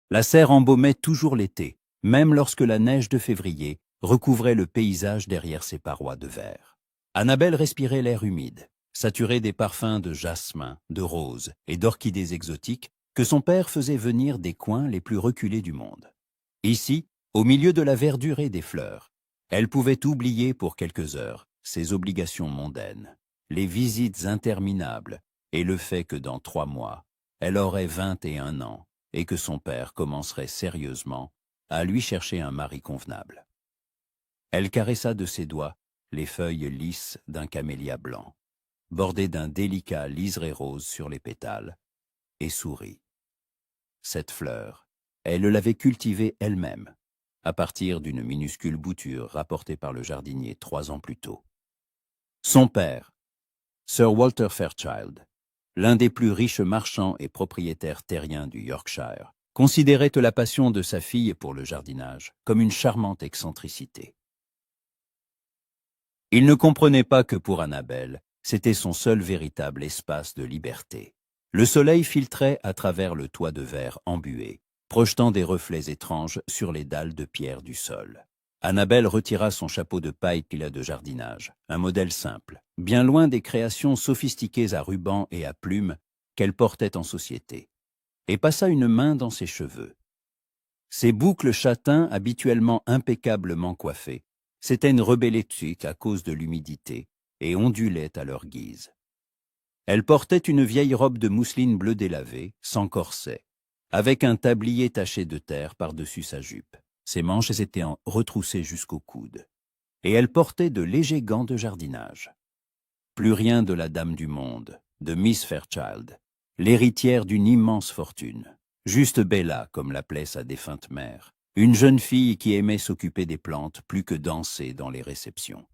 La serre embaumait toujours l'été, même lorsque la neige de février recouvrait le paysage derrière ses parois de verre. Annabelle respirait l'air humide, saturé des parfums de jasmin, de rose et d'orchidées exotiques que son père faisait venir des coins les plus reculés du monde. Ici, au milieu de la verdure et des fleurs, elle pouvait oublier pour quelques heures ses obligations mondaines, les visites interminables et le fait que dans 3 mois, elle aurait 21 ans et que son père commencerait sérieusement à lui chercher un mari convenable. Elle caressa de ses doigts les feuilles lisses d'un camélia blanc, bordées d'un délicat liseré rose sur les pétales, et sourit. Cette fleur, elle l'avait cultivée elle-même, à partir d'une minuscule bouture rapportée par le jardinier 3 ans plus tôt. Son père, Sir Walter Fairchild, l'un des plus riches marchands et propriétaires terriens du Yorkshire, considérait la passion de sa fille pour le jardinage comme une charmante excentricité. Il ne comprenait pas que pour Annabelle, c'était son seul véritable espace de liberté. Le soleil filtrait à travers le toit de verre embué, projetant des reflets étranges sur les dalles de pierre du sol. Annabelle retira son chapeau de paille de jardinage, un modèle simple, bien loin des créations sophistiquées à rubans et à plumes qu'elle portait en société, et passa une main dans ses cheveux. Ses boucles châtains, habituellement impeccablement coiffées, s'étaient rebellées à cause de l'humidité et ondulaient à leur guise. Elle portait une vieille robe de mousseline bleue délavée, sans corset, avec un tablier taché de terre par-dessus sa jupe. Ses manches étaient retroussées jusqu'au coude. Et elle portait de légers gants de jardinage. Plus rien de la dame du monde, de Miss Fairchild, l'héritière d'une immense fortune. Juste Bella, comme l'appelait sa défunte mère, une jeune fille qui aimait s'occuper des plantes plus que danser dans les réceptions.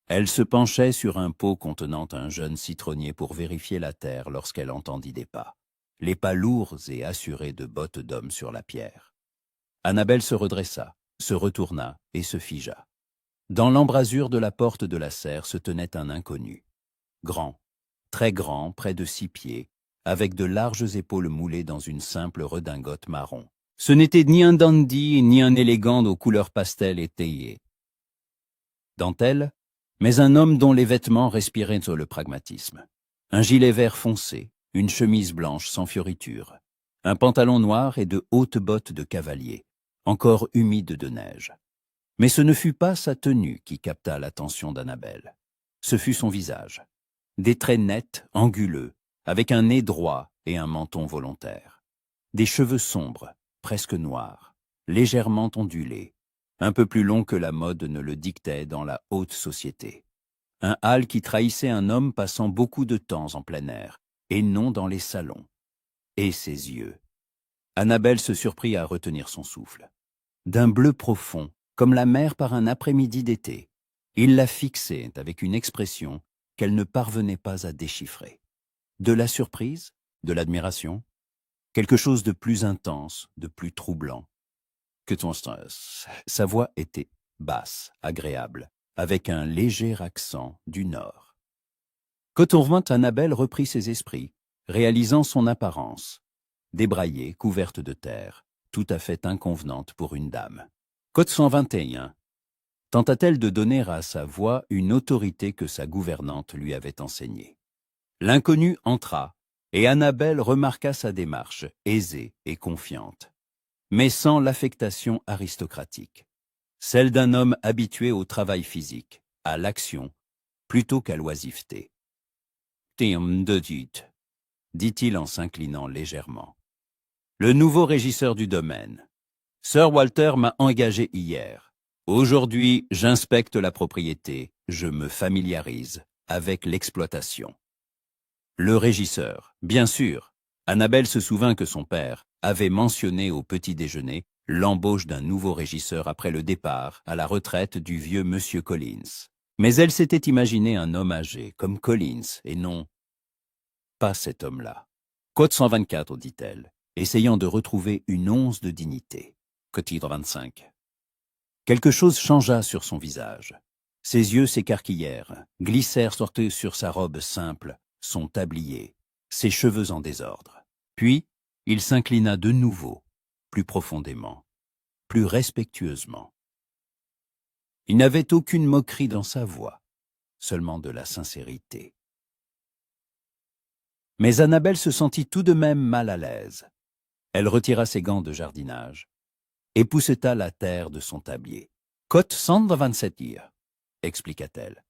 Elle se penchait sur un pot contenant un jeune citronnier pour vérifier la terre lorsqu'elle entendit des pas, les pas lourds et assurés de bottes d'homme sur la pierre. Annabelle se redressa, se retourna et se figea. Dans l'embrasure de la porte de la serre se tenait un inconnu. Grand, très grand, près de 6 pieds, avec de larges épaules moulées dans une simple redingote marron. Ce n'était ni un dandy, ni un élégant aux couleurs pastel étayées. Dentelle, mais un homme dont les vêtements respiraient sur le pragmatisme. Un gilet vert foncé, une chemise blanche sans fioritures, un pantalon noir et de hautes bottes de cavalier, encore humides de neige. Mais ce ne fut pas sa tenue qui capta l'attention d'Annabelle. Ce fut son visage. Des traits nets, anguleux, avec un nez droit et un menton volontaire. Des cheveux sombres, presque noirs, légèrement ondulés, un peu plus longs que la mode ne le dictait dans la haute société. Un hâle qui trahissait un homme passant beaucoup de temps en plein air, et non dans les salons. Et ses yeux. Annabelle se surprit à retenir son souffle. D'un bleu profond, comme la mer par un après-midi d'été, il la fixait avec une expression qu'elle ne parvenait pas à déchiffrer. De la surprise, de l'admiration, quelque chose de plus intense, de plus troublant. Que ton stress. Sa voix était basse, agréable, avec un léger accent du Nord. Quand on revint, Annabelle reprit ses esprits, réalisant son apparence, débraillée, couverte de terre, tout à fait inconvenante pour une dame. Code 121. Tenta-t-elle de donner à sa voix une autorité que sa gouvernante lui avait enseignée. L'inconnu entra, et Annabelle remarqua sa démarche, aisée et confiante, mais sans l'affectation aristocratique, celle d'un homme habitué au travail physique, à l'action, plutôt qu'à l'oisiveté. « Tim de dit, dit-il en s'inclinant légèrement. Le nouveau régisseur du domaine. Sir Walter m'a engagé hier. Aujourd'hui, j'inspecte la propriété, je me familiarise avec l'exploitation. Le régisseur, bien sûr. Annabelle se souvint que son père avait mentionné au petit déjeuner l'embauche d'un nouveau régisseur après le départ à la retraite du vieux Monsieur Collins. Mais elle s'était imaginé un homme âgé comme Collins et non pas cet homme-là. Code 124, dit-elle, essayant de retrouver une once de dignité. Code 25. Quelque chose changea sur son visage. Ses yeux s'écarquillèrent, glissèrent sortaient sur sa robe simple, son tablier, ses cheveux en désordre. Puis, il s'inclina de nouveau, plus profondément, plus respectueusement. Il n'avait aucune moquerie dans sa voix, seulement de la sincérité. Mais Annabelle se sentit tout de même mal à l'aise. Elle retira ses gants de jardinage et pousseta la terre de son tablier. « Côte 127 hier », expliqua-t-elle,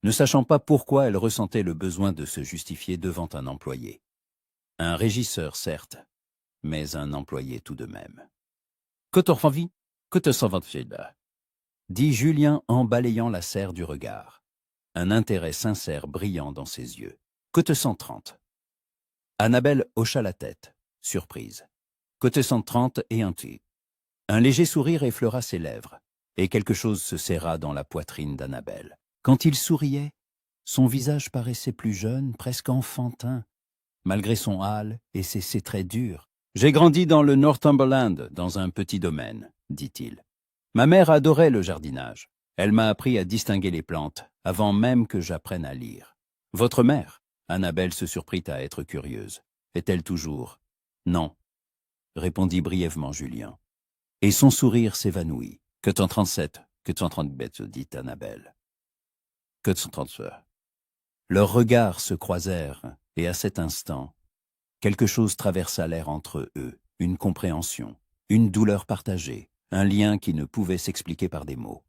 ne sachant pas pourquoi elle ressentait le besoin de se justifier devant un employé. Un régisseur, certes, mais un employé tout de même. « Côte envie, côte 128 », dit Julien en balayant la serre du regard, un intérêt sincère brillant dans ses yeux. « Côte 130 ». Annabelle hocha la tête, surprise. « Côte 130 et un T ». Un léger sourire effleura ses lèvres, et quelque chose se serra dans la poitrine d'Annabelle. Quand il souriait, son visage paraissait plus jeune, presque enfantin, malgré son hâle et ses traits durs. « J'ai grandi dans le Northumberland, dans un petit domaine, » dit-il. « Ma mère adorait le jardinage. Elle m'a appris à distinguer les plantes, avant même que j'apprenne à lire. »« Votre mère ?» Annabelle se surprit à être curieuse. « Est-elle toujours ?»« Non, » répondit brièvement Julien. Et son sourire s'évanouit. « Que 137, que 137, dit Annabelle. « Que 137. » Leurs regards se croisèrent, et à cet instant, quelque chose traversa l'air entre eux, une compréhension, une douleur partagée, un lien qui ne pouvait s'expliquer par des mots.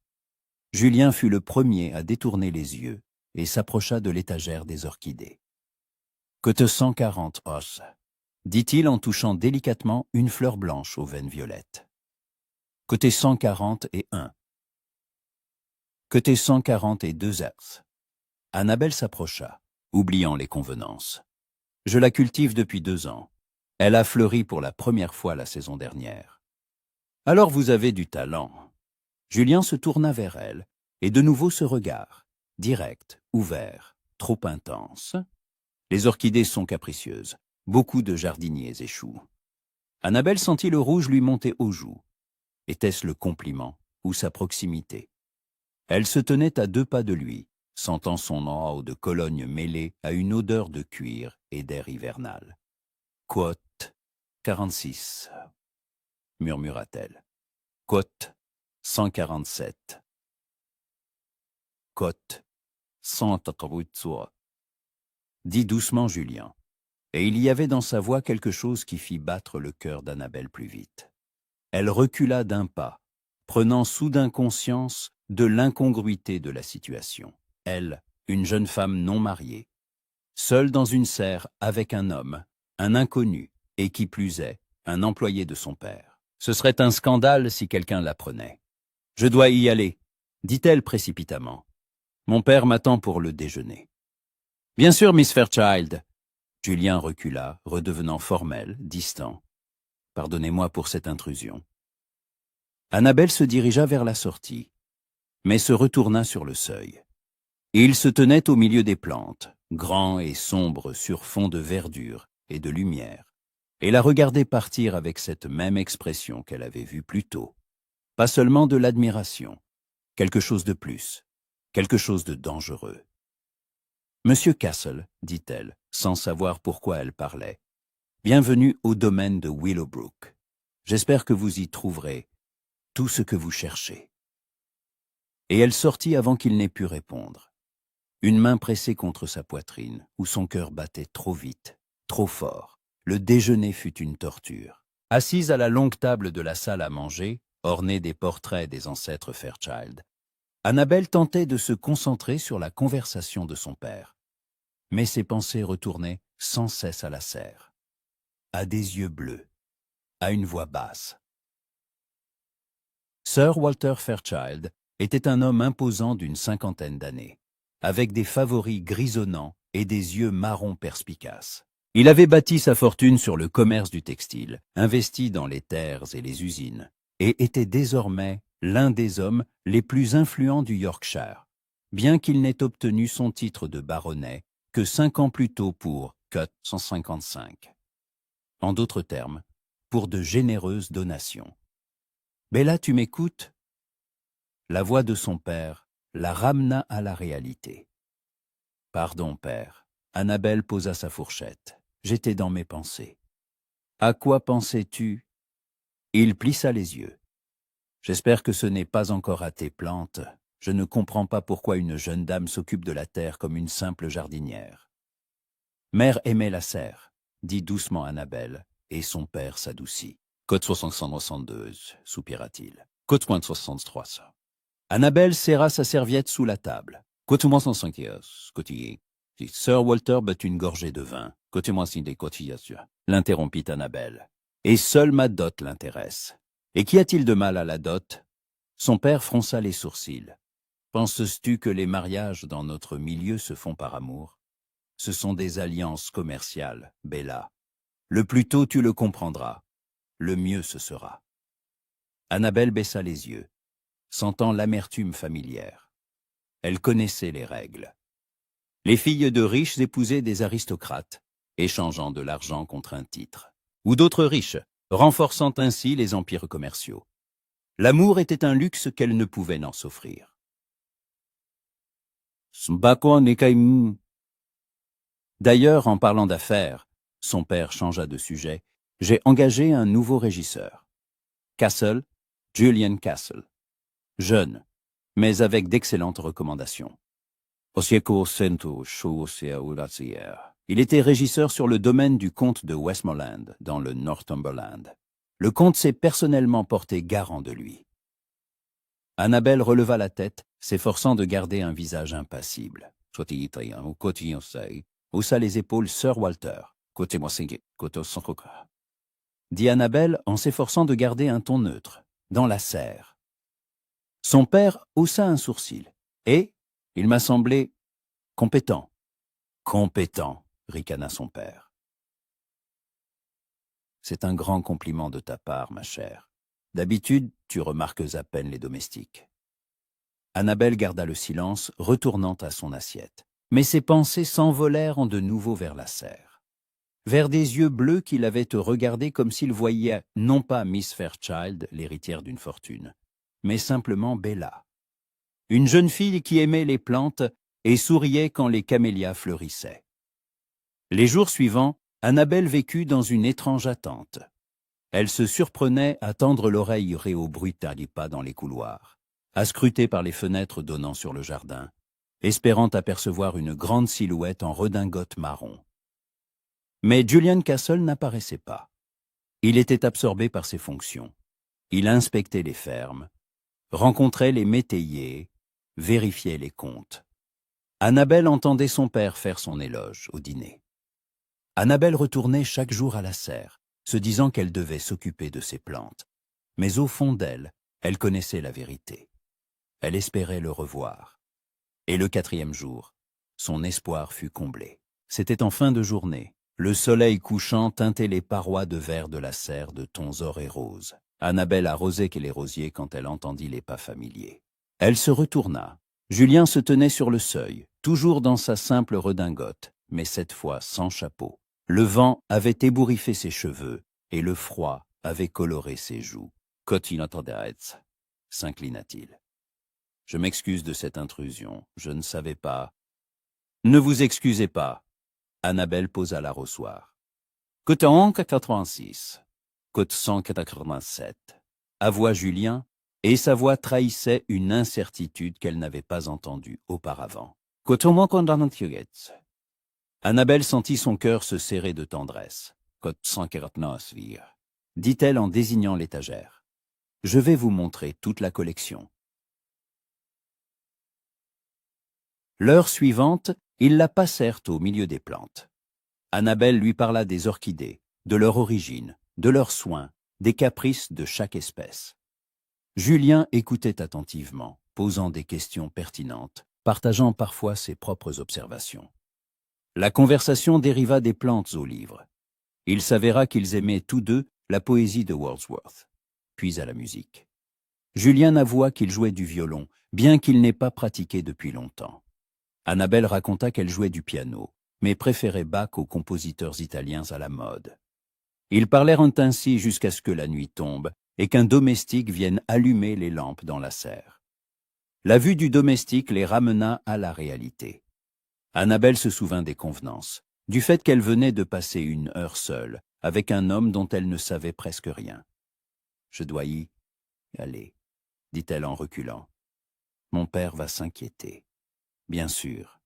Julien fut le premier à détourner les yeux et s'approcha de l'étagère des orchidées. « Que 140 os, dit-il en touchant délicatement une fleur blanche aux veines violettes. Côté 141. Côté 142 Hertz. Annabelle s'approcha, oubliant les convenances. Je la cultive depuis 2 ans. Elle a fleuri pour la première fois la saison dernière. Alors vous avez du talent. Julien se tourna vers elle, et de nouveau ce regard, direct, ouvert, trop intense. Les orchidées sont capricieuses. Beaucoup de jardiniers échouent. Annabelle sentit le rouge lui monter aux joues. Était-ce le compliment ou sa proximité? Elle se tenait à 2 pas de lui, sentant son eau de Cologne mêlée à une odeur de cuir et d'air hivernal. « Quote 46, » murmura-t-elle. « Quote 147. »« Quote 188, » dit doucement Julien, et il y avait dans sa voix quelque chose qui fit battre le cœur d'Annabelle plus vite. Elle recula d'1 pas, prenant soudain conscience de l'incongruité de la situation. Elle, une jeune femme non mariée, seule dans une serre avec un homme, un inconnu, et qui plus est, un employé de son père. Ce serait un scandale si quelqu'un l'apprenait. « Je dois y aller, » dit-elle précipitamment. « Mon père m'attend pour le déjeuner. »« Bien sûr, Miss Fairchild. » Julien recula, redevenant formel, distant. « Pardonnez-moi pour cette intrusion. » Annabelle se dirigea vers la sortie, mais se retourna sur le seuil. Il se tenait au milieu des plantes, grand et sombre sur fond de verdure et de lumière, et la regardait partir avec cette même expression qu'elle avait vue plus tôt. Pas seulement de l'admiration, quelque chose de plus, quelque chose de dangereux. « Monsieur Castle, » dit-elle, sans savoir pourquoi elle parlait, « bienvenue au domaine de Willowbrook. J'espère que vous y trouverez tout ce que vous cherchez. » Et elle sortit avant qu'il n'ait pu répondre, une main pressée contre sa poitrine, où son cœur battait trop vite, trop fort. Le déjeuner fut une torture. Assise à la longue table de la salle à manger, ornée des portraits des ancêtres Fairchild, Annabelle tentait de se concentrer sur la conversation de son père. Mais ses pensées retournaient sans cesse à la serre, à des yeux bleus, à une voix basse. Sir Walter Fairchild était un homme imposant d'une 50aine d'années, avec des favoris grisonnants et des yeux marron perspicaces. Il avait bâti sa fortune sur le commerce du textile, investi dans les terres et les usines, et était désormais l'un des hommes les plus influents du Yorkshire, bien qu'il n'ait obtenu son titre de baronnet que 5 ans plus tôt pour Cut 155. En d'autres termes, pour de généreuses donations. « Bella, tu m'écoutes ?» La voix de son père la ramena à la réalité. « Pardon, père. » Annabelle posa sa fourchette. « J'étais dans mes pensées. »« À quoi pensais-tu » Il plissa les yeux. « J'espère que ce n'est pas encore à tes plantes. Je ne comprends pas pourquoi une jeune dame s'occupe de la terre comme une simple jardinière. » « Mère aimait la serre, » dit doucement Annabelle, et son père s'adoucit. « Code 662, soupira-t-il. Code 63. » Annabelle serra sa serviette sous la table. « Code 150, côtier. » Sir Walter but une gorgée de vin. « Côté moi si des cotillations. » L'interrompit Annabelle. « Et seule ma dot l'intéresse. » « Et qu'y a-t-il de mal à la dot ?» Son père fronça les sourcils. « Penses-tu que les mariages dans notre milieu se font par amour ? Ce sont des alliances commerciales, Bella. Le plus tôt tu le comprendras, le mieux ce sera. » Annabelle baissa les yeux, sentant l'amertume familière. Elle connaissait les règles. Les filles de riches épousaient des aristocrates, échangeant de l'argent contre un titre, ou d'autres riches, renforçant ainsi les empires commerciaux. L'amour était un luxe qu'elle ne pouvait n'en s'offrir. D'ailleurs, en parlant d'affaires, son père changea de sujet, j'ai engagé un nouveau régisseur. Castle, Julian Castle. Jeune, mais avec d'excellentes recommandations. Il était régisseur sur le domaine du comte de Westmoreland, dans le Northumberland. Le comte s'est personnellement porté garant de lui. Annabelle releva la tête, s'efforçant de garder un visage impassible. Haussa les épaules Sir Walter. Dit Annabelle en s'efforçant de garder un ton neutre, dans la serre. Son père haussa un sourcil, et, il m'a semblé, compétent. Compétent, ricana son père. C'est un grand compliment de ta part, ma chère. D'habitude, tu remarques à peine les domestiques. Annabelle garda le silence, retournant à son assiette. Mais ses pensées s'envolèrent de nouveau vers la serre. Vers des yeux bleus qu'il avait te regarder comme s'il voyait non pas Miss Fairchild, l'héritière d'une fortune, mais simplement Bella. Une jeune fille qui aimait les plantes et souriait quand les camélias fleurissaient. Les jours suivants, Annabelle vécut dans une étrange attente. Elle se surprenait à tendre l'oreille au bruit de pas dans les couloirs, à scruter par les fenêtres donnant sur le jardin, espérant apercevoir une grande silhouette en redingote marron. Mais Julian Castle n'apparaissait pas. Il était absorbé par ses fonctions. Il inspectait les fermes, rencontrait les métayers, vérifiait les comptes. Annabelle entendait son père faire son éloge au dîner. Annabelle retournait chaque jour à la serre, se disant qu'elle devait s'occuper de ses plantes. Mais au fond d'elle, elle connaissait la vérité. Elle espérait le revoir. Et le 4e jour, son espoir fut comblé. C'était en fin de journée. Le soleil couchant teintait les parois de verre de la serre de tons or et roses. Annabelle arrosait les rosiers quand elle entendit les pas familiers. Elle se retourna. Julien se tenait sur le seuil, toujours dans sa simple redingote, mais cette fois sans chapeau. Le vent avait ébouriffé ses cheveux et le froid avait coloré ses joues. « Cotinotodets » s'inclina-t-il. « Je m'excuse de cette intrusion, je ne savais pas. »« Ne vous excusez pas. » Annabelle posa l'arrosoir. « Côte 186, côte 187. » Avoua Julien, et sa voix trahissait une incertitude qu'elle n'avait pas entendue auparavant. « Côte Annabelle sentit son cœur se serrer de tendresse. « Côte 149, dit-elle en désignant l'étagère. « Je vais vous montrer toute la collection. » L'heure suivante, ils la passèrent au milieu des plantes. Annabelle lui parla des orchidées, de leur origine, de leurs soins, des caprices de chaque espèce. Julien écoutait attentivement, posant des questions pertinentes, partageant parfois ses propres observations. La conversation dériva des plantes au livre. Il s'avéra qu'ils aimaient tous deux la poésie de Wordsworth, puis à la musique. Julien avoua qu'il jouait du violon, bien qu'il n'ait pas pratiqué depuis longtemps. Annabelle raconta qu'elle jouait du piano, mais préférait Bach aux compositeurs italiens à la mode. Ils parlèrent ainsi jusqu'à ce que la nuit tombe et qu'un domestique vienne allumer les lampes dans la serre. La vue du domestique les ramena à la réalité. Annabelle se souvint des convenances, du fait qu'elle venait de passer une heure seule avec un homme dont elle ne savait presque rien. « Je dois y aller, dit-elle en reculant. Mon père va s'inquiéter. Bien sûr.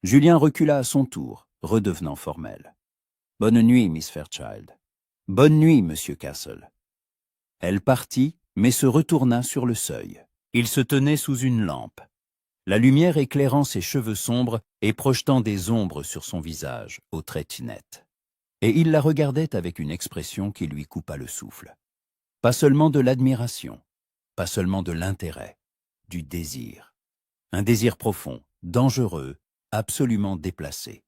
Julien recula à son tour, redevenant formel. Bonne nuit, Miss Fairchild. Bonne nuit, Monsieur Castle. Elle partit, mais se retourna sur le seuil. Il se tenait sous une lampe, la lumière éclairant ses cheveux sombres et projetant des ombres sur son visage, aux traits nets. Et il la regardait avec une expression qui lui coupa le souffle. Pas seulement de l'admiration, pas seulement de l'intérêt, du désir. Un désir profond, dangereux, absolument déplacé.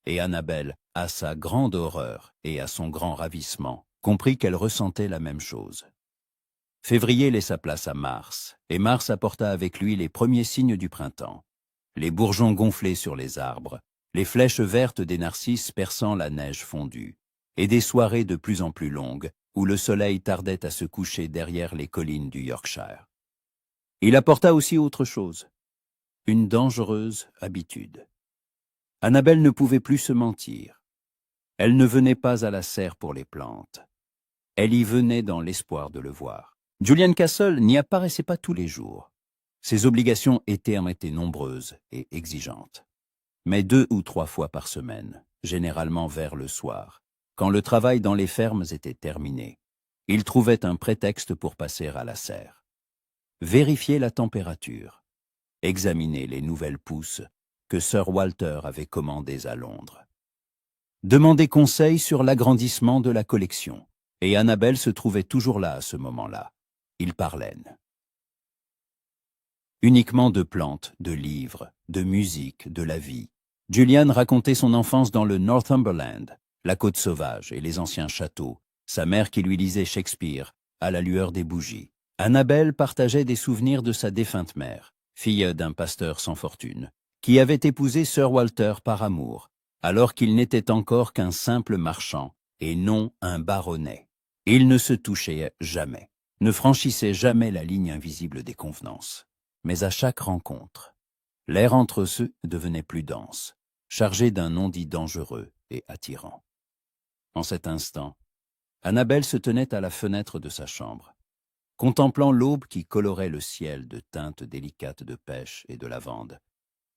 Et Annabelle, à sa grande horreur et à son grand ravissement, comprit qu'elle ressentait la même chose. Février laissa place à mars, et mars apporta avec lui les premiers signes du printemps. Les bourgeons gonflés sur les arbres, les flèches vertes des narcisses perçant la neige fondue, et des soirées de plus en plus longues, où le soleil tardait à se coucher derrière les collines du Yorkshire. Il apporta aussi autre chose, une dangereuse habitude. Annabelle ne pouvait plus se mentir. Elle ne venait pas à la serre pour les plantes. Elle y venait dans l'espoir de le voir. Julian Castle n'y apparaissait pas tous les jours. Ses obligations étaient nombreuses et exigeantes. Mais 2 ou 3 fois par semaine, généralement vers le soir, quand le travail dans les fermes était terminé, il trouvait un prétexte pour passer à la serre. Vérifier la température, examiner les nouvelles pousses que Sir Walter avait commandées à Londres. Demander conseil sur l'agrandissement de la collection, et Annabelle se trouvait toujours là à ce moment-là. Il parlait. Uniquement de plantes, de livres, de musique, de la vie. Julian racontait son enfance dans le Northumberland, la côte sauvage et les anciens châteaux, sa mère qui lui lisait Shakespeare, à la lueur des bougies. Annabelle partageait des souvenirs de sa défunte mère, fille d'un pasteur sans fortune, qui avait épousé Sir Walter par amour, alors qu'il n'était encore qu'un simple marchand, et non un baronnet. Ils ne se touchaient jamais, ne franchissaient jamais la ligne invisible des convenances. Mais à chaque rencontre, l'air entre eux devenait plus dense, chargé d'un non-dit dangereux et attirant. En cet instant, Annabelle se tenait à la fenêtre de sa chambre, contemplant l'aube qui colorait le ciel de teintes délicates de pêche et de lavande,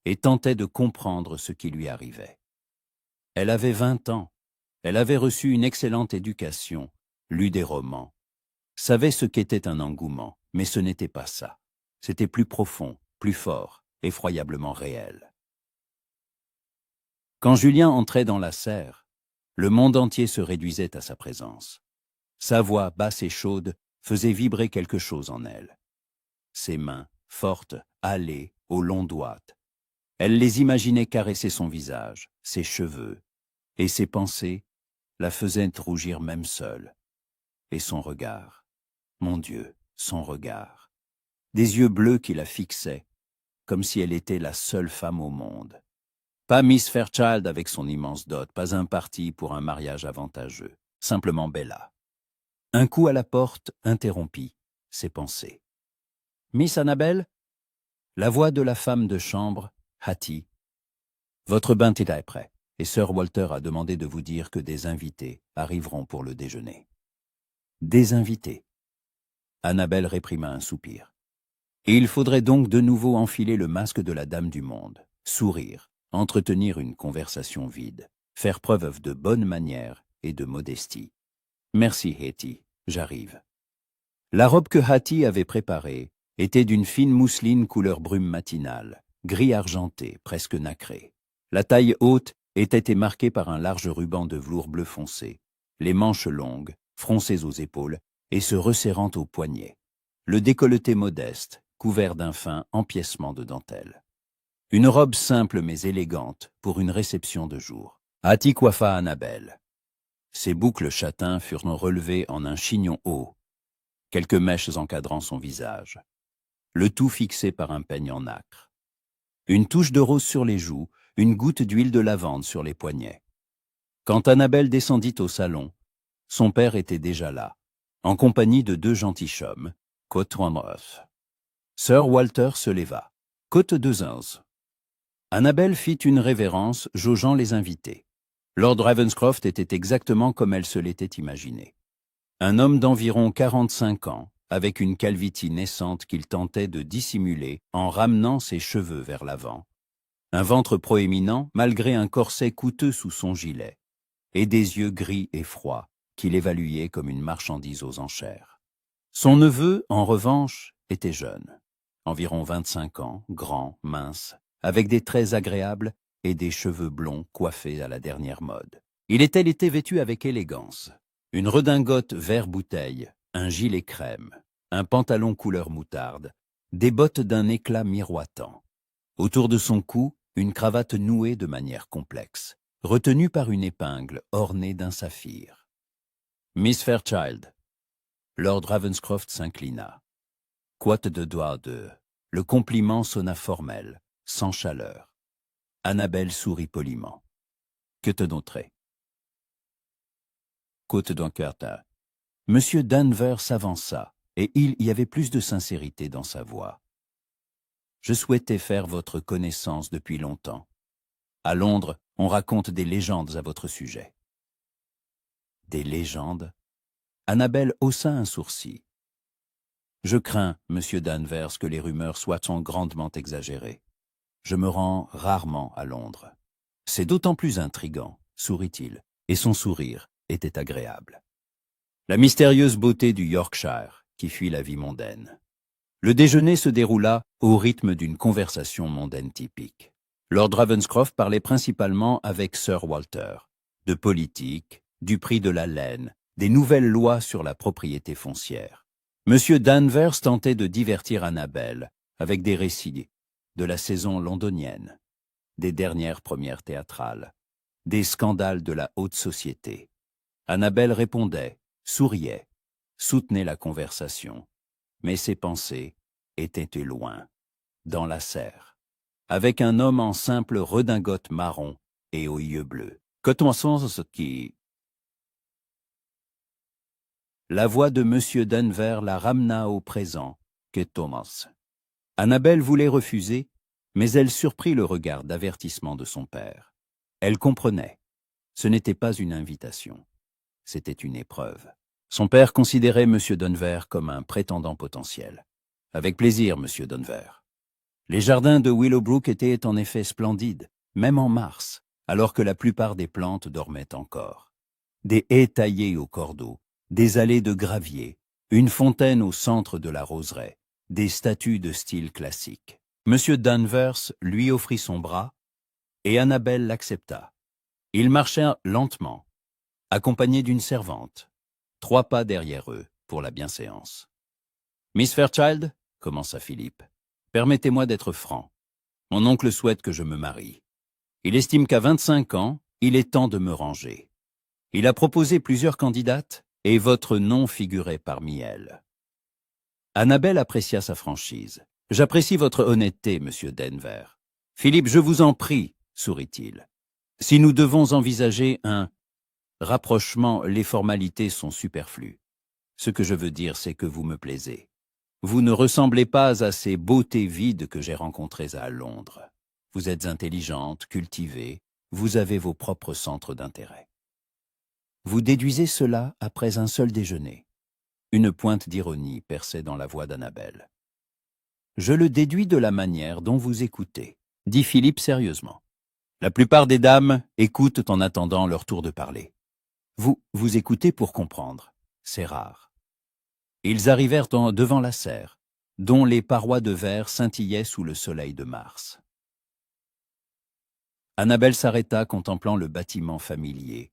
et tentait de comprendre ce qui lui arrivait. Elle avait 20 ans, elle avait reçu une excellente éducation, lu des romans, savait ce qu'était un engouement, mais ce n'était pas ça. C'était plus profond, plus fort, effroyablement réel. Quand Julien entrait dans la serre, le monde entier se réduisait à sa présence. Sa voix basse et chaude faisait vibrer quelque chose en elle. Ses mains, fortes, hâlées, aux longs doigts. Elle les imaginait caresser son visage, ses cheveux, et ses pensées la faisaient rougir même seule. Et son regard, mon Dieu, son regard. Des yeux bleus qui la fixaient, comme si elle était la seule femme au monde. Pas Miss Fairchild avec son immense dot, pas un parti pour un mariage avantageux, simplement Bella. Un coup à la porte interrompit ses pensées. « Miss Annabelle ?» La voix de la femme de chambre, Hattie. « Votre bain est prêt, et Sir Walter a demandé de vous dire que des invités arriveront pour le déjeuner. » Des invités. Annabelle réprima un soupir. Et il faudrait donc de nouveau enfiler le masque de la dame du monde, sourire, entretenir une conversation vide, faire preuve de bonne manière et de modestie. « Merci, Hattie, j'arrive. » La robe que Hattie avait préparée était d'une fine mousseline couleur brume matinale, gris argenté, presque nacré. La taille haute était marquée par un large ruban de velours bleu foncé, les manches longues, froncées aux épaules et se resserrant aux poignets. Le décolleté modeste, couvert d'un fin empiècement de dentelle. Une robe simple mais élégante pour une réception de jour. Hattie coiffa Annabelle. Ses boucles châtains furent relevées en un chignon haut, quelques mèches encadrant son visage, le tout fixé par un peigne en nacre. Une touche de rose sur les joues, une goutte d'huile de lavande sur les poignets. Quand Annabelle descendit au salon, son père était déjà là, en compagnie de 2 gentilshommes, Côte-Roneuf. Sir Walter se leva. Côte 2-11. Annabelle fit une révérence, jaugeant les invités. Lord Ravenscroft était exactement comme elle se l'était imaginé. Un homme d'environ 45 ans, avec une calvitie naissante qu'il tentait de dissimuler en ramenant ses cheveux vers l'avant. Un ventre proéminent malgré un corset coûteux sous son gilet, et des yeux gris et froids qu'il évaluait comme une marchandise aux enchères. Son neveu, en revanche, était jeune, environ 25 ans, grand, mince, avec des traits agréables et des cheveux blonds coiffés à la dernière mode. Il était vêtu avec élégance, une redingote vert bouteille, un gilet crème, un pantalon couleur moutarde, des bottes d'un éclat miroitant. Autour de son cou, une cravate nouée de manière complexe, retenue par une épingle ornée d'un saphir. « Miss Fairchild !» Lord Ravenscroft s'inclina. Quote de doigt de... Le compliment sonna formel, sans chaleur. Annabelle sourit poliment. « Que te noterai ?» Côte d'Encarta. Monsieur Danvers s'avança, et il y avait plus de sincérité dans sa voix. « Je souhaitais faire votre connaissance depuis longtemps. À Londres, on raconte des légendes à votre sujet. » Des légendes? Annabelle haussa un sourcil. « Je crains, monsieur Danvers, que les rumeurs soient grandement exagérées. Je me rends rarement à Londres. »« C'est d'autant plus intriguant, » sourit-il, et son sourire était agréable. La mystérieuse beauté du Yorkshire qui fuit la vie mondaine. Le déjeuner se déroula au rythme d'une conversation mondaine typique. Lord Ravenscroft parlait principalement avec Sir Walter, de politique, du prix de la laine, des nouvelles lois sur la propriété foncière. Monsieur Danvers tentait de divertir Annabelle avec des récits de la saison londonienne, des dernières premières théâtrales, des scandales de la haute société. Annabelle répondait, souriait, soutenait la conversation, mais ses pensées étaient loin, dans la serre, avec un homme en simple redingote marron et aux yeux bleus. La voix de M. Danvers la ramena au présent, que Thomas. Annabelle voulait refuser, mais elle surprit le regard d'avertissement de son père. Elle comprenait. Ce n'était pas une invitation. C'était une épreuve. Son père considérait M. Danvers comme un prétendant potentiel. Avec plaisir, M. Danvers. Les jardins de Willowbrook étaient en effet splendides, même en mars, alors que la plupart des plantes dormaient encore. Des haies taillées au cordeau, des allées de gravier, une fontaine au centre de la roseraie, des statues de style classique. M. Danvers lui offrit son bras, et Annabelle l'accepta. Ils marchèrent lentement, accompagnés d'une servante, 3 pas derrière eux pour la bienséance. « Miss Fairchild » commença Philippe, « permettez-moi d'être franc. Mon oncle souhaite que je me marie. Il estime qu'à 25 ans, il est temps de me ranger. Il a proposé plusieurs candidates et votre nom figurait parmi elles. » Annabelle apprécia sa franchise. « J'apprécie votre honnêteté, monsieur Danvers. Philippe, je vous en prie, sourit-il. Si nous devons envisager un rapprochement, les formalités sont superflues. Ce que je veux dire, c'est que vous me plaisez. Vous ne ressemblez pas à ces beautés vides que j'ai rencontrées à Londres. Vous êtes intelligente, cultivée, vous avez vos propres centres d'intérêt. Vous déduisez cela après un seul déjeuner. » Une pointe d'ironie perçait dans la voix d'Annabelle. « Je le déduis de la manière dont vous écoutez, » dit Philippe sérieusement. « La plupart des dames écoutent en attendant leur tour de parler. Vous écoutez pour comprendre. C'est rare. » Ils arrivèrent devant la serre, dont les parois de verre scintillaient sous le soleil de mars. Annabelle s'arrêta contemplant le bâtiment familier,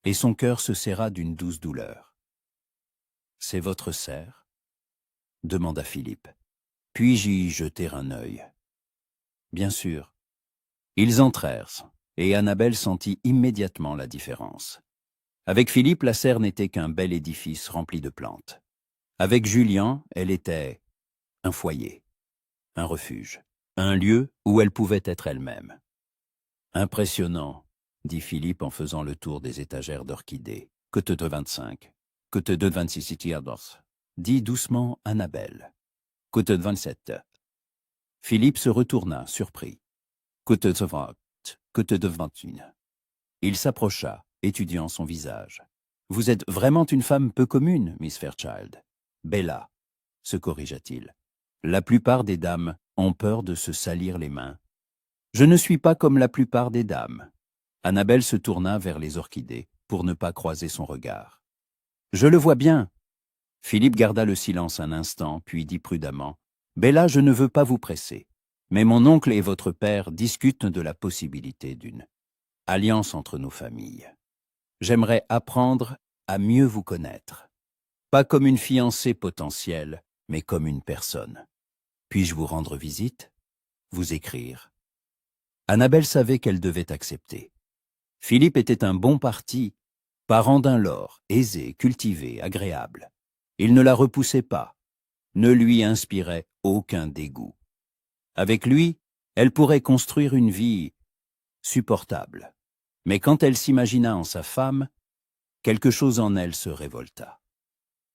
et son cœur se serra d'une douce douleur. « C'est votre serre ?» demanda Philippe. « Puis-je y jeter un œil ?» Bien sûr. Ils entrèrent, et Annabelle sentit immédiatement la différence. Avec Philippe, la serre n'était qu'un bel édifice rempli de plantes. Avec Julien, elle était un foyer, un refuge, un lieu où elle pouvait être elle-même. « Impressionnant, » dit Philippe en faisant le tour des étagères d'orchidées. « Côte de 25, côte de 26 itiados, » dit doucement Annabelle. « Côte de 27. » Philippe se retourna, surpris. « Côte de 20, côte de 21. » Il s'approcha, étudiant son visage. Vous êtes vraiment une femme peu commune, Miss Fairchild. Bella, se corrigea-t-il. La plupart des dames ont peur de se salir les mains. Je ne suis pas comme la plupart des dames. Annabelle se tourna vers les orchidées pour ne pas croiser son regard. Je le vois bien. Philippe garda le silence un instant, puis dit prudemment, Bella, je ne veux pas vous presser, mais mon oncle et votre père discutent de la possibilité d'une alliance entre nos familles. J'aimerais apprendre à mieux vous connaître. Pas comme une fiancée potentielle, mais comme une personne. Puis-je vous rendre visite? Vous écrire? Annabelle savait qu'elle devait accepter. Philippe était un bon parti, parent d'un lord, aisé, cultivé, agréable. Il ne la repoussait pas, ne lui inspirait aucun dégoût. Avec lui, elle pourrait construire une vie supportable. Mais quand elle s'imagina en sa femme, quelque chose en elle se révolta.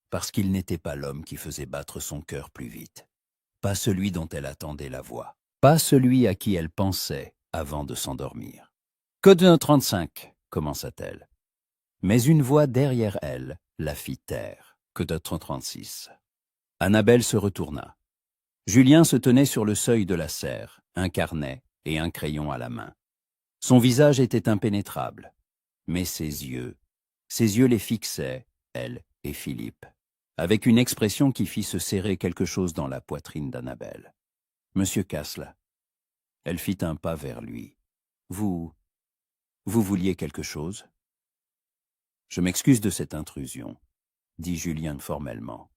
Parce qu'il n'était pas l'homme qui faisait battre son cœur plus vite. Pas celui dont elle attendait la voix. Pas celui à qui elle pensait avant de s'endormir. Code 35, commença-t-elle. Mais une voix derrière elle la fit taire. Code 36. Annabelle se retourna. Julien se tenait sur le seuil de la serre, un carnet et un crayon à la main. Son visage était impénétrable, mais ses yeux les fixaient, elle et Philippe, avec une expression qui fit se serrer quelque chose dans la poitrine d'Annabelle. « Monsieur Castle. » Elle fit un pas vers lui. « Vous vouliez quelque chose ?»« Je m'excuse de cette intrusion, » dit Julien formellement.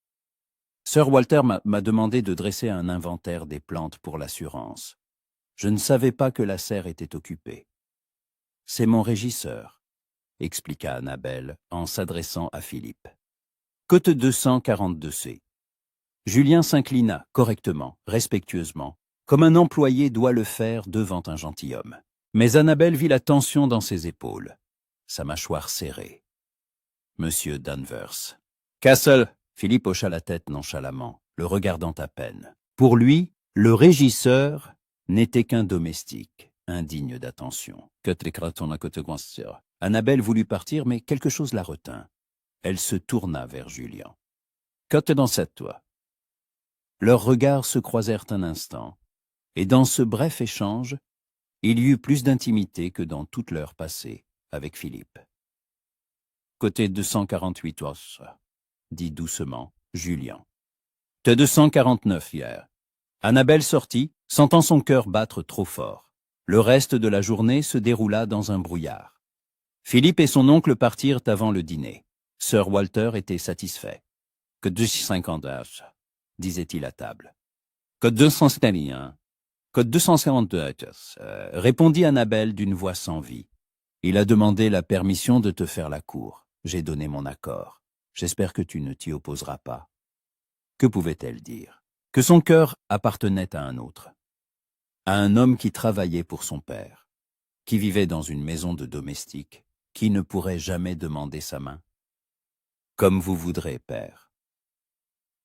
« Sir Walter m'a demandé de dresser un inventaire des plantes pour l'assurance. Je ne savais pas que la serre était occupée. »« C'est mon régisseur, » expliqua Annabelle en s'adressant à Philippe. Cote 242C. Julien s'inclina correctement, respectueusement, comme un employé doit le faire devant un gentilhomme. Mais Annabelle vit la tension dans ses épaules, sa mâchoire serrée. Monsieur Danvers. Castle. Philippe hocha la tête nonchalamment, le regardant à peine. Pour lui, le régisseur n'était qu'un domestique, indigne d'attention. Annabelle voulut partir, mais quelque chose la retint. Elle se tourna vers Julien. Cote dans cette toi. Leurs regards se croisèrent un instant, et dans ce bref échange, il y eut plus d'intimité que dans toute l'heure passée avec Philippe. Côté 248 os, dit doucement Julien. T'es 249 hier. Annabelle sortit, sentant son cœur battre trop fort. Le reste de la journée se déroula dans un brouillard. Philippe et son oncle partirent avant le dîner. Sir Walter était satisfait. Que 250 os, disait-il à table. Que 251. Que 252 os, répondit Annabelle d'une voix sans vie. Il a demandé la permission de te faire la cour. J'ai donné mon accord. J'espère que tu ne t'y opposeras pas. Que pouvait-elle dire? Que son cœur appartenait à un autre. À un homme qui travaillait pour son père, qui vivait dans une maison de domestique, qui ne pourrait jamais demander sa main. Comme vous voudrez, père.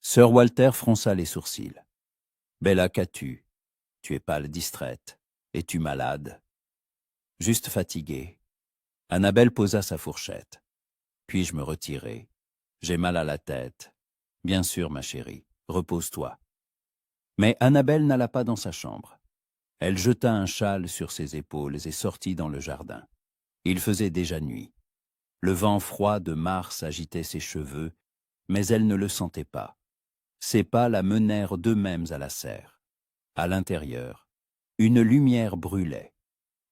Sir Walter fronça les sourcils. Bella, qu'as-tu? Tu es pâle, distraite. Es-tu malade? Juste fatiguée. Annabelle posa sa fourchette. Puis-je me retirer? J'ai mal à la tête. Bien sûr, ma chérie, repose-toi. Mais Annabelle n'alla pas dans sa chambre. Elle jeta un châle sur ses épaules et sortit dans le jardin. Il faisait déjà nuit. Le vent froid de mars agitait ses cheveux, mais elle ne le sentait pas. Ses pas la menèrent d'eux-mêmes à la serre. À l'intérieur, une lumière brûlait.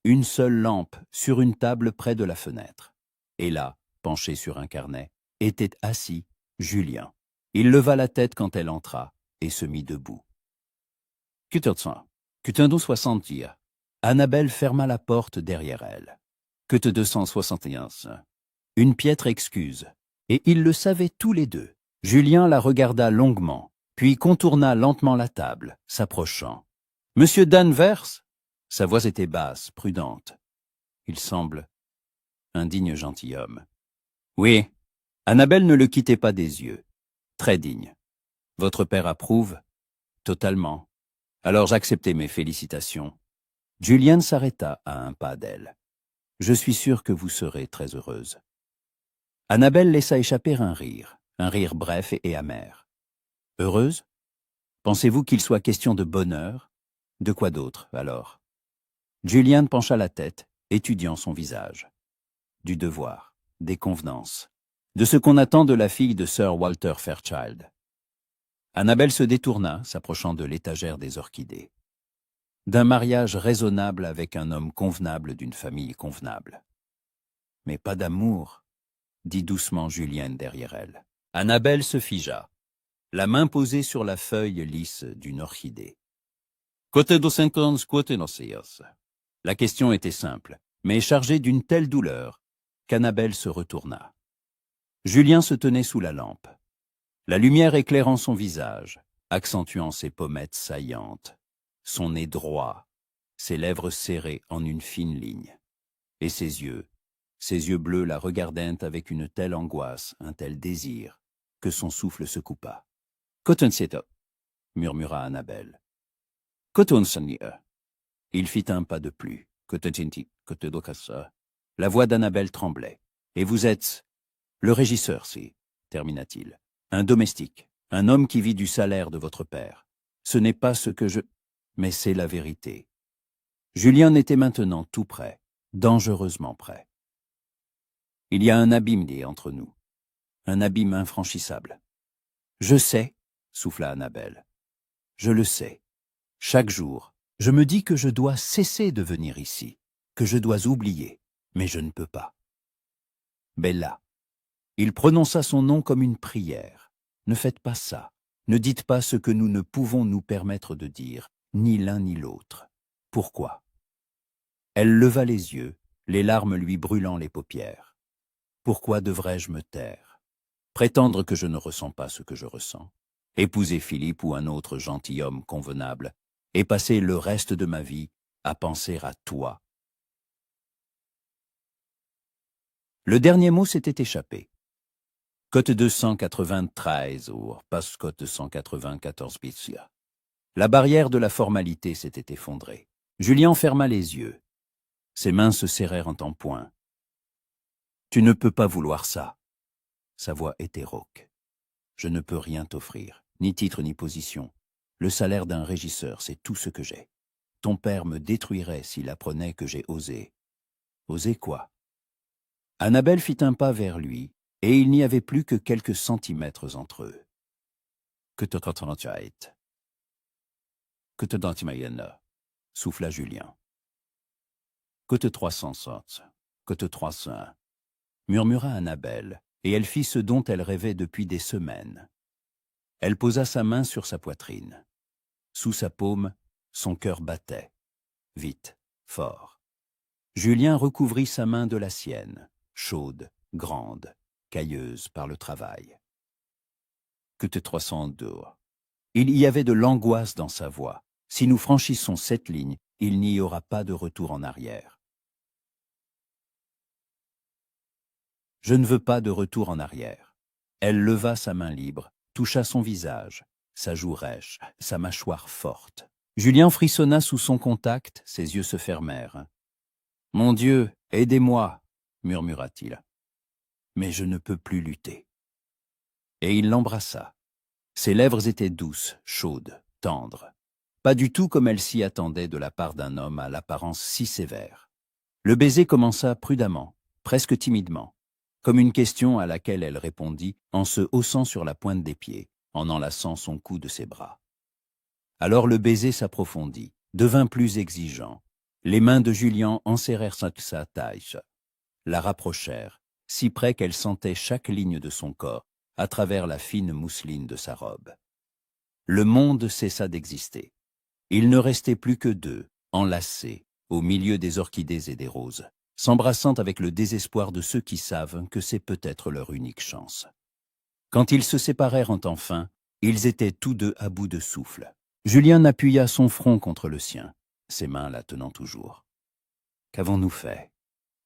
Une seule lampe sur une table près de la fenêtre. Et là, penché sur un carnet, était assis Julien. Il leva la tête quand elle entra et se mit debout. « Que 60. Annabelle ferma la porte derrière elle. « Que 261. Une piètre excuse. Et ils le savaient tous les deux. Julien la regarda longuement, puis contourna lentement la table, s'approchant. « Monsieur Danvers ?» Sa voix était basse, prudente. Il semble un digne gentilhomme. « Oui. » Annabelle ne le quittait pas des yeux. « Très digne. Votre père approuve ?»« Totalement. Alors j'acceptais mes félicitations. » Julien s'arrêta à un pas d'elle. « Je suis sûr que vous serez très heureuse. » Annabelle laissa échapper un rire bref et amer. Heureuse? Pensez-vous qu'il soit question de bonheur? De quoi d'autre, alors? Julian pencha la tête, étudiant son visage. Du devoir, des convenances, de ce qu'on attend de la fille de Sir Walter Fairchild. Annabelle se détourna, s'approchant de l'étagère des orchidées. D'un mariage raisonnable avec un homme convenable d'une famille convenable. Mais pas d'amour, dit doucement Julienne derrière elle. Annabelle se figea, la main posée sur la feuille lisse d'une orchidée. Côté dos 50, côté nocéos. La question était simple, mais chargée d'une telle douleur qu'Annabelle se retourna. Julien se tenait sous la lampe, la lumière éclairant son visage, accentuant ses pommettes saillantes, son nez droit, ses lèvres serrées en une fine ligne. Et ses yeux bleus la regardèrent avec une telle angoisse, un tel désir, que son souffle se coupa. « Coton sieto » murmura Annabelle. « Coton sanie » Il fit un pas de plus. « Coton tinti, coton docassa » La voix d'Annabelle tremblait. « Et vous êtes… » « Le régisseur, si, termina-t-il. Un domestique, un homme qui vit du salaire de votre père. Ce n'est pas ce que je… Mais c'est la vérité. » Julien était maintenant tout près, dangereusement près. Il y a un abîme dit entre nous, un abîme infranchissable. Je sais, souffla Annabelle. Je le sais. Chaque jour, je me dis que je dois cesser de venir ici, que je dois oublier, mais je ne peux pas. Bella. Il prononça son nom comme une prière. Ne faites pas ça. Ne dites pas ce que nous ne pouvons nous permettre de dire, ni l'un ni l'autre. Pourquoi? Elle leva les yeux, les larmes lui brûlant les paupières. Pourquoi devrais-je me taire? Prétendre que je ne ressens pas ce que je ressens? Épouser Philippe ou un autre gentilhomme convenable et passer le reste de ma vie à penser à toi? Le dernier mot s'était échappé. Cote 293 ou passe cote 194 Pizia. La barrière de la formalité s'était effondrée. Julien ferma les yeux. Ses mains se serrèrent en poing. « Tu ne peux pas vouloir ça. » Sa voix était rauque. « Je ne peux rien t'offrir, ni titre ni position. Le salaire d'un régisseur, c'est tout ce que j'ai. Ton père me détruirait s'il apprenait que j'ai osé. » Osé quoi? Annabelle fit un pas vers lui, et il n'y avait plus que quelques centimètres entre eux. « Que te contentais-tu? Que te dantimayenna » souffla Julien. « Que te 300 que te 300 » murmura Annabelle, et elle fit ce dont elle rêvait depuis des semaines. Elle posa sa main sur sa poitrine. Sous sa paume, son cœur battait. Vite, fort. Julien recouvrit sa main de la sienne, chaude, grande, cailleuse par le travail. « Que te 302 » Il y avait de l'angoisse dans sa voix. Si nous franchissons cette ligne, il n'y aura pas de retour en arrière. Je ne veux pas de retour en arrière. Elle leva sa main libre, toucha son visage, sa joue rêche, sa mâchoire forte. Julien frissonna sous son contact, ses yeux se fermèrent. « Mon Dieu, aidez-moi » murmura-t-il. « Mais je ne peux plus lutter. » Et il l'embrassa. Ses lèvres étaient douces, chaudes, tendres. Pas du tout comme elle s'y attendait de la part d'un homme à l'apparence si sévère. Le baiser commença prudemment, presque timidement, comme une question à laquelle elle répondit en se haussant sur la pointe des pieds, en enlaçant son cou de ses bras. Alors le baiser s'approfondit, devint plus exigeant. Les mains de Julien enserrèrent sa taille, la rapprochèrent, si près qu'elle sentait chaque ligne de son corps à travers la fine mousseline de sa robe. Le monde cessa d'exister. Il ne restait plus que deux, enlacés, au milieu des orchidées et des roses, s'embrassant avec le désespoir de ceux qui savent que c'est peut-être leur unique chance. Quand ils se séparèrent enfin, ils étaient tous deux à bout de souffle. Julien appuya son front contre le sien, ses mains la tenant toujours. « Qu'avons-nous fait »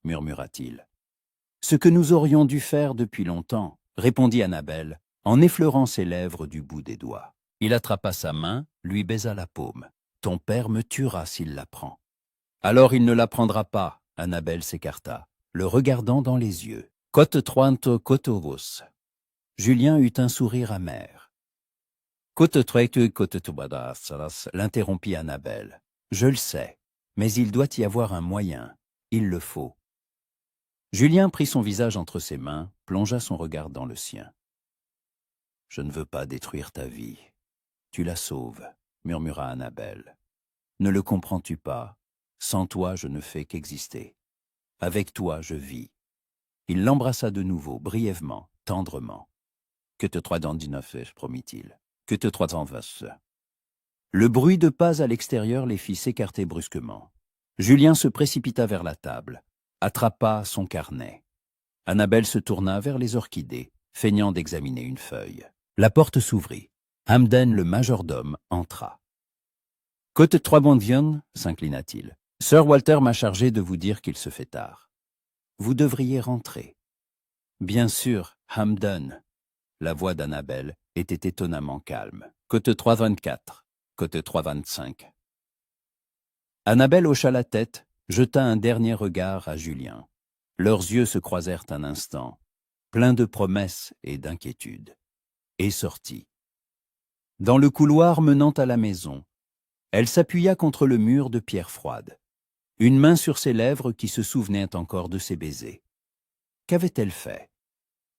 murmura-t-il. « Ce que nous aurions dû faire depuis longtemps » répondit Annabelle, en effleurant ses lèvres du bout des doigts. Il attrapa sa main, lui baisa la paume. « Ton père me tuera s'il la prend. » « Alors il ne la prendra pas » Annabelle s'écarta, le regardant dans les yeux. Cote trointe cotobos. Julien eut un sourire amer. Cote troite cototobadas, l'interrompit Annabelle. Je le sais, mais il doit y avoir un moyen. Il le faut. Julien prit son visage entre ses mains, plongea son regard dans le sien. Je ne veux pas détruire ta vie. Tu la sauves, murmura Annabelle. Ne le comprends-tu pas? Sans toi, je ne fais qu'exister. Avec toi, je vis. Il l'embrassa de nouveau, brièvement, tendrement. Que te 319, promit-il. Que te 320. Le bruit de pas à l'extérieur les fit s'écarter brusquement. Julien se précipita vers la table, attrapa son carnet. Annabelle se tourna vers les orchidées, feignant d'examiner une feuille. La porte s'ouvrit. Hamden, le majordome, entra. « Côte trois bondion, s'inclina-t-il. Sir Walter m'a chargé de vous dire qu'il se fait tard. Vous devriez rentrer. » Bien sûr, Hamden. La voix d'Annabelle était étonnamment calme. Côte 324, côte 325. Annabelle hocha la tête, jeta un dernier regard à Julien. Leurs yeux se croisèrent un instant, pleins de promesses et d'inquiétude, et sortit. Dans le couloir menant à la maison, elle s'appuya contre le mur de pierre froide, une main sur ses lèvres qui se souvenaient encore de ses baisers. Qu'avait-elle fait?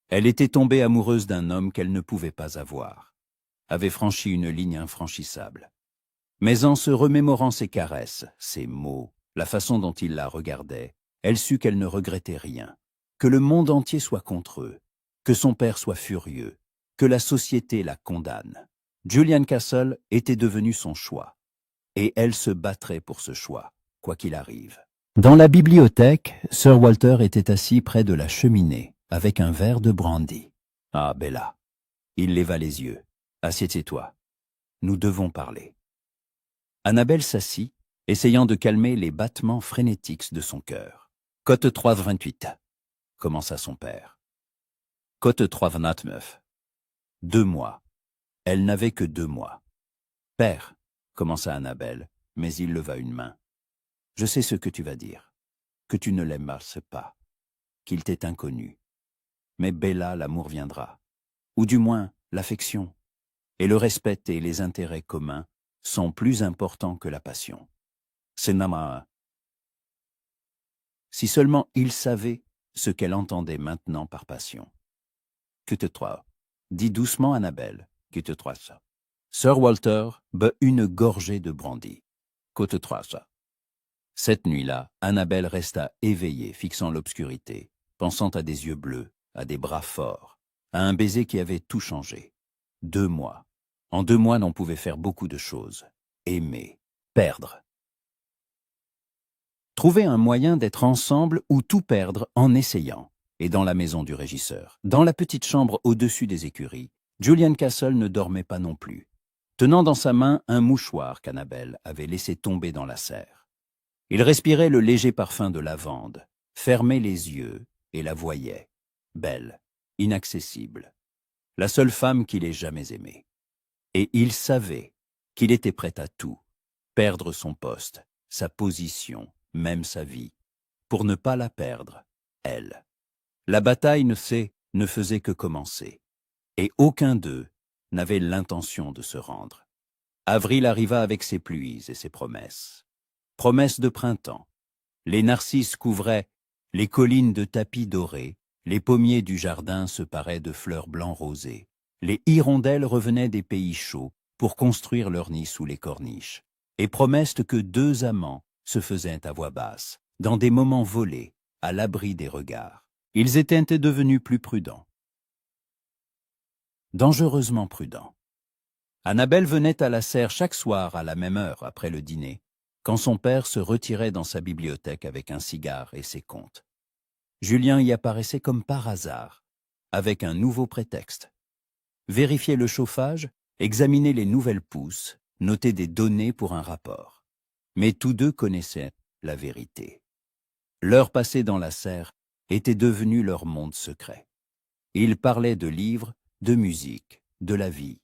Elle était tombée amoureuse d'un homme qu'elle ne pouvait pas avoir, avait franchi une ligne infranchissable. Mais en se remémorant ses caresses, ses mots, la façon dont il la regardait, elle sut qu'elle ne regrettait rien, que le monde entier soit contre eux, que son père soit furieux, que la société la condamne. Julian Castle était devenu son choix, et elle se battrait pour ce choix, quoi qu'il arrive. Dans la bibliothèque, Sir Walter était assis près de la cheminée, avec un verre de brandy. « Ah, Bella !» Il leva les yeux. « Assieds-toi. Nous devons parler. » Annabelle s'assit, essayant de calmer les battements frénétiques de son cœur. « Côte 328, » commença son père. « Côte 329. 2 mois. » Elle n'avait que 2 mois. « Père, » commença Annabelle, mais il leva une main. « Je sais ce que tu vas dire, que tu ne l'aimasses pas, qu'il t'est inconnu. Mais Bella, l'amour viendra, ou du moins l'affection, et le respect et les intérêts communs sont plus importants que la passion. C'est Nama. Si seulement il savait ce qu'elle entendait maintenant par passion. Que te toi, dit doucement Annabelle, que te toi ça. Sir Walter but une gorgée de brandy. Que te toi ça. Cette nuit-là, Annabelle resta éveillée, fixant l'obscurité, pensant à des yeux bleus, à des bras forts, à un baiser qui avait tout changé. 2 mois. En 2 mois, l'on pouvait faire beaucoup de choses. Aimer, perdre. Trouver un moyen d'être ensemble ou tout perdre en essayant. Et dans la maison du régisseur, dans la petite chambre au-dessus des écuries, Julian Castle ne dormait pas non plus, tenant dans sa main un mouchoir qu'Annabelle avait laissé tomber dans la serre. Il respirait le léger parfum de lavande, fermait les yeux et la voyait, belle, inaccessible, la seule femme qu'il ait jamais aimée. Et il savait qu'il était prêt à tout, perdre son poste, sa position, même sa vie, pour ne pas la perdre, elle. La bataille ne faisait que commencer, et aucun d'eux n'avait l'intention de se rendre. Avril arriva avec ses pluies et ses promesses. Promesses de printemps. Les narcisses couvraient les collines de tapis dorés, les pommiers du jardin se paraient de fleurs blancs rosées. Les hirondelles revenaient des pays chauds pour construire leur nid sous les corniches, et promesses que 2 amants se faisaient à voix basse, dans des moments volés, à l'abri des regards. Ils étaient devenus plus prudents. Dangereusement prudents. Annabelle venait à la serre chaque soir à la même heure après le dîner, quand son père se retirait dans sa bibliothèque avec un cigare et ses contes. Julien y apparaissait comme par hasard, avec un nouveau prétexte. Vérifier le chauffage, examiner les nouvelles pousses, noter des données pour un rapport. Mais tous deux connaissaient la vérité. L'heure passée dans la serre était devenue leur monde secret. Ils parlaient de livres, de musique, de la vie.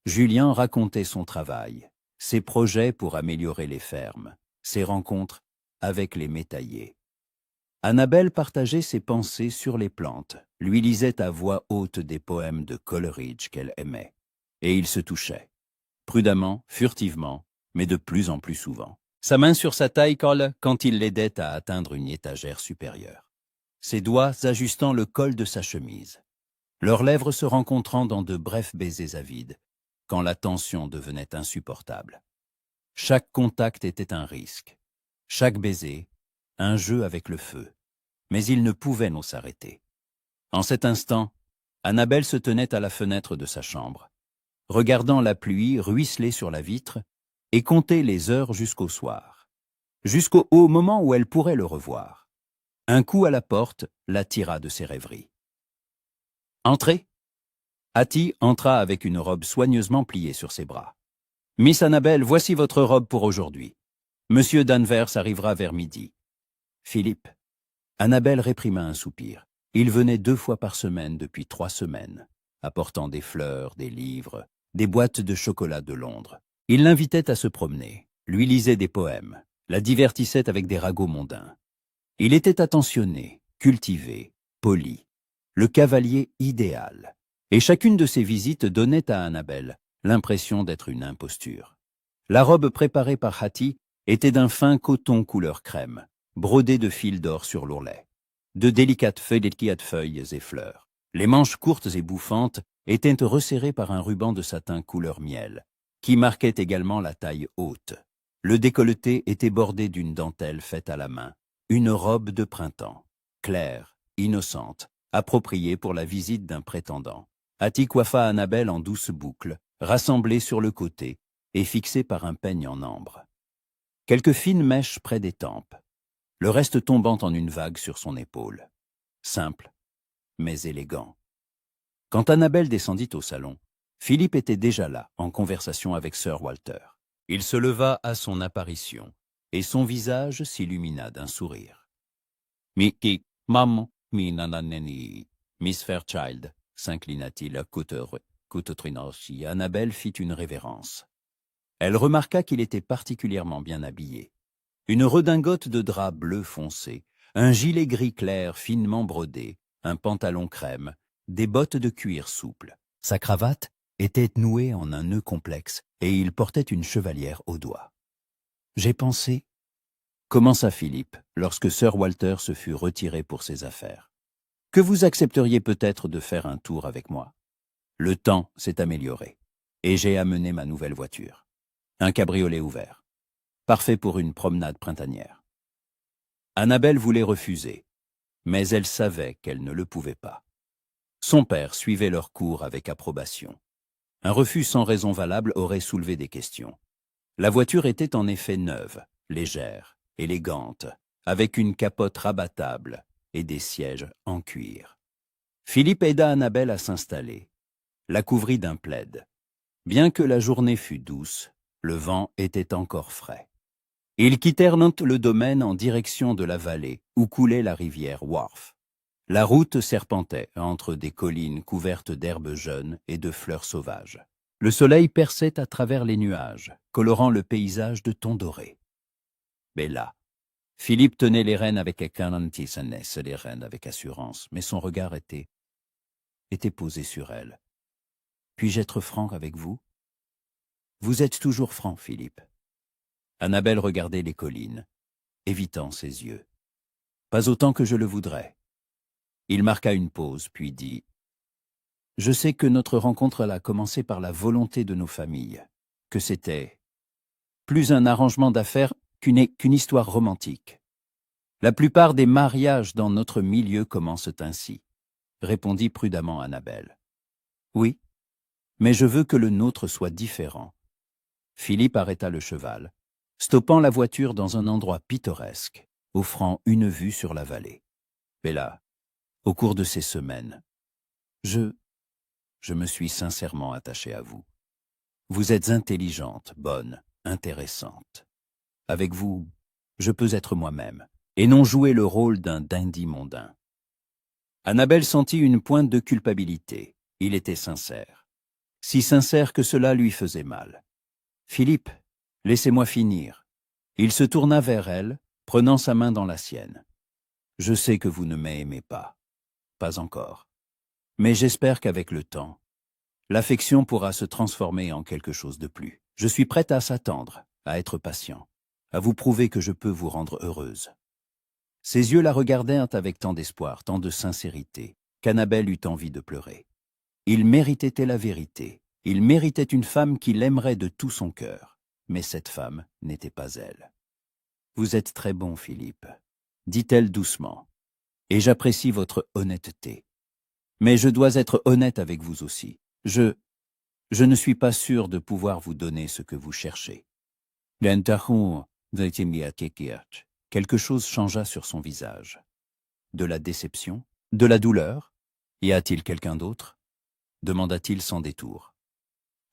Julien racontait son travail, ses projets pour améliorer les fermes, ses rencontres avec les métayers. Annabelle partageait ses pensées sur les plantes, lui lisait à voix haute des poèmes de Coleridge qu'elle aimait. Et ils se touchaient. Prudemment, furtivement, mais de plus en plus souvent. Sa main sur sa taille colle quand il l'aidait à atteindre une étagère supérieure. Ses doigts ajustant le col de sa chemise. Leurs lèvres se rencontrant dans de brefs baisers avides, quand la tension devenait insupportable. Chaque contact était un risque. Chaque baiser, un jeu avec le feu. Mais il ne pouvait nous s'arrêter. En cet instant, Annabelle se tenait à la fenêtre de sa chambre, regardant la pluie ruisseler sur la vitre et compter les heures jusqu'au soir, jusqu'au haut moment où elle pourrait le revoir. Un coup à la porte la tira de ses rêveries. « Entrez !» Hattie entra avec une robe soigneusement pliée sur ses bras. « Miss Annabelle, voici votre robe pour aujourd'hui. Monsieur Danvers arrivera vers midi. » Philippe. Annabelle réprima un soupir. Il venait 2 fois par semaine depuis 3 semaines, apportant des fleurs, des livres, des boîtes de chocolat de Londres. Il l'invitait à se promener, lui lisait des poèmes, la divertissait avec des ragots mondains. Il était attentionné, cultivé, poli, le cavalier idéal. Et chacune de ses visites donnait à Annabelle l'impression d'être une imposture. La robe préparée par Hattie était d'un fin coton couleur crème, brodée de fils d'or sur l'ourlet, de délicates feuilles et fleurs. Les manches courtes et bouffantes étaient resserrées par un ruban de satin couleur miel, qui marquait également la taille haute. Le décolleté était bordé d'une dentelle faite à la main, une robe de printemps, claire, innocente, appropriée pour la visite d'un prétendant. Hattie coiffa Annabelle en douces boucles, rassemblées sur le côté et fixées par un peigne en ambre. Quelques fines mèches près des tempes, le reste tombant en une vague sur son épaule. Simple, mais élégant. Quand Annabelle descendit au salon, Philippe était déjà là, en conversation avec Sir Walter. Il se leva à son apparition, et son visage s'illumina d'un sourire. « Mickey, maman, mi nananeni, Miss Fairchild » s'inclina-t-il à Coutotrinocchi. Annabelle fit une révérence. Elle remarqua qu'il était particulièrement bien habillé. Une redingote de drap bleu foncé, un gilet gris clair finement brodé, un pantalon crème, des bottes de cuir souple. Sa cravate était nouée en un nœud complexe et il portait une chevalière au doigt. « J'ai pensé, » commença Philippe, lorsque Sir Walter se fut retiré pour ses affaires, « que vous accepteriez peut-être de faire un tour avec moi. Le temps s'est amélioré et j'ai amené ma nouvelle voiture. Un cabriolet ouvert. Parfait pour une promenade printanière. » Annabelle voulait refuser, mais elle savait qu'elle ne le pouvait pas. Son père suivait leur cours avec approbation. Un refus sans raison valable aurait soulevé des questions. La voiture était en effet neuve, légère, élégante, avec une capote rabattable et des sièges en cuir. Philippe aida Annabelle à s'installer, la couvrit d'un plaid. Bien que la journée fût douce, le vent était encore frais. Ils quittèrent le domaine en direction de la vallée où coulait la rivière Wharfe. La route serpentait entre des collines couvertes d'herbes jeunes et de fleurs sauvages. Le soleil perçait à travers les nuages, colorant le paysage de tons dorés. Mais là, Philippe tenait les rênes avec les rênes avec assurance, mais son regard était posé sur elle. « Puis-je être franc avec vous ?»« Vous êtes toujours franc, Philippe. » Annabelle regardait les collines, évitant ses yeux. « Pas autant que je le voudrais. » Il marqua une pause, puis dit « Je sais que notre rencontre a commencé par la volonté de nos familles, que c'était plus un arrangement d'affaires qu'une histoire romantique. La plupart des mariages dans notre milieu commencent ainsi, » répondit prudemment Annabelle. « Oui, mais je veux que le nôtre soit différent. » Philippe arrêta le cheval, stoppant la voiture dans un endroit pittoresque, offrant une vue sur la vallée. « Mais là, au cours de ces semaines, je me suis sincèrement attaché à vous. Vous êtes intelligente, bonne, intéressante. Avec vous, je peux être moi-même, et non jouer le rôle d'un dandy mondain. » Annabelle sentit une pointe de culpabilité. Il était sincère. Si sincère que cela lui faisait mal. « Philippe, laissez-moi finir. » Il se tourna vers elle, prenant sa main dans la sienne. « Je sais que vous ne m'aimez pas. Pas encore. Mais j'espère qu'avec le temps, l'affection pourra se transformer en quelque chose de plus. Je suis prête à s'attendre, à être patient, à vous prouver que je peux vous rendre heureuse. » Ses yeux la regardèrent avec tant d'espoir, tant de sincérité, qu'Annabelle eut envie de pleurer. Il méritait la vérité. Il méritait une femme qui l'aimerait de tout son cœur. Mais cette femme n'était pas elle. « Vous êtes très bon, Philippe, » dit-elle doucement, « et j'apprécie votre honnêteté. Mais je dois être honnête avec vous aussi. Je ne suis pas sûr de pouvoir vous donner ce que vous cherchez. » Quelque chose changea sur son visage. De la déception? De la douleur? Y a-t-il quelqu'un d'autre? Demanda-t-il sans détour.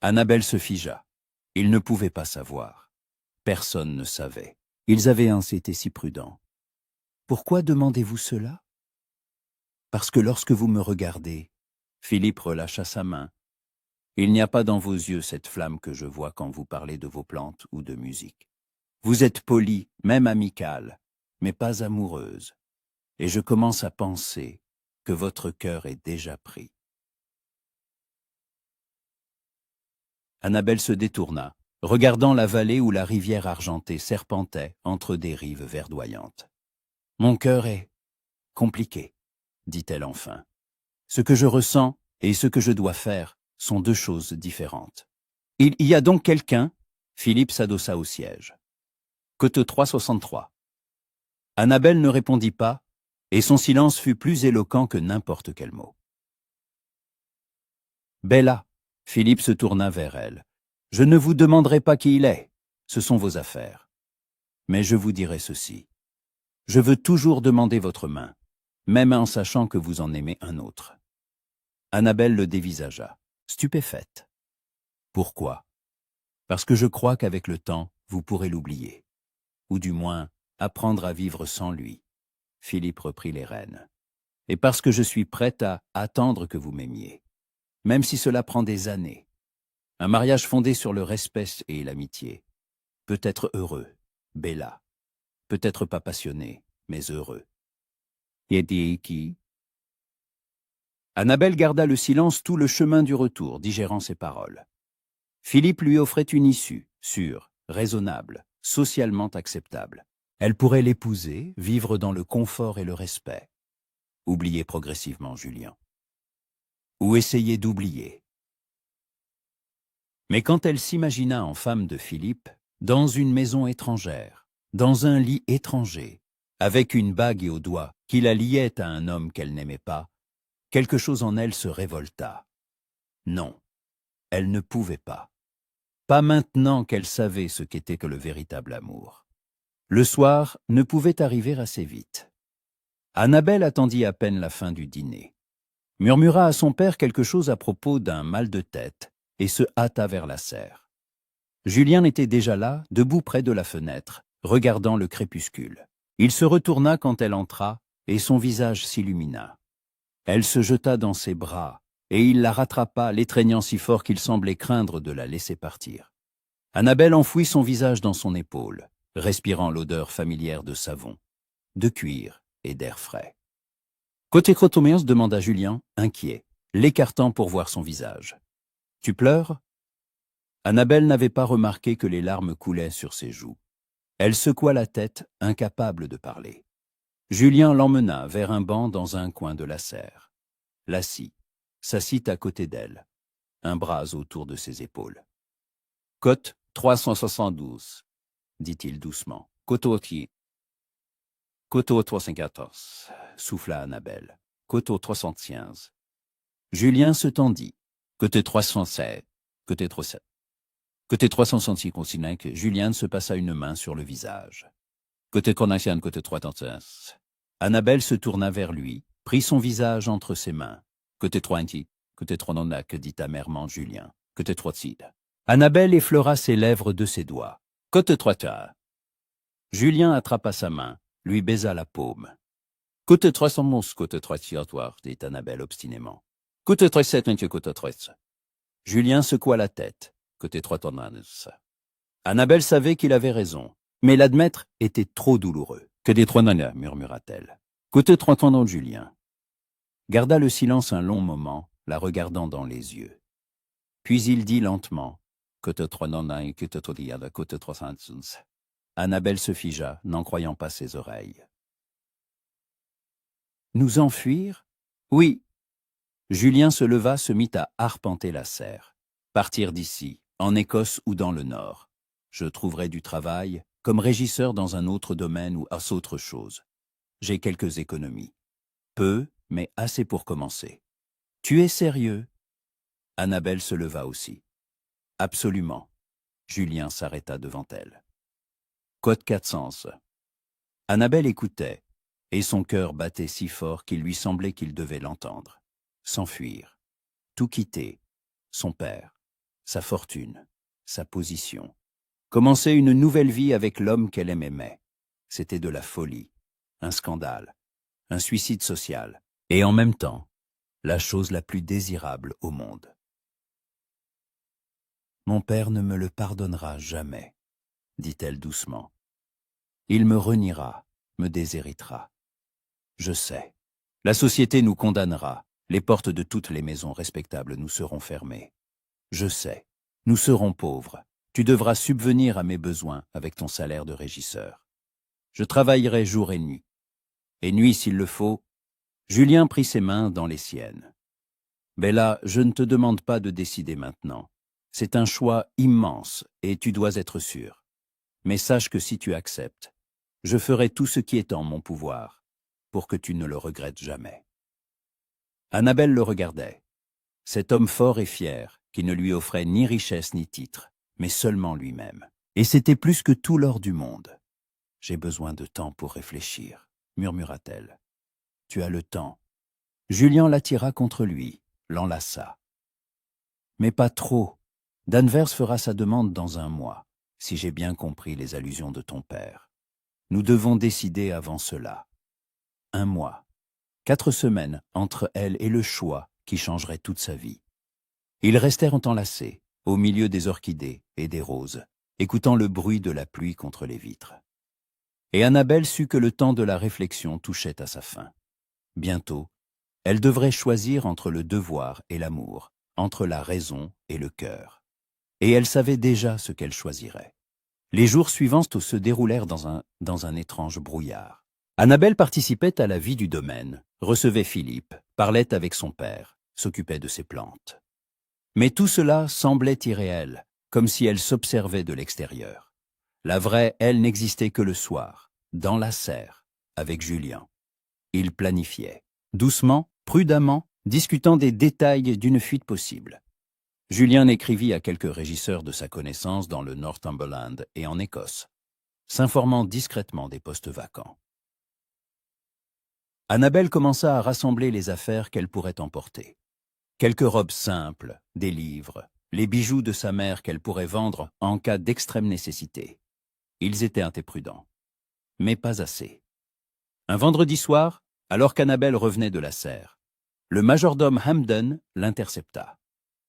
Annabelle se figea. Il ne pouvait pas savoir. Personne ne savait. Ils avaient ainsi été si prudents. Pourquoi demandez-vous cela? Parce que lorsque vous me regardez, Philippe relâcha sa main. Il n'y a pas dans vos yeux cette flamme que je vois quand vous parlez de vos plantes ou de musique. Vous êtes polie, même amicale, mais pas amoureuse. Et je commence à penser que votre cœur est déjà pris. Annabelle se détourna, regardant la vallée où la rivière argentée serpentait entre des rives verdoyantes. « Mon cœur est compliqué, » dit-elle enfin. « Ce que je ressens et ce que je dois faire sont deux choses différentes. » « Il y a donc quelqu'un ?» Philippe s'adossa au siège. Côte 363. Annabelle ne répondit pas, et son silence fut plus éloquent que n'importe quel mot. « Bella !» Philippe se tourna vers elle. « Je ne vous demanderai pas qui il est, ce sont vos affaires. Mais je vous dirai ceci. Je veux toujours demander votre main, même en sachant que vous en aimez un autre. » Annabelle le dévisagea, stupéfaite. « Pourquoi ? Parce que je crois qu'avec le temps, vous pourrez l'oublier. Ou du moins, apprendre à vivre sans lui. » Philippe reprit les rênes. « Et parce que je suis prête à attendre que vous m'aimiez, même si cela prend des années. Un mariage fondé sur le respect et l'amitié. Peut-être heureux, Bella. Peut-être pas passionné, mais heureux. » Et dit qui? Annabelle garda le silence tout le chemin du retour, digérant ses paroles. Philippe lui offrait une issue, sûre, raisonnable, socialement acceptable. Elle pourrait l'épouser, vivre dans le confort et le respect. Oublier progressivement Julien. Ou essayer d'oublier. Mais quand elle s'imagina en femme de Philippe, dans une maison étrangère, dans un lit étranger, avec une bague au doigt qui la liait à un homme qu'elle n'aimait pas, quelque chose en elle se révolta. Non, elle ne pouvait pas. Pas maintenant qu'elle savait ce qu'était que le véritable amour. Le soir ne pouvait arriver assez vite. Annabelle attendit à peine la fin du dîner. Murmura à son père quelque chose à propos d'un mal de tête et se hâta vers la serre. Julien était déjà là, debout près de la fenêtre, regardant le crépuscule. Il se retourna quand elle entra et son visage s'illumina. Elle se jeta dans ses bras et il la rattrapa, l'étreignant si fort qu'il semblait craindre de la laisser partir. Annabelle enfouit son visage dans son épaule, respirant l'odeur familière de savon, de cuir et d'air frais. « Côté Crotoméens ?» demanda Julien, inquiet, l'écartant pour voir son visage. « Tu pleures ?» Annabelle n'avait pas remarqué que les larmes coulaient sur ses joues. Elle secoua la tête, incapable de parler. Julien l'emmena vers un banc dans un coin de la serre. L'assit, s'assit à côté d'elle, un bras autour de ses épaules. « Côte 372, » dit-il doucement. « Côte 314, » souffla Annabelle. « Côte 315. » Julien se tendit. « Côte 316, côté 37. » Côté 366 consigna que Julien se passa une main sur le visage. « Côté 315, côté 335. » Annabelle se tourna vers lui, prit son visage entre ses mains. « Côté 320, côté 399, » dit amèrement Julien. « Côté 36. » Annabelle effleura ses lèvres de ses doigts. « Côte 3. » Julien attrapa sa main, lui baisa la paume. « Côte 311, côte 3 dit Annabelle obstinément. « Côte 37, côte 13. » Julien secoua la tête. « Côté 3 Annabelle savait qu'il avait raison, mais l'admettre était trop douloureux. « Que des 3 murmura-t-elle. Côte 3 Julien garda le silence un long moment, la regardant dans les yeux. Puis il dit lentement, Côte 3 et Côte 311. Annabelle se figea, n'en croyant pas ses oreilles. Nous enfuir? Oui. Julien se leva, se mit à arpenter la serre. Partir d'ici, en Écosse ou dans le Nord. Je trouverai du travail, comme régisseur dans un autre domaine ou à autre chose. J'ai quelques économies. Peu, mais assez pour commencer. Tu es sérieux? Annabelle se leva aussi. Absolument. Julien s'arrêta devant elle. Code 400. Annabelle écoutait, et son cœur battait si fort qu'il lui semblait qu'il devait l'entendre. S'enfuir. Tout quitter. Son père. Sa fortune. Sa position. Commencer une nouvelle vie avec l'homme qu'elle aimait. C'était de la folie. Un scandale. Un suicide social. Et en même temps, la chose la plus désirable au monde. Mon père ne me le pardonnera jamais, dit-elle doucement. Il me reniera, me déshéritera. Je sais. La société nous condamnera. Les portes de toutes les maisons respectables nous seront fermées. Je sais. Nous serons pauvres. Tu devras subvenir à mes besoins avec ton salaire de régisseur. Je travaillerai jour et nuit. Et nuit s'il le faut. Julien prit ses mains dans les siennes. Bella, je ne te demande pas de décider maintenant. C'est un choix immense et tu dois être sûr. Mais sache que si tu acceptes, je ferai tout ce qui est en mon pouvoir pour que tu ne le regrettes jamais. Annabelle le regardait. Cet homme fort et fier, qui ne lui offrait ni richesse ni titre, mais seulement lui-même. Et c'était plus que tout l'or du monde. J'ai besoin de temps pour réfléchir, murmura-t-elle. Tu as le temps. Julien l'attira contre lui, l'enlaça. Mais pas trop. Danvers fera sa demande dans 1 mois, si j'ai bien compris les allusions de ton père. Nous devons décider avant cela. 1 mois. 4 semaines entre elle et le choix qui changerait toute sa vie. Ils restèrent enlacés, au milieu des orchidées et des roses, écoutant le bruit de la pluie contre les vitres. Et Annabelle sut que le temps de la réflexion touchait à sa fin. Bientôt, elle devrait choisir entre le devoir et l'amour, entre la raison et le cœur. Et elle savait déjà ce qu'elle choisirait. Les jours suivants se déroulèrent dans un étrange brouillard. Annabelle participait à la vie du domaine, recevait Philippe, parlait avec son père, s'occupait de ses plantes. Mais tout cela semblait irréel, comme si elle s'observait de l'extérieur. La vraie, elle, n'existait que le soir, dans la serre, avec Julien. Il planifiait, doucement, prudemment, discutant des détails d'une fuite possible. Julien écrivit à quelques régisseurs de sa connaissance dans le Northumberland et en Écosse, s'informant discrètement des postes vacants. Annabelle commença à rassembler les affaires qu'elle pourrait emporter. Quelques robes simples, des livres, les bijoux de sa mère qu'elle pourrait vendre en cas d'extrême nécessité. Ils étaient un peu prudents, mais pas assez. Un vendredi soir, alors qu'Annabelle revenait de la serre, le majordome Hampden l'intercepta.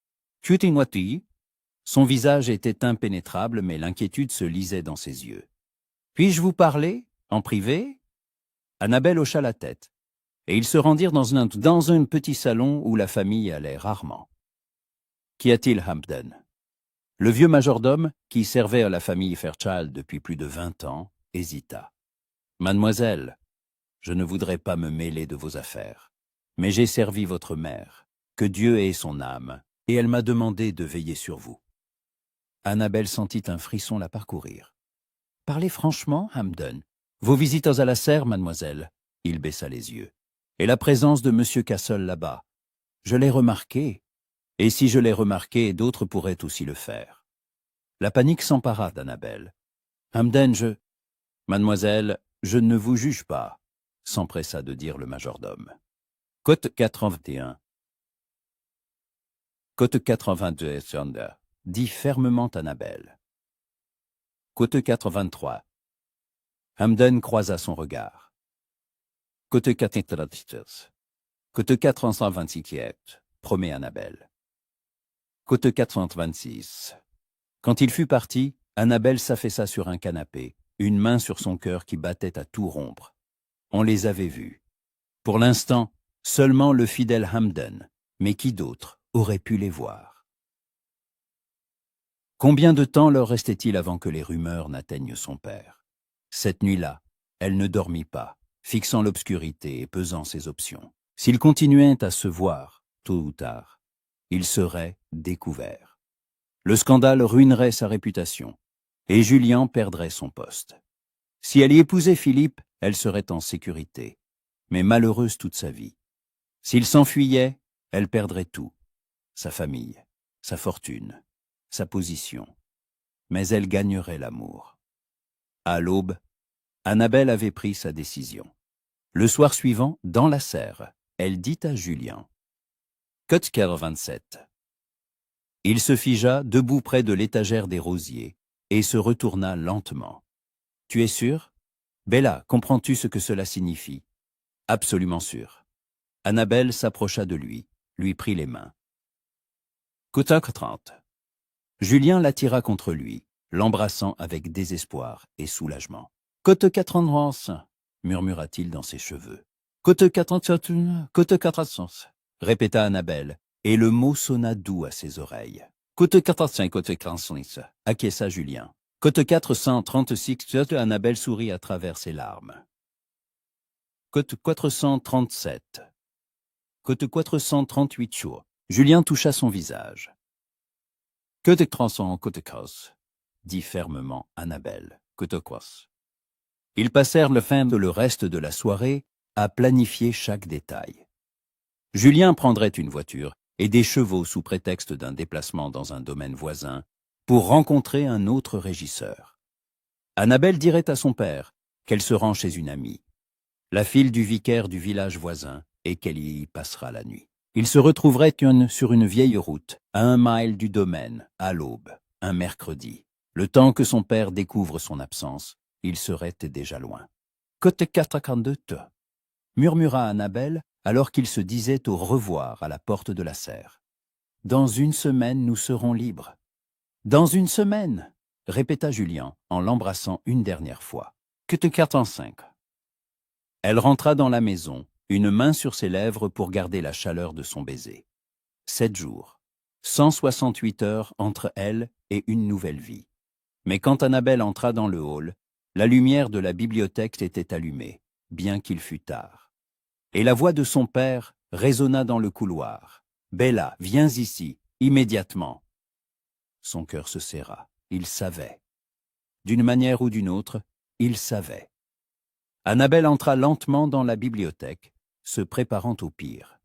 « Cutie-Wattie » Son visage était impénétrable, mais l'inquiétude se lisait dans ses yeux. « Puis-je vous parler, en privé ?» Annabelle hocha la tête, et ils se rendirent dans un petit salon où la famille allait rarement. « Qu'y a-t-il, Hampden ?» Le vieux majordome, qui servait à la famille Fairchild depuis plus de 20 ans, hésita. « Mademoiselle, je ne voudrais pas me mêler de vos affaires, mais j'ai servi votre mère, que Dieu ait son âme, et elle m'a demandé de veiller sur vous. » Annabelle sentit un frisson la parcourir. « Parlez franchement, Hampden. Vos visites à la serre, mademoiselle. » Il baissa les yeux. « Et la présence de M. Castle là-bas. Je l'ai remarqué. Et si je l'ai remarqué, d'autres pourraient aussi le faire. » La panique s'empara d'Annabelle. « Hampden, Mademoiselle, je ne vous juge pas, » s'empressa de dire le majordome. Côte 421. Côte 422, dit fermement Annabelle. Côte 423. Hampden croisa son regard. Côte 423. Côte 426, promet Annabelle. Côte 426. Quand il fut parti, Annabelle s'affaissa sur un canapé, une main sur son cœur qui battait à tout rompre. On les avait vus, Pour l'instant, seulement le fidèle Hamden, mais qui d'autre aurait pu les voir? Combien de temps leur restait-il avant que les rumeurs n'atteignent son père? Cette nuit-là, elle ne dormit pas, fixant l'obscurité et pesant ses options. S'ils continuaient à se voir, tôt ou tard, ils seraient découverts. Le scandale ruinerait sa réputation, et Julien perdrait son poste. Si elle y épousait Philippe, elle serait en sécurité, mais malheureuse toute sa vie. S'il s'enfuyait, elle perdrait tout, sa famille, sa fortune, sa position. Mais elle gagnerait l'amour. À l'aube, Annabelle avait pris sa décision. Le soir suivant, dans la serre, elle dit à Julien. Code 27. Il se figea debout près de l'étagère des rosiers et se retourna lentement. Tu es sûr? Bella, comprends-tu ce que cela signifie? Absolument sûr. Annabelle s'approcha de lui prit les mains. Code 30. Julien l'attira contre lui, l'embrassant avec désespoir et soulagement. Côte 411, murmura-t-il dans ses cheveux. Côte 47, côte 400, répéta Annabelle, et le mot sonna doux à ses oreilles. Côte 45, côte 46, acquiesça Julien. Côte 436, Annabelle sourit à travers ses larmes. Côte 437. Côte 438 chaud. Julien toucha son visage. Côte 300, côte crosse, dit fermement Annabelle. Côte crosse. Ils passèrent le reste de la soirée à planifier chaque détail. Julien prendrait une voiture et des chevaux sous prétexte d'un déplacement dans un domaine voisin pour rencontrer un autre régisseur. Annabelle dirait à son père qu'elle se rend chez une amie, la fille du vicaire du village voisin, et qu'elle y passera la nuit. Ils se retrouveraient sur une vieille route, à 1 mile du domaine, à l'aube, un mercredi. Le temps que son père découvre son absence, il serait déjà loin. Côte 442, murmura Annabelle alors qu'ils se disaient au revoir à la porte de la serre. Dans une semaine, nous serons libres. Dans une semaine, répéta Julien en l'embrassant une dernière fois. Côte 405. Elle rentra dans la maison, une main sur ses lèvres pour garder la chaleur de son baiser. 7 jours, 168 heures entre elle et une nouvelle vie. Mais quand Annabelle entra dans le hall, la lumière de la bibliothèque était allumée, bien qu'il fût tard. Et la voix de son père résonna dans le couloir. « Bella, viens ici, immédiatement !» Son cœur se serra. Il savait. D'une manière ou d'une autre, il savait. Annabelle entra lentement dans la bibliothèque, se préparant au pire.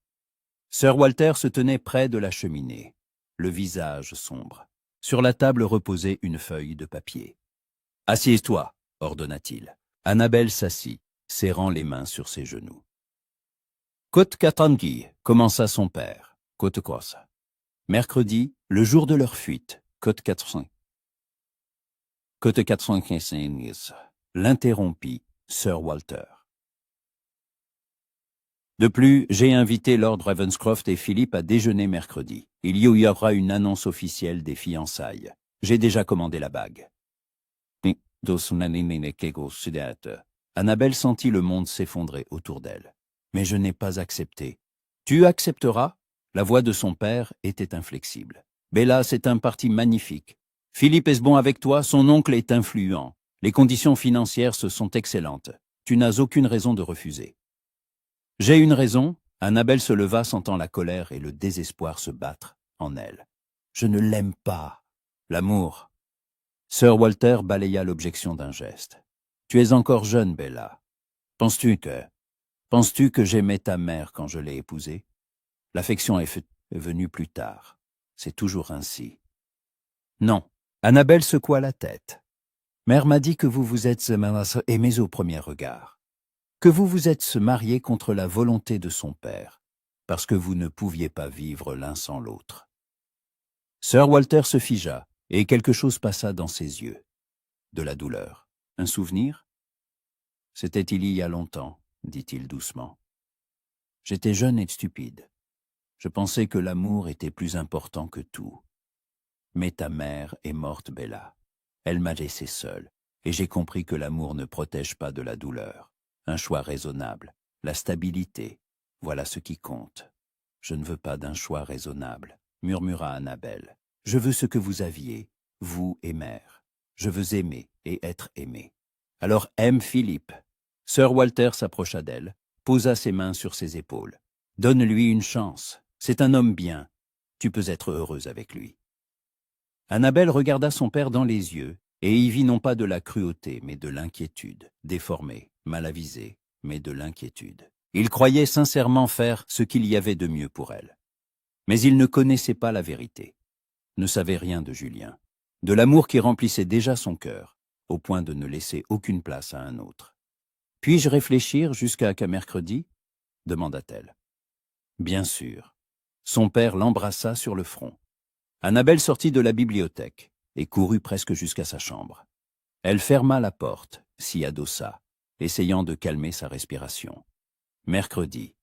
Sir Walter se tenait près de la cheminée, le visage sombre. Sur la table reposait une feuille de papier. « Assieds-toi » ordonna-t-il. Annabelle s'assit, serrant les mains sur ses genoux. « Côte Katrangi » commença son père. Côte Crosse. Mercredi, le jour de leur fuite. Côte 400. Côte 415. L'interrompit Sir Walter. De plus, j'ai invité Lord Ravenscroft et Philippe à déjeuner mercredi. Il y aura une annonce officielle des fiançailles. J'ai déjà commandé la bague. Annabelle sentit le monde s'effondrer autour d'elle. Mais je n'ai pas accepté. Tu accepteras? La voix de son père était inflexible. Bella, c'est un parti magnifique. Philippe est bon avec toi, son oncle est influent. Les conditions financières se sont excellentes. Tu n'as aucune raison de refuser. J'ai une raison. Annabelle se leva sentant la colère et le désespoir se battre en elle. Je ne l'aime pas. L'amour. Sir Walter balaya l'objection d'un geste. Tu es encore jeune, Bella. Penses-tu que j'aimais ta mère quand je l'ai épousée? L'affection est venue plus tard. C'est toujours ainsi. Non. Annabelle secoua la tête. Mère m'a dit que vous vous êtes aimés au premier regard. Que vous vous êtes mariés contre la volonté de son père, parce que vous ne pouviez pas vivre l'un sans l'autre. Sir Walter se figea, et quelque chose passa dans ses yeux. De la douleur. Un souvenir? C'était il y a longtemps, dit-il doucement. J'étais jeune et stupide. Je pensais que l'amour était plus important que tout. Mais ta mère est morte, Bella. Elle m'a laissé seule, et j'ai compris que l'amour ne protège pas de la douleur. Un choix raisonnable. la stabilité, voilà ce qui compte. Je ne veux pas d'un choix raisonnable, murmura Annabelle. Je veux ce que vous aviez, vous et mère. Je veux aimer et être aimé. Alors aime Philippe. Sir Walter s'approcha d'elle, posa ses mains sur ses épaules. Donne-lui une chance. C'est un homme bien. Tu peux être heureuse avec lui. Annabelle regarda son père dans les yeux et y vit non pas de la cruauté, mais de l'inquiétude, déformée, mal avisée, mais de l'inquiétude. Il croyait sincèrement faire ce qu'il y avait de mieux pour elle. Mais il ne connaissait pas la vérité, ne savait rien de Julien, de l'amour qui remplissait déjà son cœur, au point de ne laisser aucune place à un autre. « Puis-je réfléchir jusqu'à mercredi ?» demanda-t-elle. Bien sûr. Son père l'embrassa sur le front. Annabelle sortit de la bibliothèque et courut presque jusqu'à sa chambre. Elle ferma la porte, s'y adossa, essayant de calmer sa respiration. Mercredi.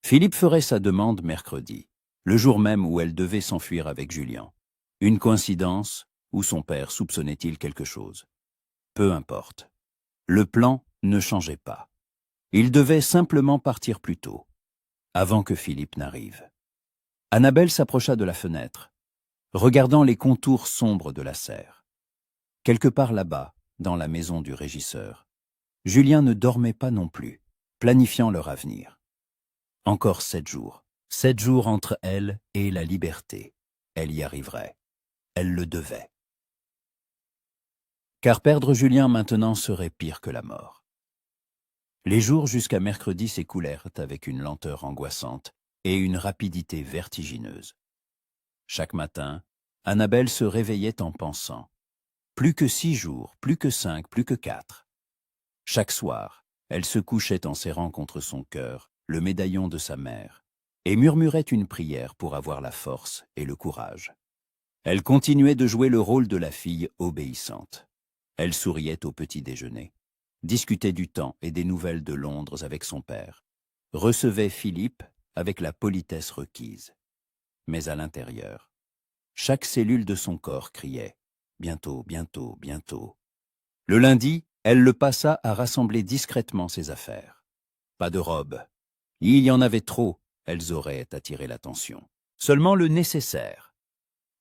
Philippe ferait sa demande mercredi, le jour même où elle devait s'enfuir avec Julien. Une coïncidence, ou son père soupçonnait-il quelque chose? Peu importe. Le plan ne changeait pas. Il devait simplement partir plus tôt, avant que Philippe n'arrive. Annabelle s'approcha de la fenêtre, regardant les contours sombres de la serre. Quelque part là-bas, dans la maison du régisseur, Julien ne dormait pas non plus, planifiant leur avenir. Encore 7 jours. 7 jours entre elle et la liberté. Elle y arriverait. Elle le devait. Car perdre Julien maintenant serait pire que la mort. Les jours jusqu'à mercredi s'écoulèrent avec une lenteur angoissante et une rapidité vertigineuse. Chaque matin, Annabelle se réveillait en pensant. Plus que 6 jours, plus que 5, plus que 4. Chaque soir, elle se couchait en serrant contre son cœur le médaillon de sa mère et murmurait une prière pour avoir la force et le courage. Elle continuait de jouer le rôle de la fille obéissante. Elle souriait au petit déjeuner, discutait du temps et des nouvelles de Londres avec son père, recevait Philippe avec la politesse requise. Mais à l'intérieur, chaque cellule de son corps criait « Bientôt, bientôt, bientôt ». Le lundi, elle le passa à rassembler discrètement ses affaires. Pas de robe. Il y en avait trop, elles auraient attiré l'attention. Seulement le nécessaire.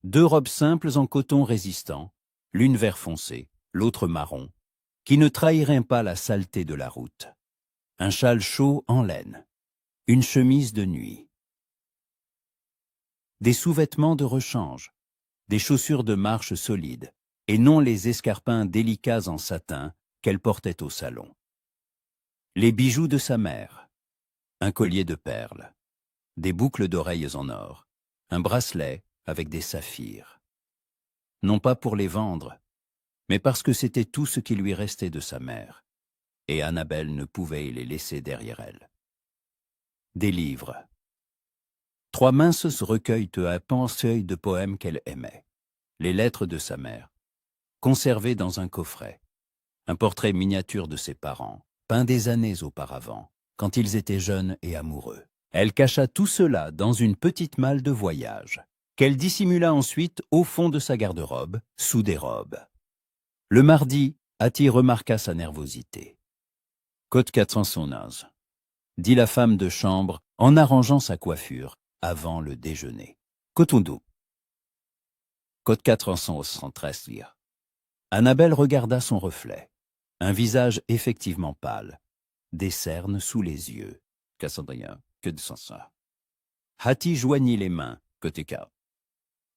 2 robes simples en coton résistant, l'une vert foncé, l'autre marron, qui ne trahiraient pas la saleté de la route. Un châle chaud en laine. Une chemise de nuit. Des sous-vêtements de rechange. Des chaussures de marche solides, et non les escarpins délicats en satin qu'elle portait au salon. Les bijoux de sa mère. Un collier de perles. Des boucles d'oreilles en or. Un bracelet avec des saphirs. Non pas pour les vendre, mais parce que c'était tout ce qui lui restait de sa mère, et Annabelle ne pouvait les laisser derrière elle. Des livres. 3 minces recueils à penseuil de poèmes qu'elle aimait. Les lettres de sa mère, conservées dans un coffret. Un portrait miniature de ses parents, peint des années auparavant, quand ils étaient jeunes et amoureux. Elle cacha tout cela dans une petite malle de voyage, qu'elle dissimula ensuite au fond de sa garde-robe, sous des robes. Le mardi, Hattie remarqua sa nervosité. « Côte 411, » dit la femme de chambre en arrangeant sa coiffure avant le déjeuner. « Cotoundou. » Côte 413 lire. Annabelle regarda son reflet. Un visage effectivement pâle, des cernes sous les yeux. Cassandrien, que de sens ça. Hattie joignit les mains, côté K.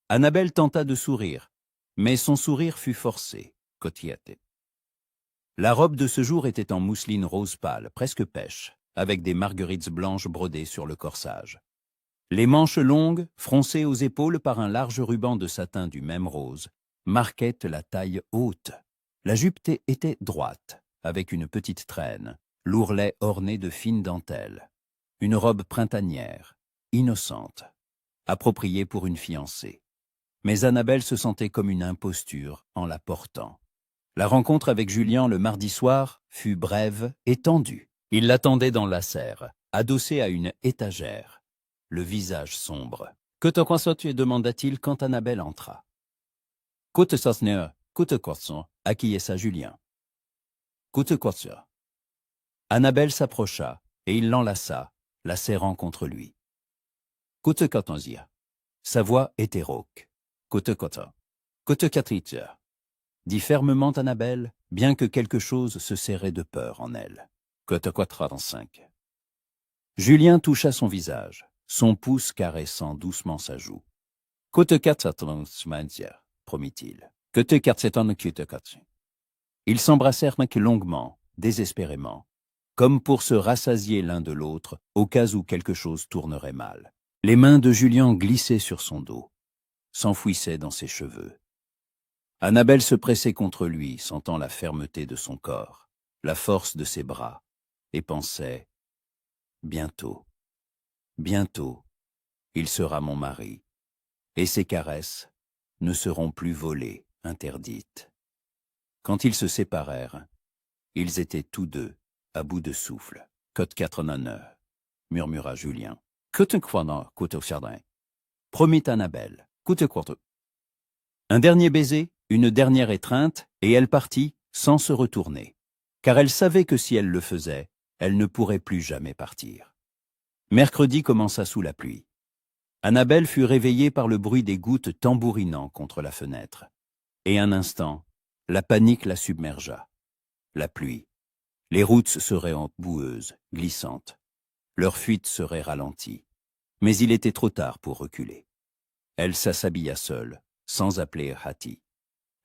Annabelle tenta de sourire, mais son sourire fut forcé, côté. La robe de ce jour était en mousseline rose pâle, presque pêche, avec des marguerites blanches brodées sur le corsage. Les manches longues, froncées aux épaules par un large ruban de satin du même rose, marquaient la taille haute. La jupe était droite, avec une petite traîne, l'ourlet orné de fines dentelles. Une robe printanière, innocente, appropriée pour une fiancée. Mais Annabelle se sentait comme une imposture en la portant. La rencontre avec Julien le mardi soir fut brève et tendue. Il l'attendait dans la serre, adossé à une étagère, le visage sombre. « Que te crois-tu » demanda-t-il quand Annabelle entra. « Côte sasneur. Coute Corson, acquiesça Julien. Coute Corson. Annabelle s'approcha et il l'enlaça, la serrant contre lui. Kote-katanzia. Sa voix était rauque. Kote-kota. Kote-katritia. Dit fermement Annabelle, bien que quelque chose se serrait de peur en elle. Kote-435. Julien toucha son visage, son pouce caressant doucement sa joue. Kote-435, promit-il. Kote-435. Ils s'embrassèrent longuement, désespérément, comme pour se rassasier l'un de l'autre au cas où quelque chose tournerait mal. Les mains de Julien glissaient sur son dos, s'enfouissaient dans ses cheveux. Annabelle se pressait contre lui, sentant la fermeté de son corps, la force de ses bras, et pensait « Bientôt, bientôt, il sera mon mari, et ses caresses ne seront plus volées, interdites. » Quand ils se séparèrent, ils étaient tous deux à bout de souffle. « Côte 89 » murmura Julien. « Côte croisant, côte chardin » promit Annabelle. « Côte courte. » Un dernier baiser, une dernière étreinte, et elle partit sans se retourner, car elle savait que si elle le faisait, elle ne pourrait plus jamais partir. Mercredi commença sous la pluie. Annabelle fut réveillée par le bruit des gouttes tambourinant contre la fenêtre. Et un instant, la panique la submergea. La pluie. Les routes seraient boueuses, glissantes. Leur fuite serait ralentie. Mais il était trop tard pour reculer. Elle s'habilla seule, sans appeler Hattie.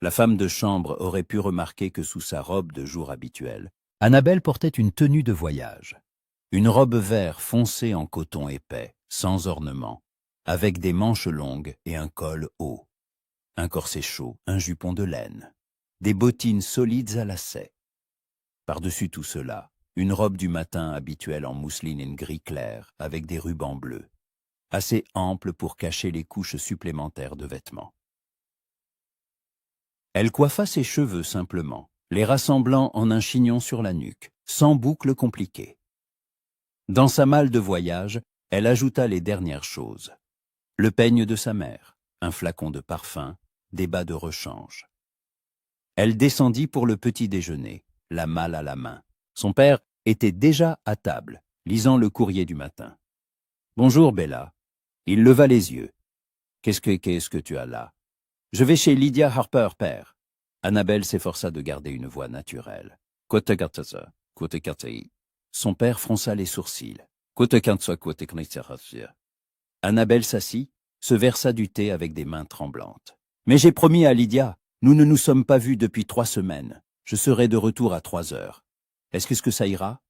La femme de chambre aurait pu remarquer que sous sa robe de jour habituelle, Annabelle portait une tenue de voyage. Une robe vert foncé en coton épais, sans ornement, avec des manches longues et un col haut. Un corset chaud, un jupon de laine, des bottines solides à lacets. Par-dessus tout cela, une robe du matin habituelle en mousseline gris clair avec des rubans bleus, assez ample pour cacher les couches supplémentaires de vêtements. Elle coiffa ses cheveux simplement, les rassemblant en un chignon sur la nuque, sans boucles compliquées. Dans sa malle de voyage, elle ajouta les dernières choses. Le peigne de sa mère, un flacon de parfum, des bas de rechange. Elle descendit pour le petit déjeuner, la malle à la main. Son père était déjà à table, lisant le courrier du matin. « Bonjour, Bella. » Il leva les yeux. « Qu'est-ce que tu as là ?»« Je vais chez Lydia Harper, père. » Annabelle s'efforça de garder une voix naturelle. « Kote-katasa, kote-katai. » Son père fronça les sourcils. « Kote-kansa, kote-knitzerasir. » Annabelle s'assit, se versa du thé avec des mains tremblantes. « Mais j'ai promis à Lydia, nous ne nous sommes pas vus depuis 3 semaines. Je serai de retour à 3 heures. Est-ce que ça ira ?»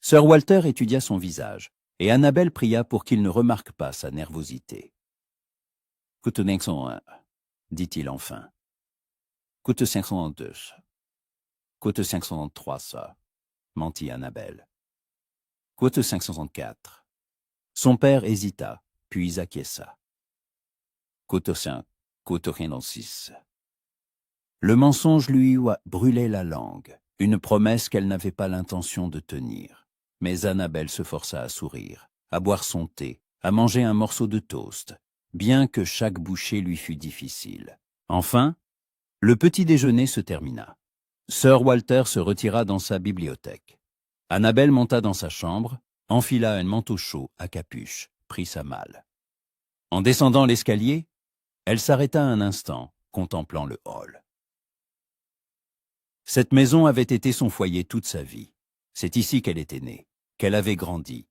Sir Walter étudia son visage, et Annabelle pria pour qu'il ne remarque pas sa nervosité. « Coute 501, » dit-il enfin. « Coute 502. Coute 503, ça, » mentit Annabelle. « Coute 564. » Son père hésita, puis acquiesça. « Coute 5, coute 6. » Le mensonge lui brûlait la langue, une promesse qu'elle n'avait pas l'intention de tenir. Mais Annabelle se força à sourire, à boire son thé, à manger un morceau de toast, bien que chaque bouchée lui fût difficile. Enfin, le petit déjeuner se termina. Sir Walter se retira dans sa bibliothèque. Annabelle monta dans sa chambre, enfila un manteau chaud à capuche, prit sa malle. En descendant l'escalier, elle s'arrêta un instant, contemplant le hall. Cette maison avait été son foyer toute sa vie. C'est ici qu'elle était née, qu'elle avait grandi,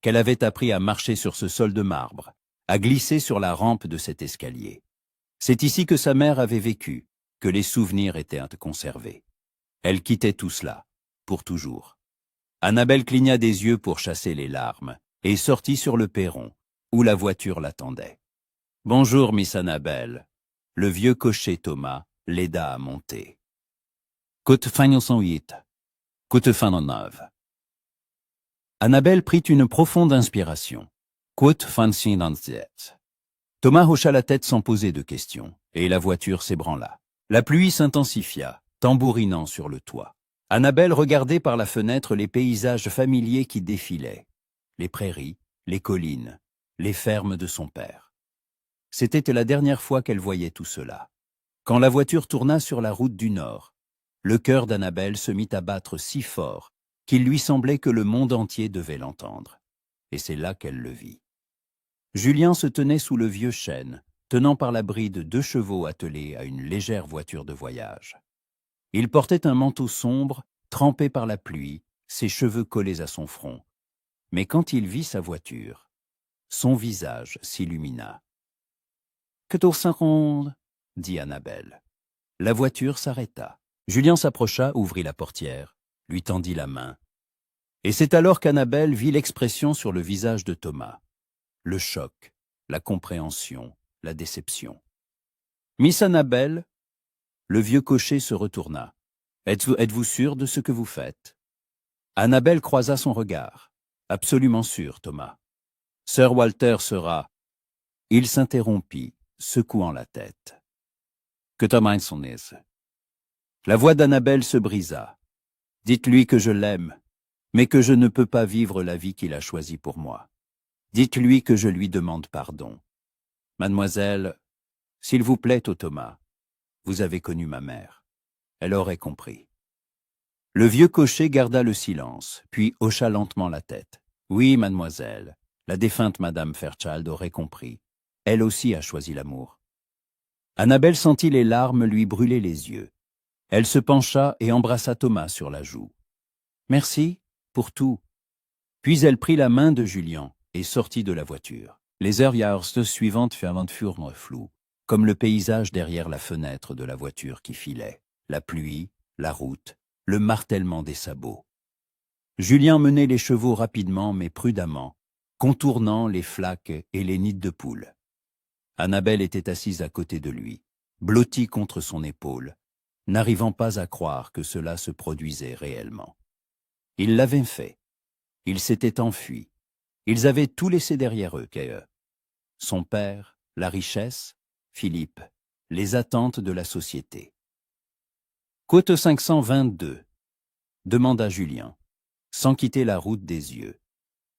qu'elle avait appris à marcher sur ce sol de marbre, à glisser sur la rampe de cet escalier. C'est ici que sa mère avait vécu, que les souvenirs étaient conservés. Elle quittait tout cela, pour toujours. Annabelle cligna des yeux pour chasser les larmes et sortit sur le perron, où la voiture l'attendait. « Bonjour, Miss Annabelle. » Le vieux cocher Thomas l'aida à monter. Côte fin 108. Côte fin 9. Annabelle prit une profonde inspiration. Côte fin 7. Thomas hocha la tête sans poser de questions, et la voiture s'ébranla. La pluie s'intensifia, tambourinant sur le toit. Annabelle regardait par la fenêtre les paysages familiers qui défilaient. Les prairies, les collines, les fermes de son père. C'était la dernière fois qu'elle voyait tout cela. Quand la voiture tourna sur la route du Nord, Le cœur d'Annabelle se mit à battre si fort qu'il lui semblait que le monde entier devait l'entendre. Et c'est là qu'elle le vit. Julien se tenait sous le vieux chêne, tenant par la bride 2 chevaux attelés à une légère voiture de voyage. Il portait un manteau sombre, trempé par la pluie, ses cheveux collés à son front. Mais quand il vit sa voiture, son visage s'illumina. « 1450 » dit Annabelle. La voiture s'arrêta. Julien s'approcha, ouvrit la portière, lui tendit la main. Et c'est alors qu'Annabelle vit l'expression sur le visage de Thomas. Le choc, la compréhension, la déception. « Miss Annabelle » Le vieux cocher se retourna. « Êtes-vous sûr de ce que vous faites » Annabelle croisa son regard. « Absolument sûr, Thomas. Sir Walter sera... » Il s'interrompit, secouant la tête. « Que Thomas son est. » La voix d'Annabelle se brisa. « Dites-lui que je l'aime, mais que je ne peux pas vivre la vie qu'il a choisie pour moi. Dites-lui que je lui demande pardon. Mademoiselle, s'il vous plaît, ô Thomas, vous avez connu ma mère. Elle aurait compris. » Le vieux cocher garda le silence, puis hocha lentement la tête. « Oui, mademoiselle, la défunte Madame Fairchild aurait compris. Elle aussi a choisi l'amour. » Annabelle sentit les larmes lui brûler les yeux. Elle se pencha et embrassa Thomas sur la joue. « Merci pour tout. » Puis elle prit la main de Julien et sortit de la voiture. Les heures suivantes furent floues, comme le paysage derrière la fenêtre de la voiture qui filait. La pluie, la route, le martèlement des sabots. Julien menait les chevaux rapidement mais prudemment, contournant les flaques et les nids de poules. Annabelle était assise à côté de lui, blottie contre son épaule, n'arrivant pas à croire que cela se produisait réellement. Ils l'avaient fait. Ils s'étaient enfuis. Ils avaient tout laissé derrière eux, son père, la richesse, Philippe, les attentes de la société. « Côte 522 » demanda Julien, sans quitter la route des yeux.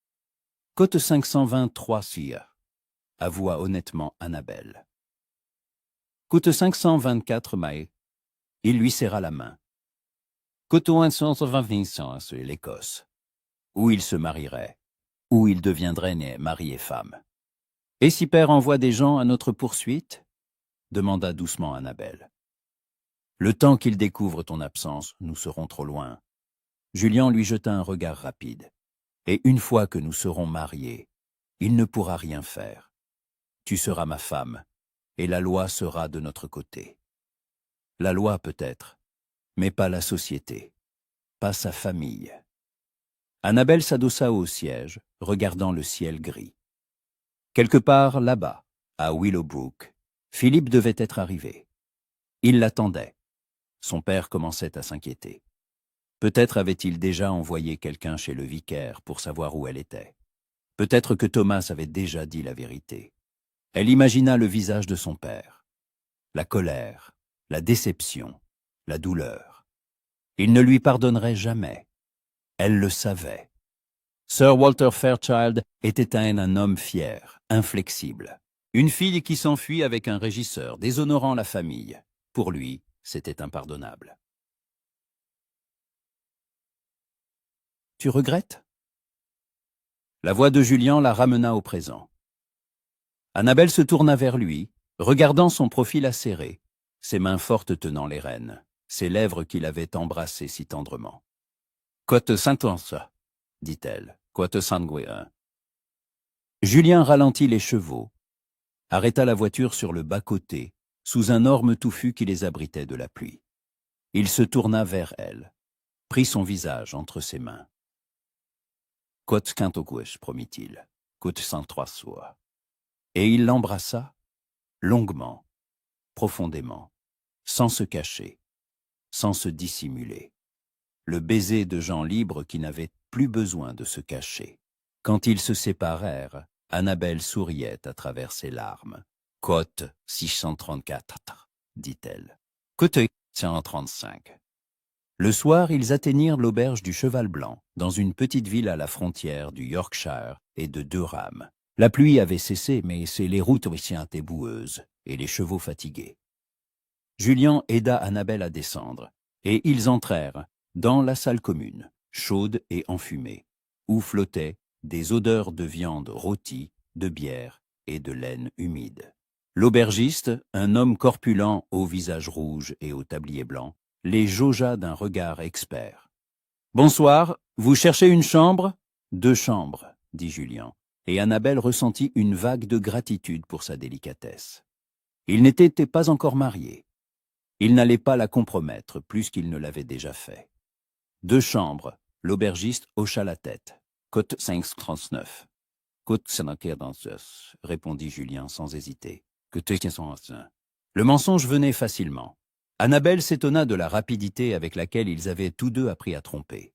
« Côte 523, sire » avoua honnêtement Annabelle. « Côte 524, mai » il lui serra la main. « Côte 125, c'est l'Écosse, où il se marierait, où il deviendrait né mari et femme. » « Et si père envoie des gens à notre poursuite ?» demanda doucement Annabelle. « Le temps qu'il découvre ton absence, nous serons trop loin. » Julien lui jeta un regard rapide. « Et une fois que nous serons mariés, il ne pourra rien faire. Tu seras ma femme, et la loi sera de notre côté. La loi peut-être, mais pas la société, pas sa famille. » Annabelle s'adossa au siège, regardant le ciel gris. Quelque part là-bas, à Willowbrook, Philippe devait être arrivé. Il l'attendait. Son père commençait à s'inquiéter. Peut-être avait-il déjà envoyé quelqu'un chez le vicaire pour savoir où elle était. Peut-être que Thomas avait déjà dit la vérité. Elle imagina le visage de son père. La colère, la déception, la douleur. Il ne lui pardonnerait jamais. Elle le savait. Sir Walter Fairchild était un homme fier, inflexible. Une fille qui s'enfuit avec un régisseur, déshonorant la famille. Pour lui, c'était impardonnable. « Tu regrettes ?» La voix de Julien la ramena au présent. Annabelle se tourna vers lui, regardant son profil acéré, ses mains fortes tenant les rênes, ses lèvres qu'il avait embrassées si tendrement. « Côte Saint-Anse » dit-elle, « Côte Saint-Gouin. » Julien ralentit les chevaux, arrêta la voiture sur le bas-côté, sous un orme touffu qui les abritait de la pluie. Il se tourna vers elle, prit son visage entre ses mains. « Côte Quintogouche, promit-il, Côte Saint-Trois-Sois. » Et il l'embrassa, longuement, profondément, sans se cacher, sans se dissimuler. Le baiser de gens libres qui n'avaient plus besoin de se cacher. Quand ils se séparèrent, Annabelle souriait à travers ses larmes. « Côte 634, » dit-elle. « Côte 135. » Le soir, ils atteignirent l'auberge du Cheval Blanc, dans une petite ville à la frontière du Yorkshire et de Durham. La pluie avait cessé, mais les routes étaient boueuses et les chevaux fatigués. Julien aida Annabelle à descendre, Et ils entrèrent dans la salle commune, chaude et enfumée, où flottaient des odeurs de viande rôtie, de bière et de laine humide. L'aubergiste, un homme corpulent au visage rouge et au tablier blanc, les jaugea d'un regard expert. « Bonsoir, vous cherchez une chambre ?»« 2 chambres, » dit Julien, et Annabelle ressentit une vague de gratitude pour sa délicatesse. Il n'était pas encore marié. Il n'allait pas la compromettre plus qu'il ne l'avait déjà fait. 2 chambres, l'aubergiste hocha la tête. Côte 539. Côte 539, répondit Julien sans hésiter. Le mensonge venait facilement. Annabelle s'étonna de la rapidité avec laquelle ils avaient tous deux appris à tromper.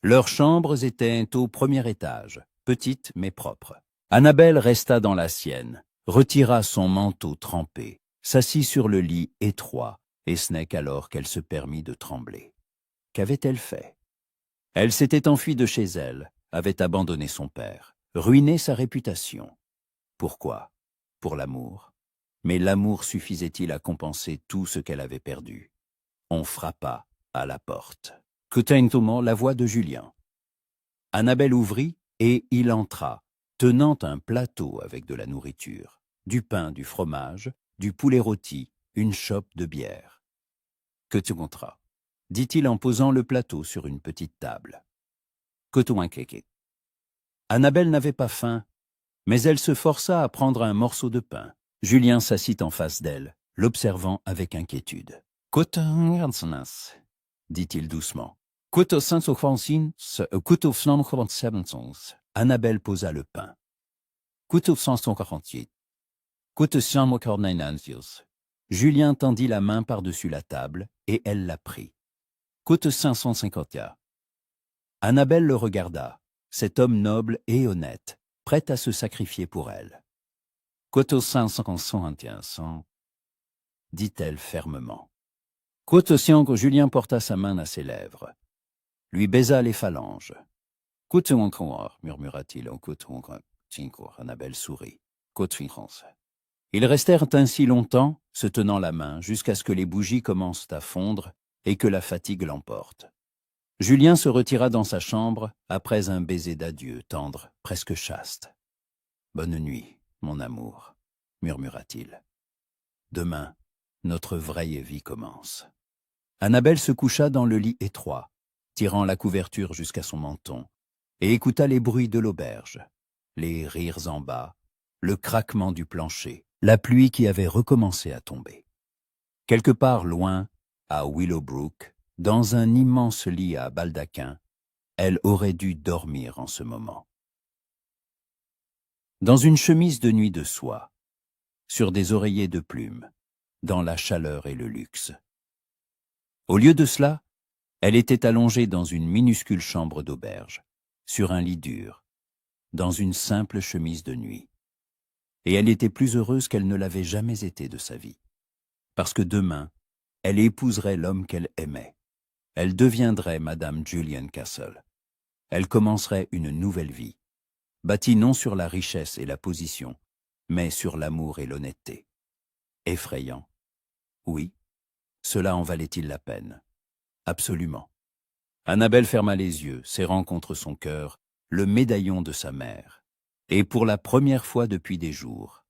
Leurs chambres étaient au premier étage, petites mais propres. Annabelle resta dans la sienne, retira son manteau trempé, s'assit sur le lit étroit, et ce n'est qu'alors qu'elle se permit de trembler. Qu'avait-elle fait? Elle s'était enfuie de chez elle, avait abandonné son père, ruiné sa réputation. Pourquoi? Pour l'amour. Mais l'amour suffisait-il à compenser tout ce qu'elle avait perdu? On frappa à la porte. Coutainement la voix de Julien. Annabelle ouvrit et il entra, tenant un plateau avec de la nourriture, du pain, du fromage, du poulet rôti, une chope de bière. « Que tu compteras ?» dit-il en posant le plateau sur une petite table. « Que tu inquiètes ?» Annabelle n'avait pas faim, mais elle se força à prendre un morceau de pain. Julien s'assit en face d'elle, l'observant avec inquiétude. « Côte dit-il doucement. « Côte 546, côte 547. » Annabelle posa le pain. « Côte 548. Côte 549. » Julien tendit la main par-dessus la table et elle la prit. « Côte 551. » Annabelle le regarda, cet homme noble et honnête, prêt à se sacrifier pour elle. « Côte 551, » dit-elle fermement. Côte 5, Julien porta sa main à ses lèvres, lui baisa les phalanges. « Côte encore, » murmura-t-il en côte 5, Annabelle sourit. « Côte 5. » Ils restèrent ainsi longtemps, se tenant la main, jusqu'à ce que les bougies commencent à fondre et que la fatigue l'emporte. Julien se retira dans sa chambre après un baiser d'adieu tendre, presque chaste. « Bonne nuit, mon amour, » murmura-t-il. « Demain, notre vraie vie commence. » Annabelle se coucha dans le lit étroit, tirant la couverture jusqu'à son menton, et écouta les bruits de l'auberge, les rires en bas, le craquement du plancher, la pluie qui avait recommencé à tomber. Quelque part loin, à Willowbrook, dans un immense lit à baldaquin, elle aurait dû dormir en ce moment. Dans une chemise de nuit de soie, sur des oreillers de plumes, dans la chaleur et le luxe. Au lieu de cela, elle était allongée dans une minuscule chambre d'auberge, sur un lit dur, dans une simple chemise de nuit. Et elle était plus heureuse qu'elle ne l'avait jamais été de sa vie. Parce que demain, elle épouserait l'homme qu'elle aimait. Elle deviendrait Madame Julian Castle. Elle commencerait une nouvelle vie, bâtie non sur la richesse et la position, mais sur l'amour et l'honnêteté. Effrayant. Oui, cela en valait-il la peine? Absolument. Annabelle ferma les yeux, serrant contre son cœur le médaillon de sa mère. Et pour la première fois depuis des jours,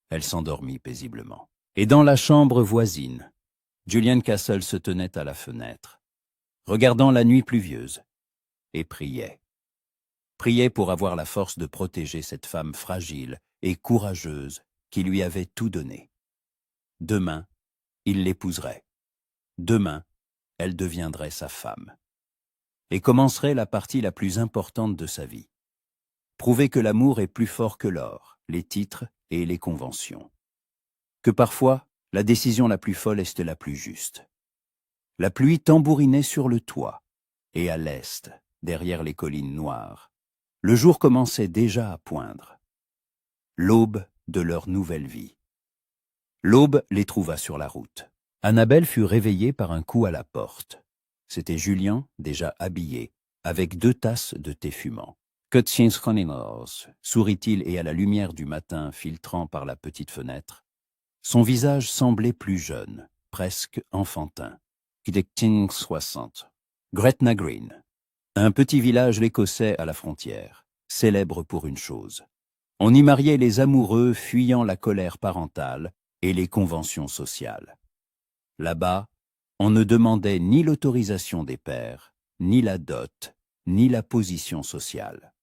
elle s'endormit paisiblement. Et dans la chambre voisine, Julian Castle se tenait à la fenêtre, regardant la nuit pluvieuse, et priait. Priait pour avoir la force de protéger cette femme fragile et courageuse qui lui avait tout donné. Demain, il l'épouserait. Demain, elle deviendrait sa femme. Et commencerait la partie la plus importante de sa vie. Prouver que l'amour est plus fort que l'or, les titres et les conventions. Que parfois, la décision la plus folle est la plus juste. La pluie tambourinait sur le toit, et à l'est, derrière les collines noires, le jour commençait déjà à poindre. L'aube de leur nouvelle vie. L'aube les trouva sur la route. Annabelle fut réveillée par un coup à la porte. C'était Julien, déjà habillé, avec 2 tasses de thé fumant. « Que tiens, sourit-il et à la lumière du matin filtrant par la petite fenêtre, son visage semblait plus jeune, presque enfantin. King 60. Gretna Green. Un petit village écossais à la frontière, célèbre pour une chose. On y mariait les amoureux fuyant la colère parentale et les conventions sociales. Là-bas, on ne demandait ni l'autorisation des pères, ni la dot, ni la position sociale.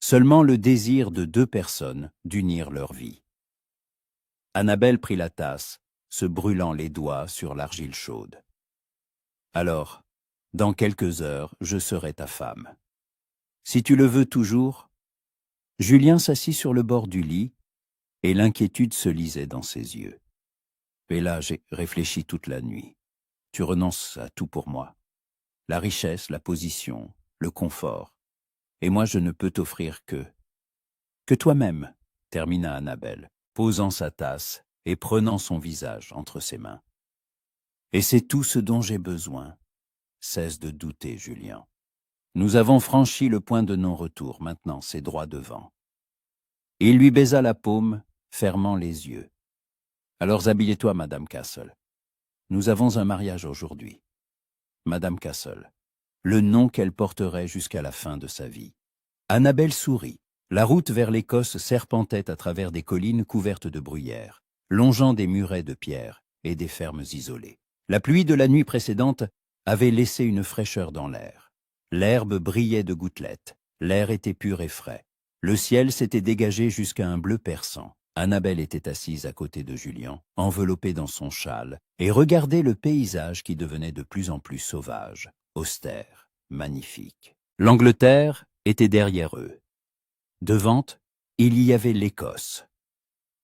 Seulement le désir de deux personnes d'unir leur vie. Annabelle prit la tasse, se brûlant les doigts sur l'argile chaude. Alors, dans quelques heures, je serai ta femme. Si tu le veux toujours. Julien s'assit sur le bord du lit, et l'inquiétude se lisait dans ses yeux. Et là, j'ai réfléchi toute la nuit. Tu renonces à tout pour moi. La richesse, la position, le confort. Et moi, je ne peux t'offrir que toi-même, termina Annabelle, posant sa tasse et prenant son visage entre ses mains. Et c'est tout ce dont j'ai besoin. Cesse de douter, Julien. Nous avons franchi le point de non-retour, maintenant c'est droit devant. Il lui baisa la paume, fermant les yeux. Alors habillez-toi, Madame Castle. Nous avons un mariage aujourd'hui. Madame Castle, le nom qu'elle porterait jusqu'à la fin de sa vie. Annabelle sourit. La route vers l'Écosse serpentait à travers des collines couvertes de bruyères, longeant des murets de pierre et des fermes isolées. La pluie de la nuit précédente avait laissé une fraîcheur dans l'air. L'herbe brillait de gouttelettes, l'air était pur et frais. Le ciel s'était dégagé jusqu'à un bleu perçant. Annabelle était assise à côté de Julien, enveloppée dans son châle, et regardait le paysage qui devenait de plus en plus sauvage, austère, magnifique. L'Angleterre était derrière eux. Devant, il y avait l'Écosse.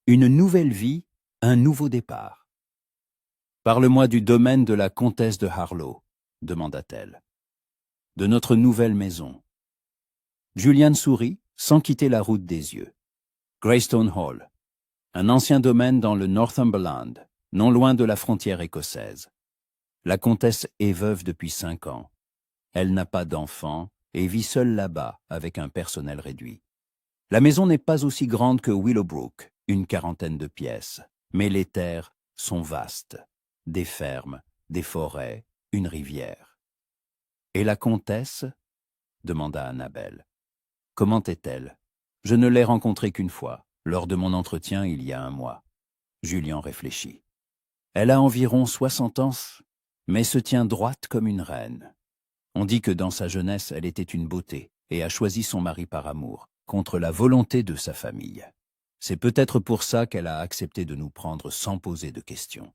Une nouvelle vie, un nouveau départ. « Parle-moi du domaine de la comtesse de Harlow, demanda-t-elle. De notre nouvelle maison. Julian sourit, sans quitter la route des yeux. Greystone Hall, un ancien domaine dans le Northumberland, non loin de la frontière écossaise. La comtesse est veuve depuis 5 ans. Elle n'a pas d'enfant et vit seule là-bas avec un personnel réduit. La maison n'est pas aussi grande que Willowbrook, une 40aine de pièces, mais les terres sont vastes. Des fermes, des forêts, une rivière. Et la comtesse ? Demanda Annabelle. Comment est-elle? Je ne l'ai rencontrée qu'une fois, lors de mon entretien il y a 1 mois. Julien réfléchit. Elle a environ 60 ans, mais se tient droite comme une reine. On dit que dans sa jeunesse, elle était une beauté et a choisi son mari par amour, contre la volonté de sa famille. C'est peut-être pour ça qu'elle a accepté de nous prendre sans poser de questions.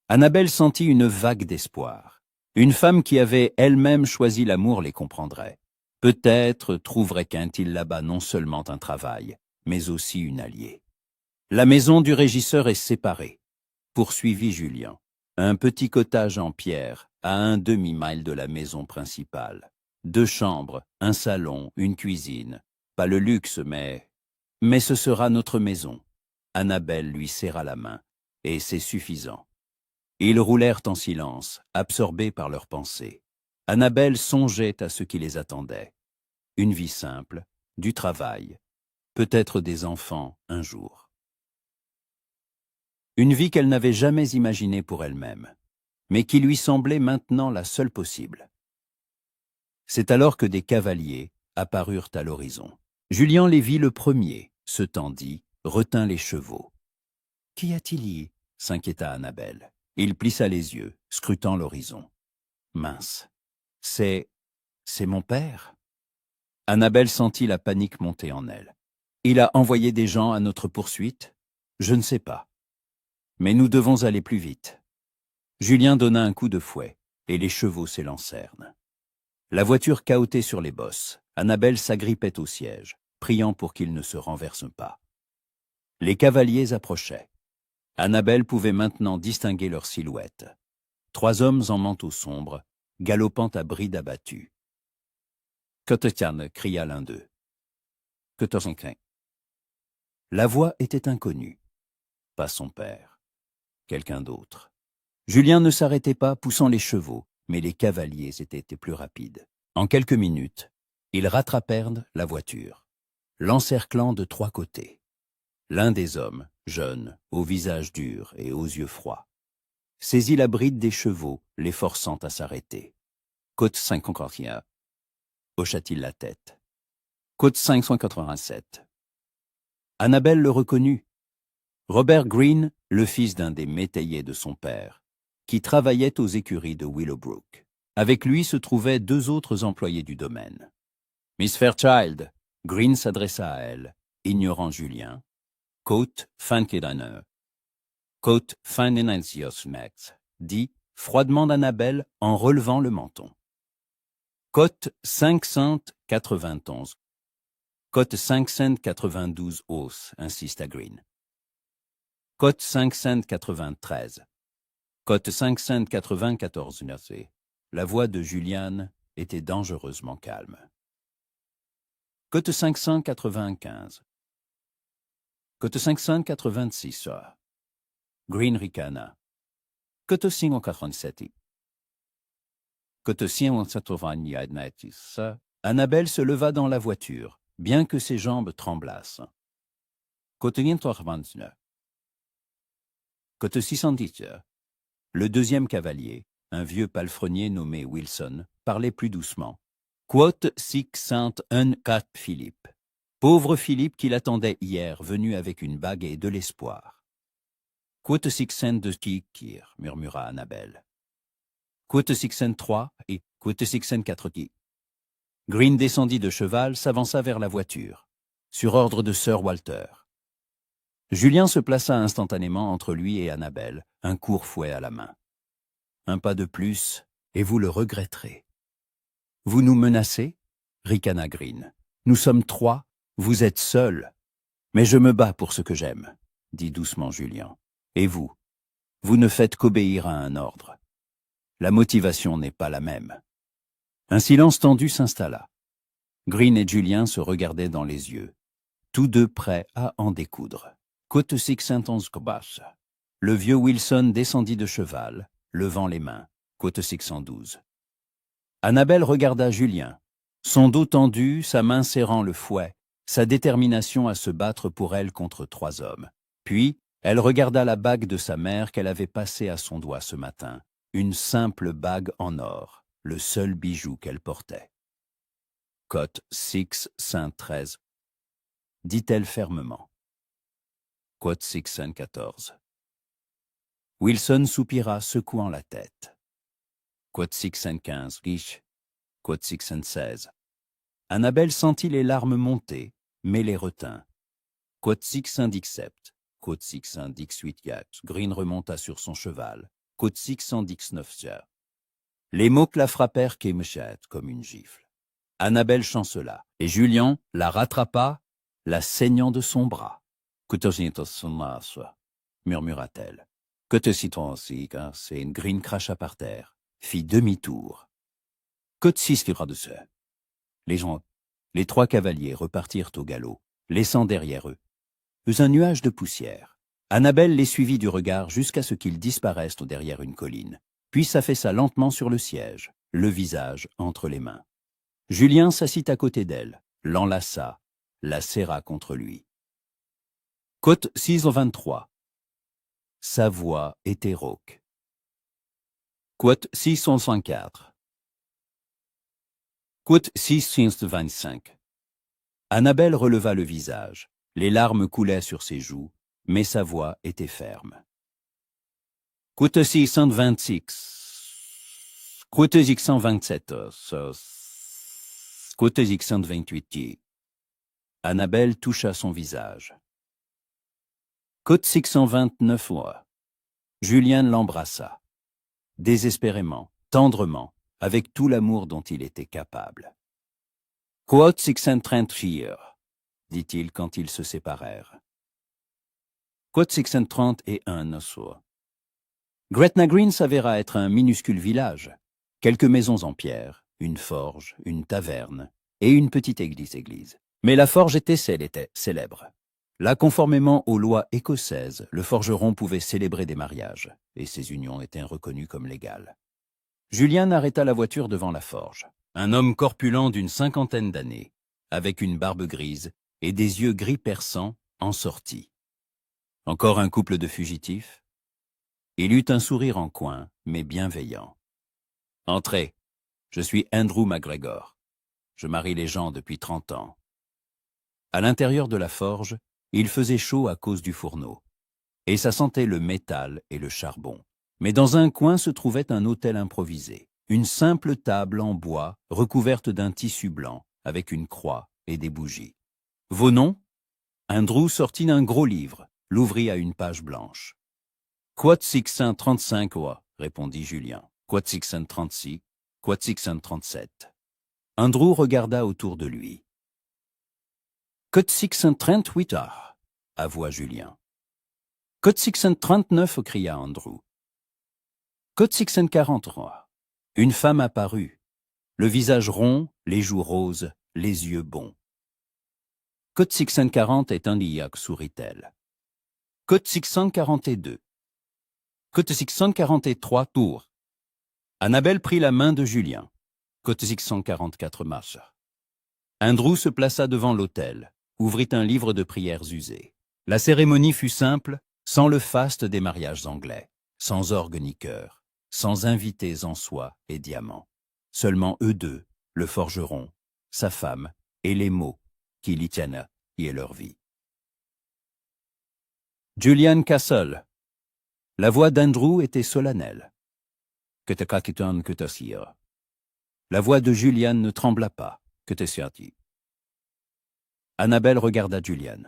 Annabelle sentit une vague d'espoir. Une femme qui avait elle-même choisi l'amour les comprendrait. Peut-être trouverait-il là-bas non seulement un travail, mais aussi une alliée. La maison du régisseur est séparée, poursuivit Julien. Un petit cottage en pierre, à un demi-mile de la maison principale. 2 chambres, un salon, une cuisine. Pas le luxe, mais ce sera notre maison. Annabelle lui serra la main, et c'est suffisant. Ils roulèrent en silence, absorbés par leurs pensées. Annabelle songeait à ce qui les attendait. Une vie simple, du travail, peut-être des enfants un jour. Une vie qu'elle n'avait jamais imaginée pour elle-même, mais qui lui semblait maintenant la seule possible. C'est alors que des cavaliers apparurent à l'horizon. Julien les vit le premier, se tendit, retint les chevaux. « Qu'y a-t-il » s'inquiéta Annabelle. Il plissa les yeux, scrutant l'horizon. Mince, c'est mon père. Annabelle sentit la panique monter en elle. Il a envoyé des gens à notre poursuite? Je ne sais pas. Mais nous devons aller plus vite. Julien donna un coup de fouet, et les chevaux s'élancèrent. La voiture cahotait sur les bosses. Annabelle s'agrippait au siège, priant pour qu'il ne se renverse pas. Les cavaliers approchaient. Annabelle pouvait maintenant distinguer leurs silhouettes. 3 hommes en manteau sombre, galopant à bride abattue. « Cototian » cria l'un d'eux. « Cototian ». La voix était inconnue. Pas son père. Quelqu'un d'autre. Julien ne s'arrêtait pas, poussant les chevaux, mais les cavaliers étaient plus rapides. En quelques minutes, ils rattrapèrent la voiture, l'encerclant de 3 côtés. L'un des hommes, jeune, au visage dur et aux yeux froids. saisit la bride des chevaux, les forçant à s'arrêter. Côte 541. Hocha-t-il la tête. Côte 587. Annabelle le reconnut. Robert Greene, le fils d'un des métayers de son père, qui travaillait aux écuries de Willowbrook. Avec lui se trouvaient 2 autres employés du domaine. Miss Fairchild, Greene s'adressa à elle, ignorant Julien. Côte Fankedaner. Côte Fanenansios Max, dit froidement d'Annabelle en relevant le menton. Côte 591. Côte 592 os, insiste à Greene. Côte 593. Côte 594 nervée. La voix de Juliane était dangereusement calme. Côte 595. Côte 586. Greene ricana. Côte 587. Côte 590. Annabelle se leva dans la voiture, bien que ses jambes tremblassent. Côte 529. Côte 610. Le deuxième cavalier, un vieux palefrenier nommé Wilson, parlait plus doucement. Quote 614 Philippe. Pauvre Philippe qui l'attendait hier, venu avec une bague et de l'espoir. Quote 602 Kir, murmura Annabelle. Quote 603 et quote 604 qui. Greene descendit de cheval, s'avança vers la voiture, sur ordre de Sir Walter. Julien se plaça instantanément entre lui et Annabelle, un court fouet à la main. Un pas de plus, et vous le regretterez. Vous nous menacez? Ricana Greene. Nous sommes 3, vous êtes seul. Mais je me bats pour ce que j'aime, dit doucement Julien. Et vous? Vous ne faites qu'obéir à un ordre. La motivation n'est pas la même. Un silence tendu s'installa. Greene et Julien se regardaient dans les yeux, tous deux prêts à en découdre. Côte 611 Cobas. Le vieux Wilson descendit de cheval, levant les mains. Côte 612. Annabelle regarda Julien, son dos tendu, sa main serrant le fouet, sa détermination à se battre pour elle contre 3 hommes. Puis, elle regarda la bague de sa mère qu'elle avait passée à son doigt ce matin, une simple bague en or, le seul bijou qu'elle portait. Côte 613, dit-elle fermement. Côte 614. Wilson soupira, secouant la tête. Côte 615, riche. Côte 616. Annabelle sentit les larmes monter, mais les retint. Côte 617. Côte 618 Yacht. Greene remonta sur son cheval. Côte 619 Yacht. Les mots la frappèrent Kémechet comme une gifle. Annabelle chancela, et Julien la rattrapa, la saignant de son bras. Murmura-t-elle. Que te citons aussi, car c'est une Greene cracha par terre, fit demi-tour. Que te citera de ce? Les 3 cavaliers repartirent au galop, laissant derrière eux un nuage de poussière. Annabelle les suivit du regard jusqu'à ce qu'ils disparaissent derrière une colline, puis s'affaissa lentement sur le siège, le visage entre les mains. Julien s'assit à côté d'elle, l'enlaça, la serra contre lui. Côte 623. Sa voix était rauque. Côte 604. Côte 625. Annabelle releva le visage. Les larmes coulaient sur ses joues, mais sa voix était ferme. Côte 626. Côte 627. Côte 628. Annabelle toucha son visage. Côte 629 mois. Julien l'embrassa. Désespérément, tendrement, avec tout l'amour dont il était capable. Côte 630, dit-il quand ils se séparèrent. Côte 631 Nassau. Gretna Green s'avéra être un minuscule village. Quelques maisons en pierre, une forge, une taverne et une petite église. Mais la forge était célèbre. Là, conformément aux lois écossaises, le forgeron pouvait célébrer des mariages, et ces unions étaient reconnues comme légales. Julien arrêta la voiture devant la forge. Un homme corpulent d'une 50aine d'années, avec une barbe grise et des yeux gris perçants, en sortit. Encore un couple de fugitifs? Il eut un sourire en coin, mais bienveillant. « Entrez, je suis Andrew McGregor. Je marie les gens depuis 30 ans. » À l'intérieur de la forge, il faisait chaud à cause du fourneau, et ça sentait le métal et le charbon. Mais dans un coin se trouvait un autel improvisé, une simple table en bois recouverte d'un tissu blanc, avec une croix et des bougies. « Vos noms ?» Andrew sortit d'un gros livre, l'ouvrit à une page blanche. « Quod 635 oa, répondit Julien. « Quod 636, quod 637. » Andrew regarda autour de lui. « Quod 638 oa, avoua Julien. « Quod 639, cria Andrew. « Quod 640 oa. » Une femme apparut, le visage rond, les joues roses, les yeux bons. « Quod 640 est un liac, sourit-elle. « Quod 642. « Quod 643 tours. » Annabelle prit la main de Julien. « Quod 644 marche. » Andrew se plaça devant l'autel, ouvrit un livre de prières usé. La cérémonie fut simple, sans le faste des mariages anglais, sans orgue ni chœur, sans invités en soie et diamants. Seulement eux deux, le forgeron, sa femme et les mots qui l'y tiennent et leur vie. Julian Castle. La voix d'Andrew était solennelle. Que te kakiton que te sire. La voix de Julian ne trembla pas, que te sirti. Annabelle regarda Julian.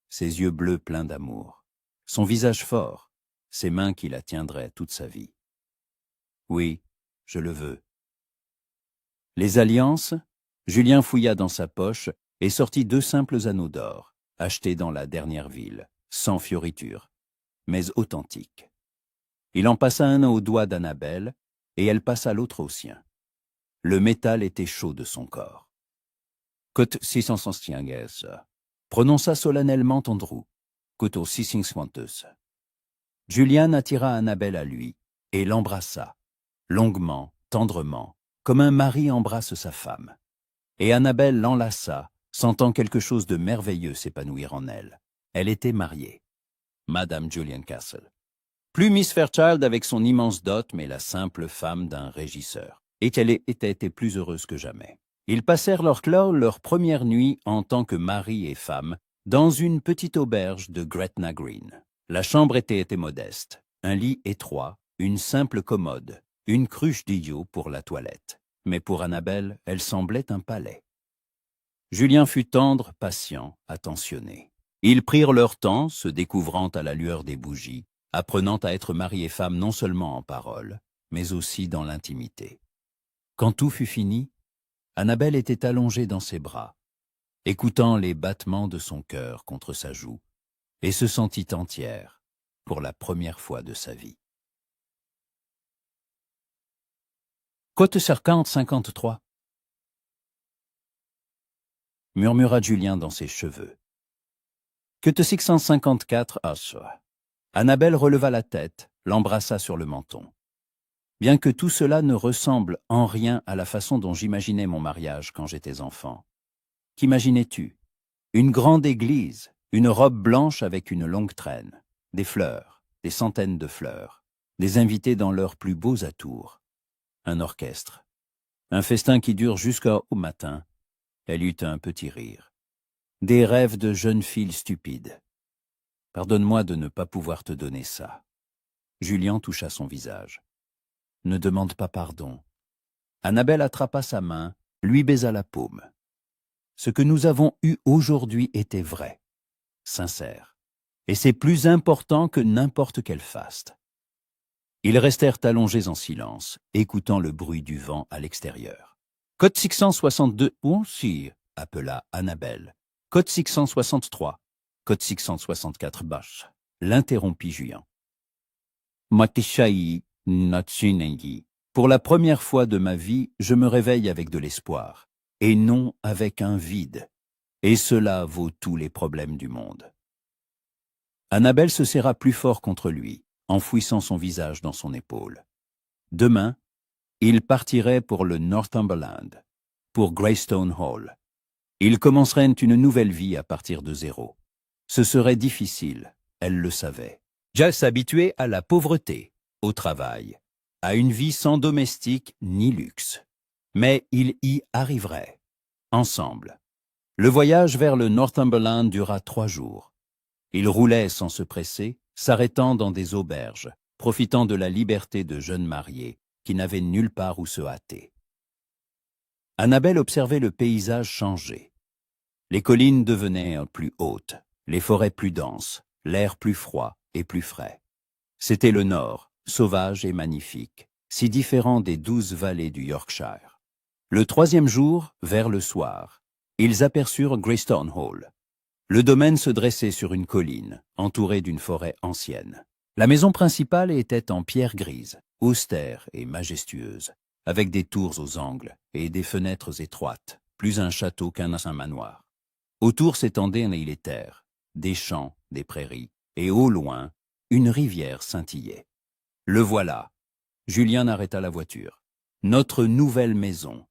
Ses yeux bleus pleins d'amour, son visage fort, ses mains qui la tiendraient toute sa vie. Oui, je le veux. Les alliances, Julien fouilla dans sa poche et sortit 2 simples anneaux d'or, achetés dans la dernière ville, sans fioriture, mais authentiques. Il en passa un au doigt d'Annabelle, et elle passa l'autre au sien. Le métal était chaud de son corps. « Quod 665, prononça solennellement Andrew. « Quod 650. » Julian attira Annabelle à lui, et l'embrassa, longuement, tendrement, comme un mari embrasse sa femme. Et Annabelle l'enlaça, sentant quelque chose de merveilleux s'épanouir en elle. Elle était mariée. Madame Julian Castle. Plus Miss Fairchild avec son immense dot, mais la simple femme d'un régisseur. Et qu'elle était plus heureuse que jamais. Ils passèrent leur première nuit en tant que mari et femme dans une petite auberge de Gretna Green. La chambre était modeste, un lit étroit, une simple commode, une cruche d'idiot pour la toilette. Mais pour Annabelle, elle semblait un palais. Julien fut tendre, patient, attentionné. Ils prirent leur temps, se découvrant à la lueur des bougies, apprenant à être mari et femme non seulement en parole, mais aussi dans l'intimité. Quand tout fut fini, Annabelle était allongée dans ses bras, écoutant les battements de son cœur contre sa joue, et se sentit entière pour la première fois de sa vie. Côte 53, murmura Julien dans ses cheveux. Côte 654 Ashwa. Annabelle releva la tête, l'embrassa sur le menton. Bien que tout cela ne ressemble en rien à la façon dont j'imaginais mon mariage quand j'étais enfant. Qu'imaginais-tu? Une grande église, une robe blanche avec une longue traîne, des fleurs, des centaines de fleurs, des invités dans leurs plus beaux atours, un orchestre, un festin qui dure jusqu'au matin. Elle eut un petit rire. Des rêves de jeune fille stupide. Pardonne-moi de ne pas pouvoir te donner ça. Julien toucha son visage. Ne demande pas pardon. Annabelle attrapa sa main, lui baisa la paume. Ce que nous avons eu aujourd'hui était vrai, sincère, et c'est plus important que n'importe quel faste. Ils restèrent allongés en silence, écoutant le bruit du vent à l'extérieur. Code 662, oh si, appela Annabelle. Code 663, code 664 bâche, l'interrompit Julien. Matishai Natsunengi. Pour la première fois de ma vie, je me réveille avec de l'espoir, et non avec un vide. Et cela vaut tous les problèmes du monde. Annabelle se serra plus fort contre lui, enfouissant son visage dans son épaule. Demain, il partirait pour le Northumberland, pour Greystone Hall. Ils commenceraient une nouvelle vie à partir de zéro. Ce serait difficile, elle le savait, Giles s'habituait à la pauvreté, au travail, à une vie sans domestique ni luxe. Mais il y arriverait, ensemble. Le voyage vers le Northumberland dura 3 jours. Ils roulaient sans se presser, s'arrêtant dans des auberges, profitant de la liberté de jeunes mariés qui n'avaient nulle part où se hâter. Annabelle observait le paysage changer. Les collines devenaient plus hautes, les forêts plus denses, l'air plus froid et plus frais. C'était le nord, sauvage et magnifique, si différent des 12 vallées du Yorkshire. Le 3e jour, vers le soir, ils aperçurent Greystone Hall. Le domaine se dressait sur une colline, entourée d'une forêt ancienne. La maison principale était en pierre grise, austère et majestueuse, avec des tours aux angles et des fenêtres étroites, plus un château qu'un manoir. Autour s'étendaient les terres, des champs, des prairies, et au loin, une rivière scintillait. Le voilà. Julien arrêta la voiture. Notre nouvelle maison.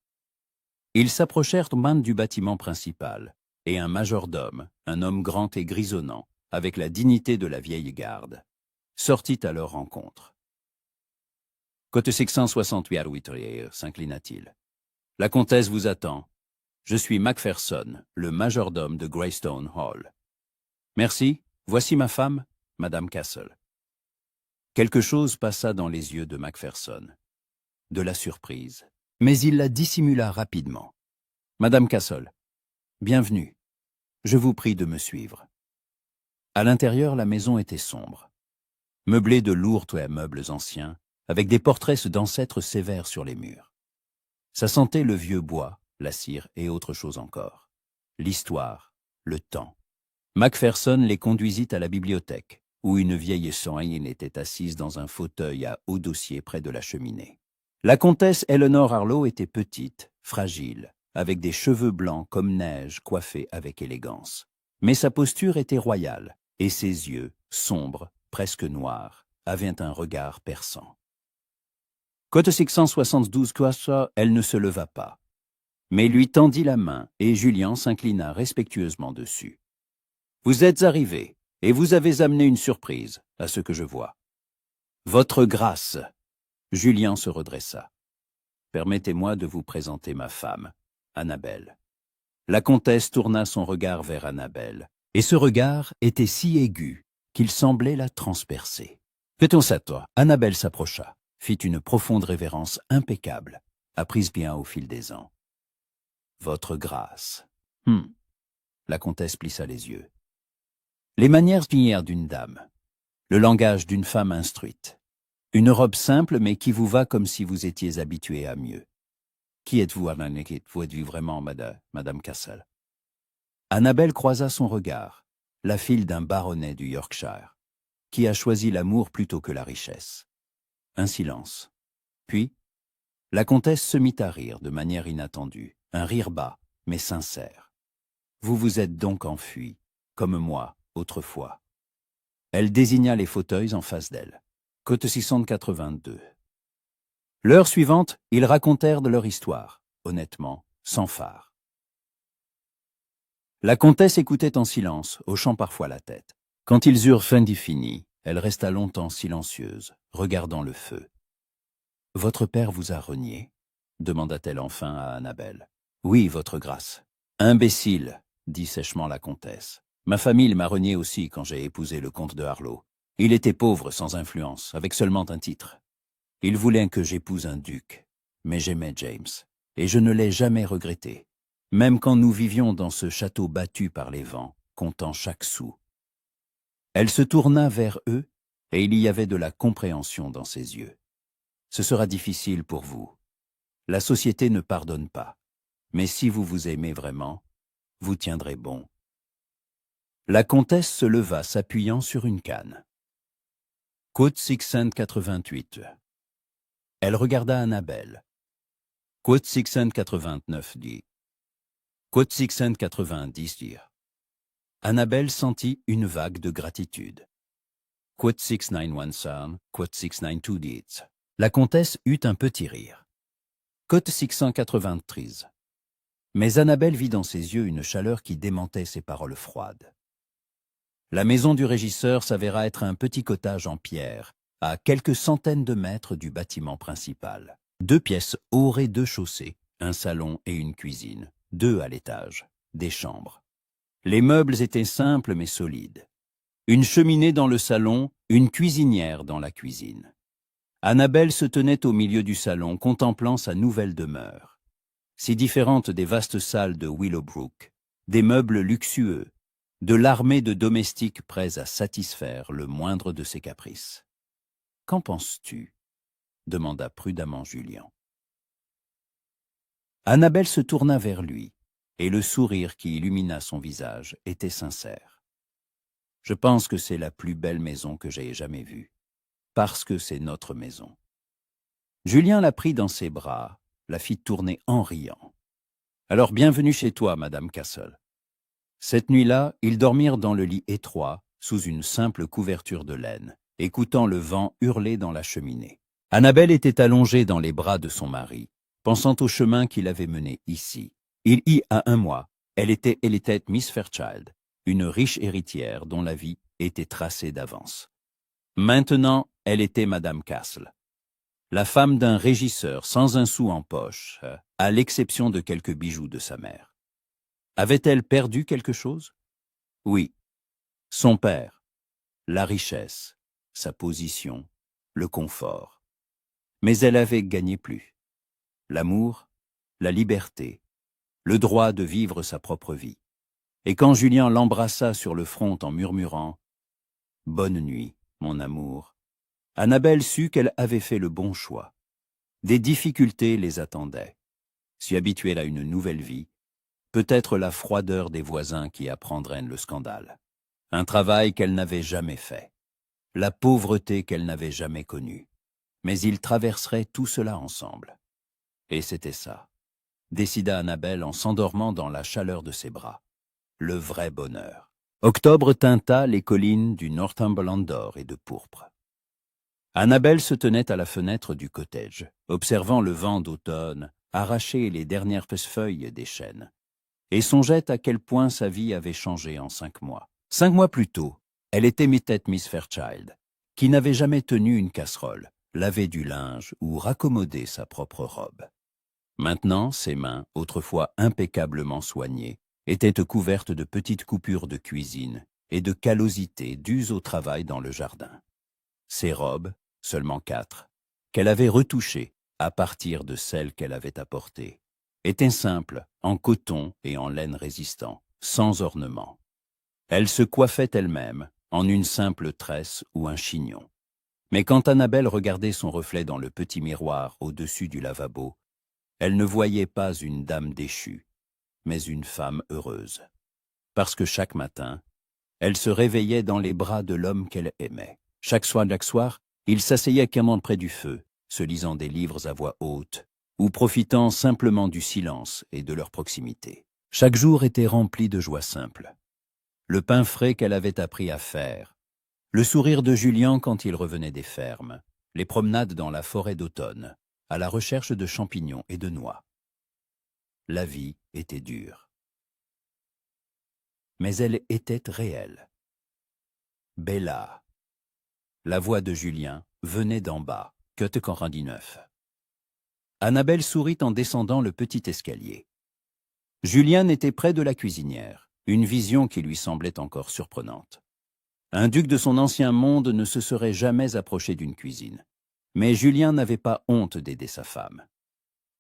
Ils s'approchèrent du bâtiment principal, et un majordome, un homme grand et grisonnant, avec la dignité de la vieille garde, sortit à leur rencontre. Côte 668 s'inclina-t-il. La comtesse vous attend. Je suis Macpherson, le majordome de Greystone Hall. Merci, voici ma femme, Madame Castle. Quelque chose passa dans les yeux de Macpherson. De la surprise. Mais il la dissimula rapidement. Madame Castle, bienvenue. Je vous prie de me suivre. À l'intérieur, la maison était sombre. Meublée de lourds meubles anciens, avec des portraits d'ancêtres sévères sur les murs. Ça sentait le vieux bois, la cire et autre chose encore. L'histoire, le temps. Macpherson les conduisit à la bibliothèque, où une vieille soigne était assise dans un fauteuil à haut dossier près de la cheminée. La comtesse Eleanor Harlow était petite, fragile, avec des cheveux blancs comme neige coiffés avec élégance. Mais sa posture était royale, et ses yeux, sombres, presque noirs, avaient un regard perçant. Côte 672 elle ne se leva pas, mais lui tendit la main et Julien s'inclina respectueusement dessus. « Vous êtes arrivé, et vous avez amené une surprise, à ce que je vois. Votre grâce !» Julien se redressa. « Permettez-moi de vous présenter ma femme, Annabelle. » La comtesse tourna son regard vers Annabelle, et ce regard était si aigu qu'il semblait la transpercer. « Fais-on ça, toi ?» Annabelle s'approcha, fit une profonde révérence impeccable, apprise bien au fil des ans. « Votre grâce. » La comtesse plissa les yeux. Les manières dignes d'une dame, le langage d'une femme instruite, une robe simple mais qui vous va comme si vous étiez habitué à mieux. Qui êtes-vous, Vous êtes-vous vraiment, Madame Castle? Annabelle croisa son regard, la fille d'un baronnet du Yorkshire, qui a choisi l'amour plutôt que la richesse. Un silence. Puis, la comtesse se mit à rire de manière inattendue, un rire bas, mais sincère. Vous vous êtes donc enfui, comme moi, autrefois. Elle désigna les fauteuils en face d'elle. Côte 682. L'heure suivante, ils racontèrent de leur histoire, honnêtement, sans phare. La comtesse écoutait en silence, hochant parfois la tête. Quand ils eurent fin fini, elle resta longtemps silencieuse, regardant le feu. « Votre père vous a renié ?» demanda-t-elle enfin à Annabelle. « Oui, votre grâce. »« Imbécile !» dit sèchement la comtesse. « Ma famille m'a renié aussi quand j'ai épousé le comte de Harlow. Il était pauvre, sans influence, avec seulement un titre. Il voulait que j'épouse un duc, mais j'aimais James, et je ne l'ai jamais regretté, même quand nous vivions dans ce château battu par les vents, comptant chaque sou. » Elle se tourna vers eux, et il y avait de la compréhension dans ses yeux. « Ce sera difficile pour vous. La société ne pardonne pas, mais si vous vous aimez vraiment, vous tiendrez bon. » La comtesse se leva s'appuyant sur une canne. Côte 688. Elle regarda Annabelle. Côte 689 dit. Côte 690 dit. Annabelle sentit une vague de gratitude. Côte 691 Côte 692 dit. La comtesse eut un petit rire. Côte 693. Mais Annabelle vit dans ses yeux une chaleur qui démentait ses paroles froides. La maison du régisseur s'avéra être un petit cottage en pierre, à quelques centaines de mètres du bâtiment principal. 2 pièces au rez-de-chaussée, un salon et une cuisine, 2 à l'étage, des chambres. Les meubles étaient simples mais solides. Une cheminée dans le salon, une cuisinière dans la cuisine. Annabelle se tenait au milieu du salon, contemplant sa nouvelle demeure. Si différente des vastes salles de Willowbrook, des meubles luxueux, de l'armée de domestiques prêts à satisfaire le moindre de ses caprices. « Qu'en penses-tu » demanda prudemment Julien. Annabelle se tourna vers lui, et le sourire qui illumina son visage était sincère. « Je pense que c'est la plus belle maison que j'aie jamais vue, parce que c'est notre maison. » Julien la prit dans ses bras, la fit tourner en riant. « Alors bienvenue chez toi, Madame Castle. » Cette nuit-là, ils dormirent dans le lit étroit, sous une simple couverture de laine, écoutant le vent hurler dans la cheminée. Annabelle était allongée dans les bras de son mari, pensant au chemin qu'il avait mené ici. Il y a 1 mois, elle était Miss Fairchild, une riche héritière dont la vie était tracée d'avance. Maintenant, elle était Madame Castle, la femme d'un régisseur sans un sou en poche, à l'exception de quelques bijoux de sa mère. Avait-elle perdu quelque chose? Oui, son père, la richesse, sa position, le confort. Mais elle avait gagné plus. L'amour, la liberté, le droit de vivre sa propre vie. Et quand Julien l'embrassa sur le front en murmurant « Bonne nuit, mon amour », Annabelle sut qu'elle avait fait le bon choix. Des difficultés les attendaient. S'y habituer à une nouvelle vie, peut-être la froideur des voisins qui apprendraient le scandale. Un travail qu'elle n'avait jamais fait. La pauvreté qu'elle n'avait jamais connue. Mais ils traverseraient tout cela ensemble. Et c'était ça, décida Annabelle en s'endormant dans la chaleur de ses bras. Le vrai bonheur. Octobre teinta les collines du Northumberland d'or et de pourpre. Annabelle se tenait à la fenêtre du cottage, observant le vent d'automne arracher les dernières feuilles des chênes, et songeait à quel point sa vie avait changé en 5 mois. 5 mois plus tôt, elle était Miss Fairchild, qui n'avait jamais tenu une casserole, lavé du linge ou raccommodé sa propre robe. Maintenant, ses mains, autrefois impeccablement soignées, étaient couvertes de petites coupures de cuisine et de callosités dues au travail dans le jardin. Ses robes, seulement 4, qu'elle avait retouchées à partir de celles qu'elle avait apportées, étaient simples, en coton et en laine résistant, sans ornement. Elle se coiffait elle-même, en une simple tresse ou un chignon. Mais quand Annabelle regardait son reflet dans le petit miroir au-dessus du lavabo, elle ne voyait pas une dame déchue, mais une femme heureuse. Parce que chaque matin, elle se réveillait dans les bras de l'homme qu'elle aimait. Chaque soir, il s'asseyait calmement près du feu, se lisant des livres à voix haute, ou profitant simplement du silence et de leur proximité. Chaque jour était rempli de joie simple. Le pain frais qu'elle avait appris à faire, le sourire de Julien quand il revenait des fermes, les promenades dans la forêt d'automne, à la recherche de champignons et de noix. La vie était dure. Mais elle était réelle. Bella. La voix de Julien venait d'en bas, Côte 49. Annabelle sourit en descendant le petit escalier. Julien était près de la cuisinière, une vision qui lui semblait encore surprenante. Un duc de son ancien monde ne se serait jamais approché d'une cuisine. Mais Julien n'avait pas honte d'aider sa femme.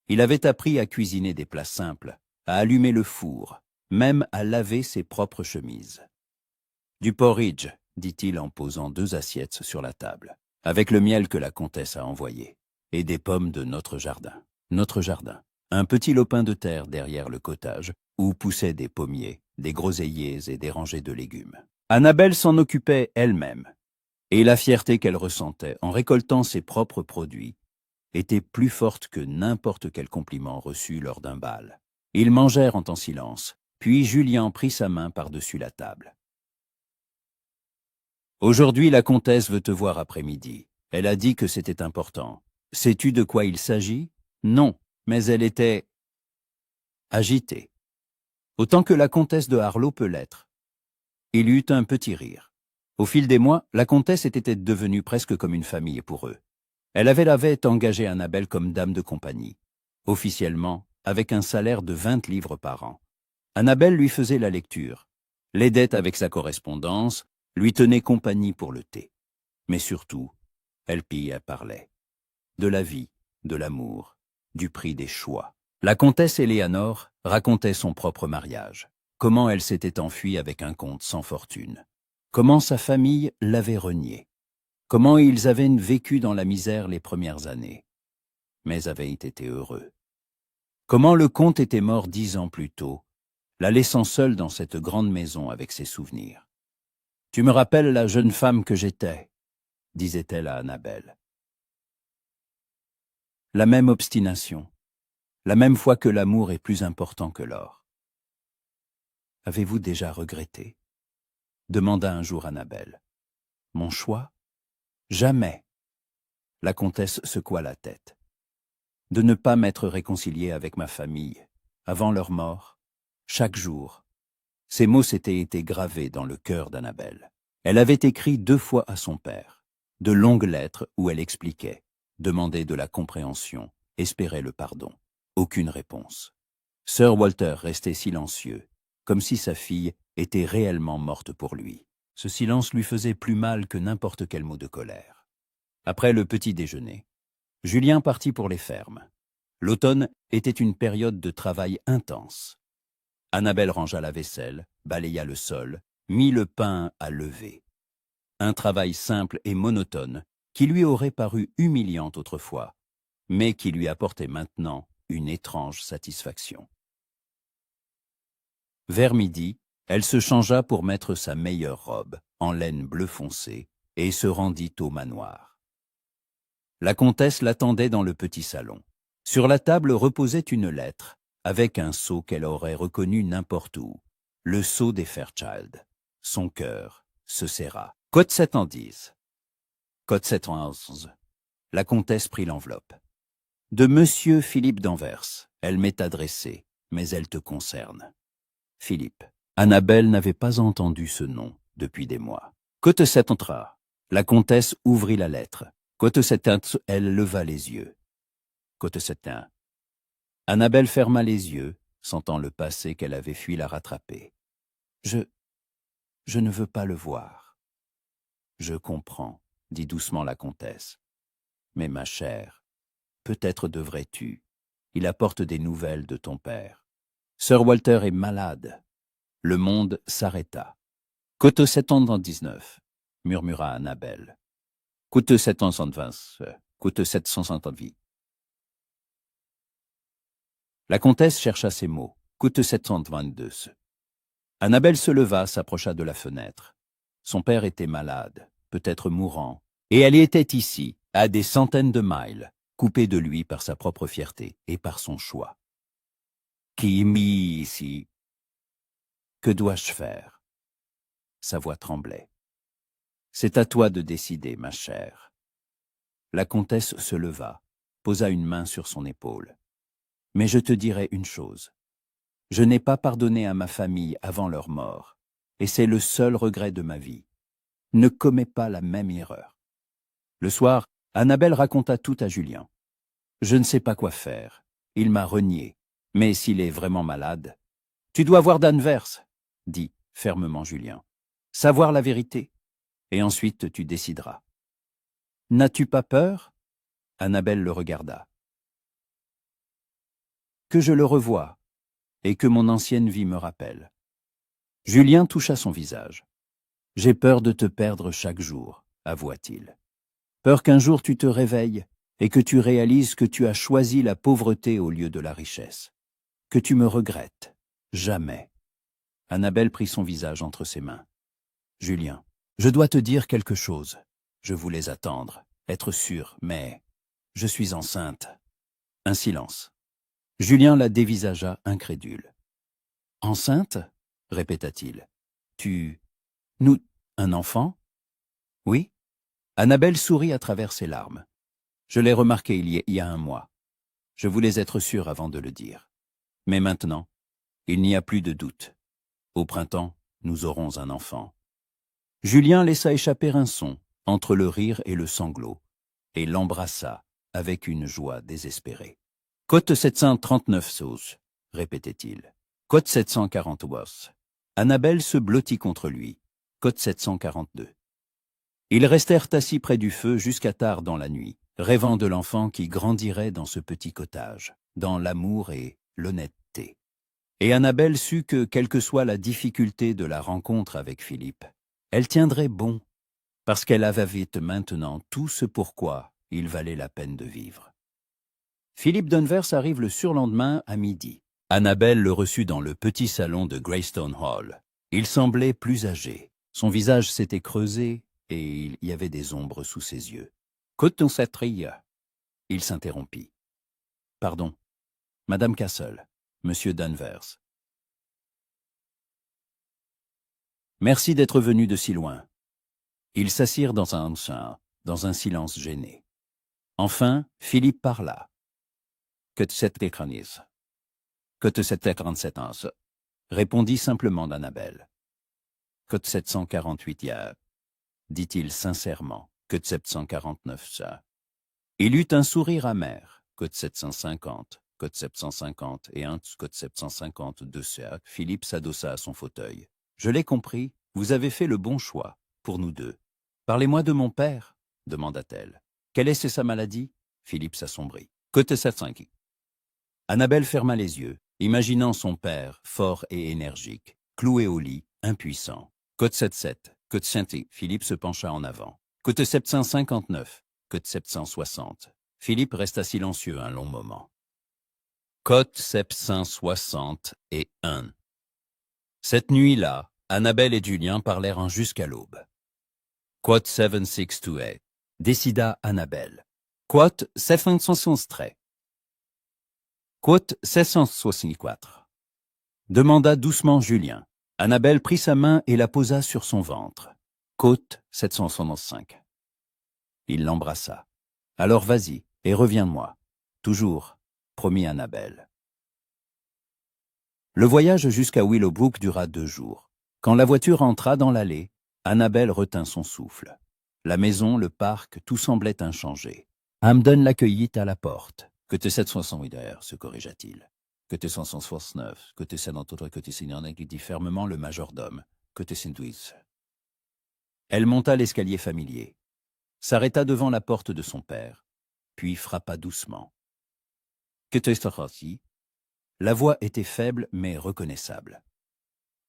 Il avait appris à cuisiner des plats simples, à allumer le four, même à laver ses propres chemises. « Du porridge », dit-il en posant 2 assiettes sur la table, avec le miel que la comtesse a envoyé, et des pommes de notre jardin. Notre jardin, un petit lopin de terre derrière le cottage, où poussaient des pommiers, des groseilliers et des rangées de légumes. Annabelle s'en occupait elle-même, et la fierté qu'elle ressentait en récoltant ses propres produits était plus forte que n'importe quel compliment reçu lors d'un bal. Ils mangèrent en silence, puis Julien prit sa main par-dessus la table. « Aujourd'hui, la comtesse veut te voir après-midi. Elle a dit que c'était important. Sais-tu de quoi il s'agit? » Non, mais elle était agitée. Autant que la comtesse de Harlow peut l'être. Il y eut un petit rire. Au fil des mois, la comtesse était devenue presque comme une famille pour eux. Elle avait engagé Annabelle comme dame de compagnie, officiellement avec un salaire de 20 livres par an. Annabelle lui faisait la lecture, l'aidait avec sa correspondance, lui tenait compagnie pour le thé. Mais surtout, elle parlait. De la vie, de l'amour, du prix des choix. La comtesse Éléanore racontait son propre mariage, comment elle s'était enfuie avec un comte sans fortune, comment sa famille l'avait reniée, comment ils avaient vécu dans la misère les premières années, mais avaient été heureux. Comment le comte était mort 10 ans plus tôt, la laissant seule dans cette grande maison avec ses souvenirs. « Tu me rappelles la jeune femme que j'étais » disait-elle à Annabelle. La même obstination, la même foi que l'amour est plus important que l'or. « Avez-vous déjà regretté » demanda un jour Annabelle. « Mon choix ? Jamais !» La comtesse secoua la tête. « De ne pas m'être réconciliée avec ma famille, avant leur mort, chaque jour. » Ces mots s'étaient été gravés dans le cœur d'Annabelle. Elle avait écrit 2 fois à son père, de longues lettres où elle expliquait, demandait de la compréhension, espérait le pardon. Aucune réponse. Sir Walter restait silencieux, comme si sa fille était réellement morte pour lui. Ce silence lui faisait plus mal que n'importe quel mot de colère. Après le petit déjeuner, Julien partit pour les fermes. L'automne était une période de travail intense. Annabelle rangea la vaisselle, balaya le sol, mit le pain à lever. Un travail simple et monotone qui lui aurait paru humiliant autrefois, mais qui lui apportait maintenant une étrange satisfaction. Vers midi, elle se changea pour mettre sa meilleure robe, en laine bleu foncé, et se rendit au manoir. La comtesse l'attendait dans le petit salon. Sur la table reposait une lettre, avec un sceau qu'elle aurait reconnu n'importe où, le sceau des Fairchild. Son cœur se serra. Code 710. Code 711. La comtesse prit l'enveloppe. De Monsieur Philippe d'Anvers, elle m'est adressée, mais elle te concerne. Philippe. Annabelle n'avait pas entendu ce nom depuis des mois. Code 7 entra. La comtesse ouvrit la lettre. Code 7, elle leva les yeux. Code 7. Annabelle ferma les yeux, sentant le passé qu'elle avait fui la rattraper. Je ne veux pas le voir. Je comprends, dit doucement la comtesse. Mais ma chère, peut-être devrais-tu. Il apporte des nouvelles de ton père. Sir Walter est malade. Le monde s'arrêta. Côte 719, murmura Annabelle. Côte 720, côte 770. La comtesse chercha ses mots. Côte 722. Annabelle se leva, s'approcha de la fenêtre. Son père était malade, peut-être mourant, et elle était ici, à des centaines de miles, coupée de lui par sa propre fierté et par son choix. Qui m'y ici? Que dois-je faire? Sa voix tremblait. C'est à toi de décider, ma chère. La comtesse se leva, posa une main sur son épaule. Mais je te dirai une chose. Je n'ai pas pardonné à ma famille avant leur mort, et c'est le seul regret de ma vie. Ne commets pas la même erreur. Le soir, Annabelle raconta tout à Julien. Je ne sais pas quoi faire. Il m'a renié. Mais s'il est vraiment malade, tu dois voir d'Anvers, dit fermement Julien. Savoir la vérité, et ensuite tu décideras. N'as-tu pas peur? Annabelle le regarda. Que je le revoie, et que mon ancienne vie me rappelle. Julien toucha son visage. J'ai peur de te perdre chaque jour, avoua-t-il. Peur qu'un jour tu te réveilles et que tu réalises que tu as choisi la pauvreté au lieu de la richesse. Que tu me regrettes. Jamais. Annabelle prit son visage entre ses mains. Julien, je dois te dire quelque chose. Je voulais attendre, être sûr, mais je suis enceinte. Un silence. Julien la dévisagea incrédule. Enceinte? Répéta-t-il. Nous, un enfant? Oui? Annabelle sourit à travers ses larmes. Je l'ai remarqué il y a un mois. Je voulais être sûr avant de le dire. Mais maintenant, il n'y a plus de doute. Au printemps, nous aurons un enfant. Julien laissa échapper un son, entre le rire et le sanglot, et l'embrassa avec une joie désespérée. « Côte 739 sauces », répétait-il. « Côte 740 was. » Annabelle se blottit contre lui. « Côte 742. » Ils restèrent assis près du feu jusqu'à tard dans la nuit, rêvant de l'enfant qui grandirait dans ce petit cottage, dans l'amour et l'honnêteté. Et Annabelle sut que, quelle que soit la difficulté de la rencontre avec Philippe, elle tiendrait bon, parce qu'elle avait vite maintenant tout ce pourquoi il valait la peine de vivre. Philippe Danvers arrive le surlendemain à midi. Annabelle le reçut dans le petit salon de Greystone Hall. Il semblait plus âgé. Son visage s'était creusé et il y avait des ombres sous ses yeux. « Qu'est-ce que c'est ?» Il s'interrompit. « Pardon, Madame Castle, Monsieur Danvers. » « Merci d'être venu de si loin. » Ils s'assirent dans un silence gêné. Enfin, Philippe parla. « Que cette écranise. Que cette 37 répondit simplement Annabelle. « Que 748 ya, dit-il sincèrement. Que 749 ça. Il eut un sourire amer. Que 750, que 750 et un que 752 ça. Philippe s'adossa à son fauteuil. Je l'ai compris, vous avez fait le bon choix, pour nous deux. Parlez-moi de mon père, demanda-t-elle. Quelle est sa maladie? Philippe s'assombrit. Que 75. Annabelle ferma les yeux, imaginant son père, fort et énergique, cloué au lit, impuissant. Côte 77, côte 5. Philippe se pencha en avant. Côte 759, côte 760. Philippe resta silencieux un long moment. Côte 761. Cette nuit-là, Annabelle et Julien parlèrent jusqu'à l'aube. Côte 7628, décida Annabelle. Côte 773. Côte 764. Demanda doucement Julien. Annabelle prit sa main et la posa sur son ventre. Côte 765. Il l'embrassa. Alors vas-y et reviens-moi. Toujours, promit Annabelle. Le voyage jusqu'à Willowbrook dura 2 jours. Quand la voiture entra dans l'allée, Annabelle retint son souffle. La maison, le parc, tout semblait inchangé. Hamden l'accueillit à la porte. Côté 768 se corrigea-t-il. Côté 169, côté 7autre, côté 609, dit fermement le majordome. Côté 112. Elle monta l'escalier familier, s'arrêta devant la porte de son père, puis frappa doucement. Côté 136. La voix était faible mais reconnaissable.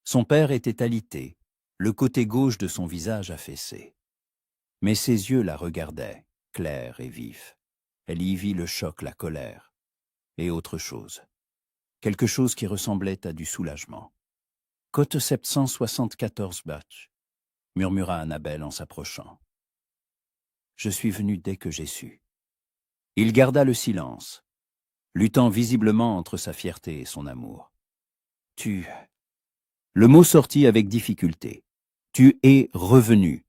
Son père était alité, le côté gauche de son visage affaissé. Mais ses yeux la regardaient, clairs et vifs. Elle y vit le choc, la colère, et autre chose. Quelque chose qui ressemblait à du soulagement. « Côte 774 batch », murmura Annabelle en s'approchant. « Je suis venu dès que j'ai su. » Il garda le silence, luttant visiblement entre sa fierté et son amour. « Tu... » Le mot sortit avec difficulté. « Tu es revenu. »«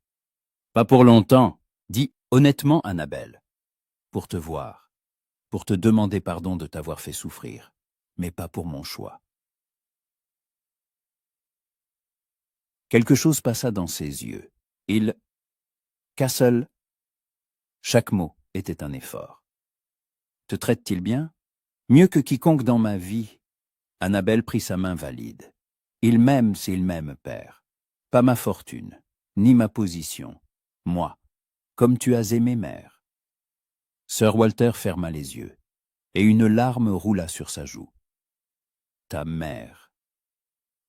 Pas pour longtemps, » dit honnêtement Annabelle. « Pour te voir, pour te demander pardon de t'avoir fait souffrir, mais pas pour mon choix. » Quelque chose passa dans ses yeux. Il... Castle. Chaque mot était un effort. Te traite-t-il bien? Mieux que quiconque dans ma vie. Annabelle prit sa main valide. Il m'aime s'il m'aime, père. Pas ma fortune, ni ma position. Moi, comme tu as aimé mère. Sir Walter ferma les yeux, et une larme roula sur sa joue. Ta mère.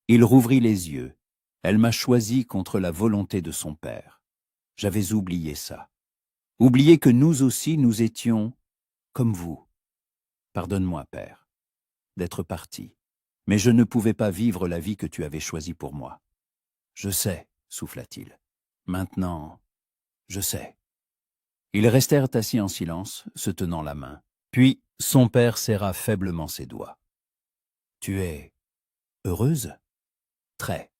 Il rouvrit les yeux. Elle m'a choisi contre la volonté de son père. J'avais oublié ça. Oublié que nous aussi nous étions comme vous. Pardonne-moi, père, d'être parti. Mais je ne pouvais pas vivre la vie que tu avais choisie pour moi. Je sais, souffla-t-il. Maintenant, je sais. Ils restèrent assis en silence, se tenant la main. Puis son père serra faiblement ses doigts. Tu es heureuse? Très.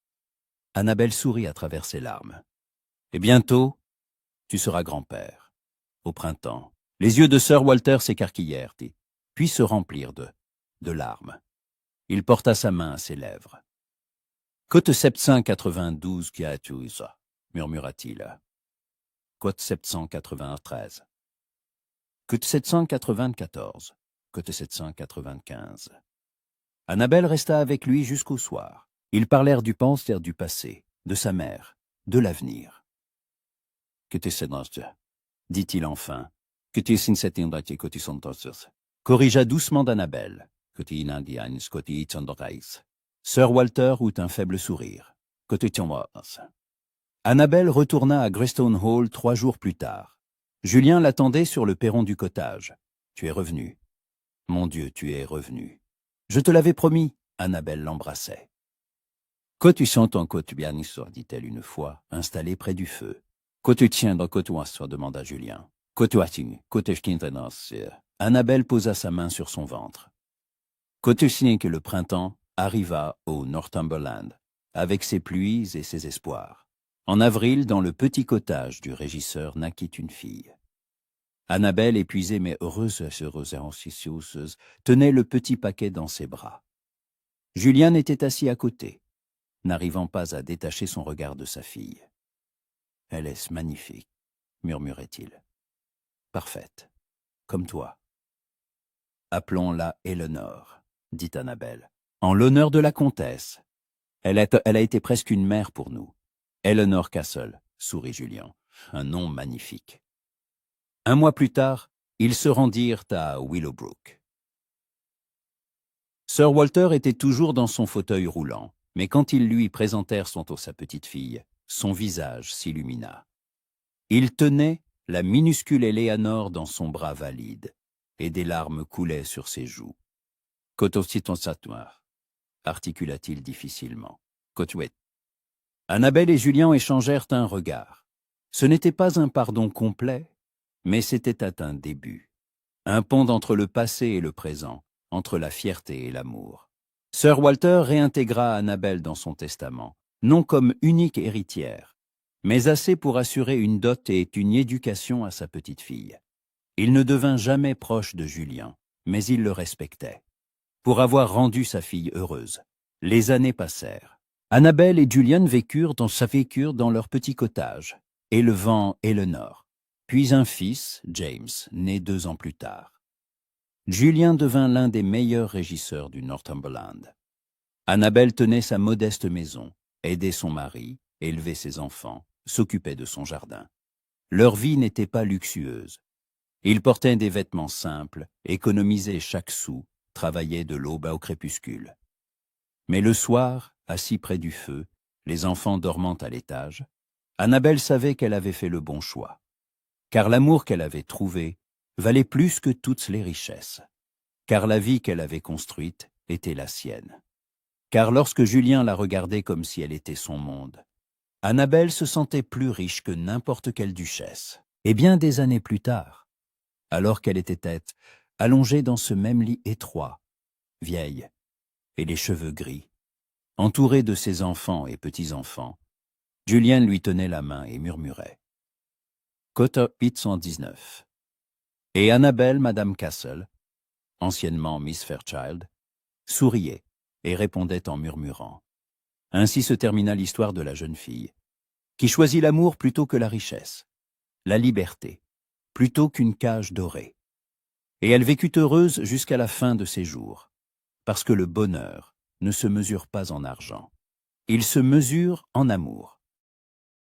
Annabelle sourit à travers ses larmes. Et bientôt, tu seras grand-père. Au printemps, les yeux de Sir Walter s'écarquillèrent, puis se remplirent de larmes. Il porta sa main à ses lèvres. Côte 792 qui a tué ça, murmura-t-il. Côte 793. Côte 794. Côte 795. Annabelle resta avec lui jusqu'au soir. Ils parlèrent du penser du passé, de sa mère, de l'avenir. Côte 7, dit-il enfin. Côte 7, côte 100. Corrigea doucement d'Annabelle. Côte 1, côte 100. Sir Walter eut un faible sourire. Côte 1. Annabelle retourna à Greystone Hall 3 jours plus tard. Julien l'attendait sur le perron du cottage. « Tu es revenu. Mon Dieu, tu es revenu. Je te l'avais promis. » Annabelle l'embrassait. « Que tu sens ton côte bien, dit-elle une fois, installée près du feu. « Que tu tiens dans côte demanda Julien. « Que tu as-tu, côte Annabelle posa sa main sur son ventre. « Que tu sais que le printemps arriva au Northumberland, avec ses pluies et ses espoirs. En avril, dans le petit cottage du régisseur, naquit une fille. Annabelle, épuisée mais heureuse et anxieuse, tenait le petit paquet dans ses bras. Julien était assis à côté, n'arrivant pas à détacher son regard de sa fille. « Elle est magnifique, » murmurait-il. « Parfaite, comme toi. »« Appelons-la Eleanor, » dit Annabelle, « en l'honneur de la comtesse. Elle a été presque une mère pour nous. » Eleanor Castle, sourit Julien, un nom magnifique. 1 mois plus tard, ils se rendirent à Willowbrook. Sir Walter était toujours dans son fauteuil roulant, mais quand ils lui présentèrent sa petite fille, son visage s'illumina. Il tenait la minuscule Eleanor dans son bras valide, et des larmes coulaient sur ses joues. « Cotostiton-Satnoir » articula-t-il difficilement. « Cotouet » Annabelle et Julien échangèrent un regard. Ce n'était pas un pardon complet, mais c'était un début. Un pont entre le passé et le présent, entre la fierté et l'amour. Sir Walter réintégra Annabelle dans son testament, non comme unique héritière, mais assez pour assurer une dot et une éducation à sa petite-fille. Il ne devint jamais proche de Julien, mais il le respectait. Pour avoir rendu sa fille heureuse, les années passèrent. Annabelle et Julien vécurent dans leur petit cottage, élevant Eleanor, puis un fils, James, né 2 ans plus tard. Julien devint l'un des meilleurs régisseurs du Northumberland. Annabelle tenait sa modeste maison, aidait son mari, élevait ses enfants, s'occupait de son jardin. Leur vie n'était pas luxueuse. Ils portaient des vêtements simples, économisaient chaque sou, travaillaient de l'aube au crépuscule. Mais le soir, assis près du feu, les enfants dormant à l'étage, Annabelle savait qu'elle avait fait le bon choix, car l'amour qu'elle avait trouvé valait plus que toutes les richesses, car la vie qu'elle avait construite était la sienne. Car lorsque Julien la regardait comme si elle était son monde, Annabelle se sentait plus riche que n'importe quelle duchesse. Et bien des années plus tard, alors qu'elle était allongée dans ce même lit étroit, vieille, et les cheveux gris, entourée de ses enfants et petits-enfants, Julien lui tenait la main et murmurait. Côte 819. Et Annabelle, Madame Castle, anciennement Miss Fairchild, souriait et répondait en murmurant. Ainsi se termina l'histoire de la jeune fille, qui choisit l'amour plutôt que la richesse, la liberté, plutôt qu'une cage dorée. Et elle vécut heureuse jusqu'à la fin de ses jours, parce que le bonheur ne se mesure pas en argent. Il se mesure en amour.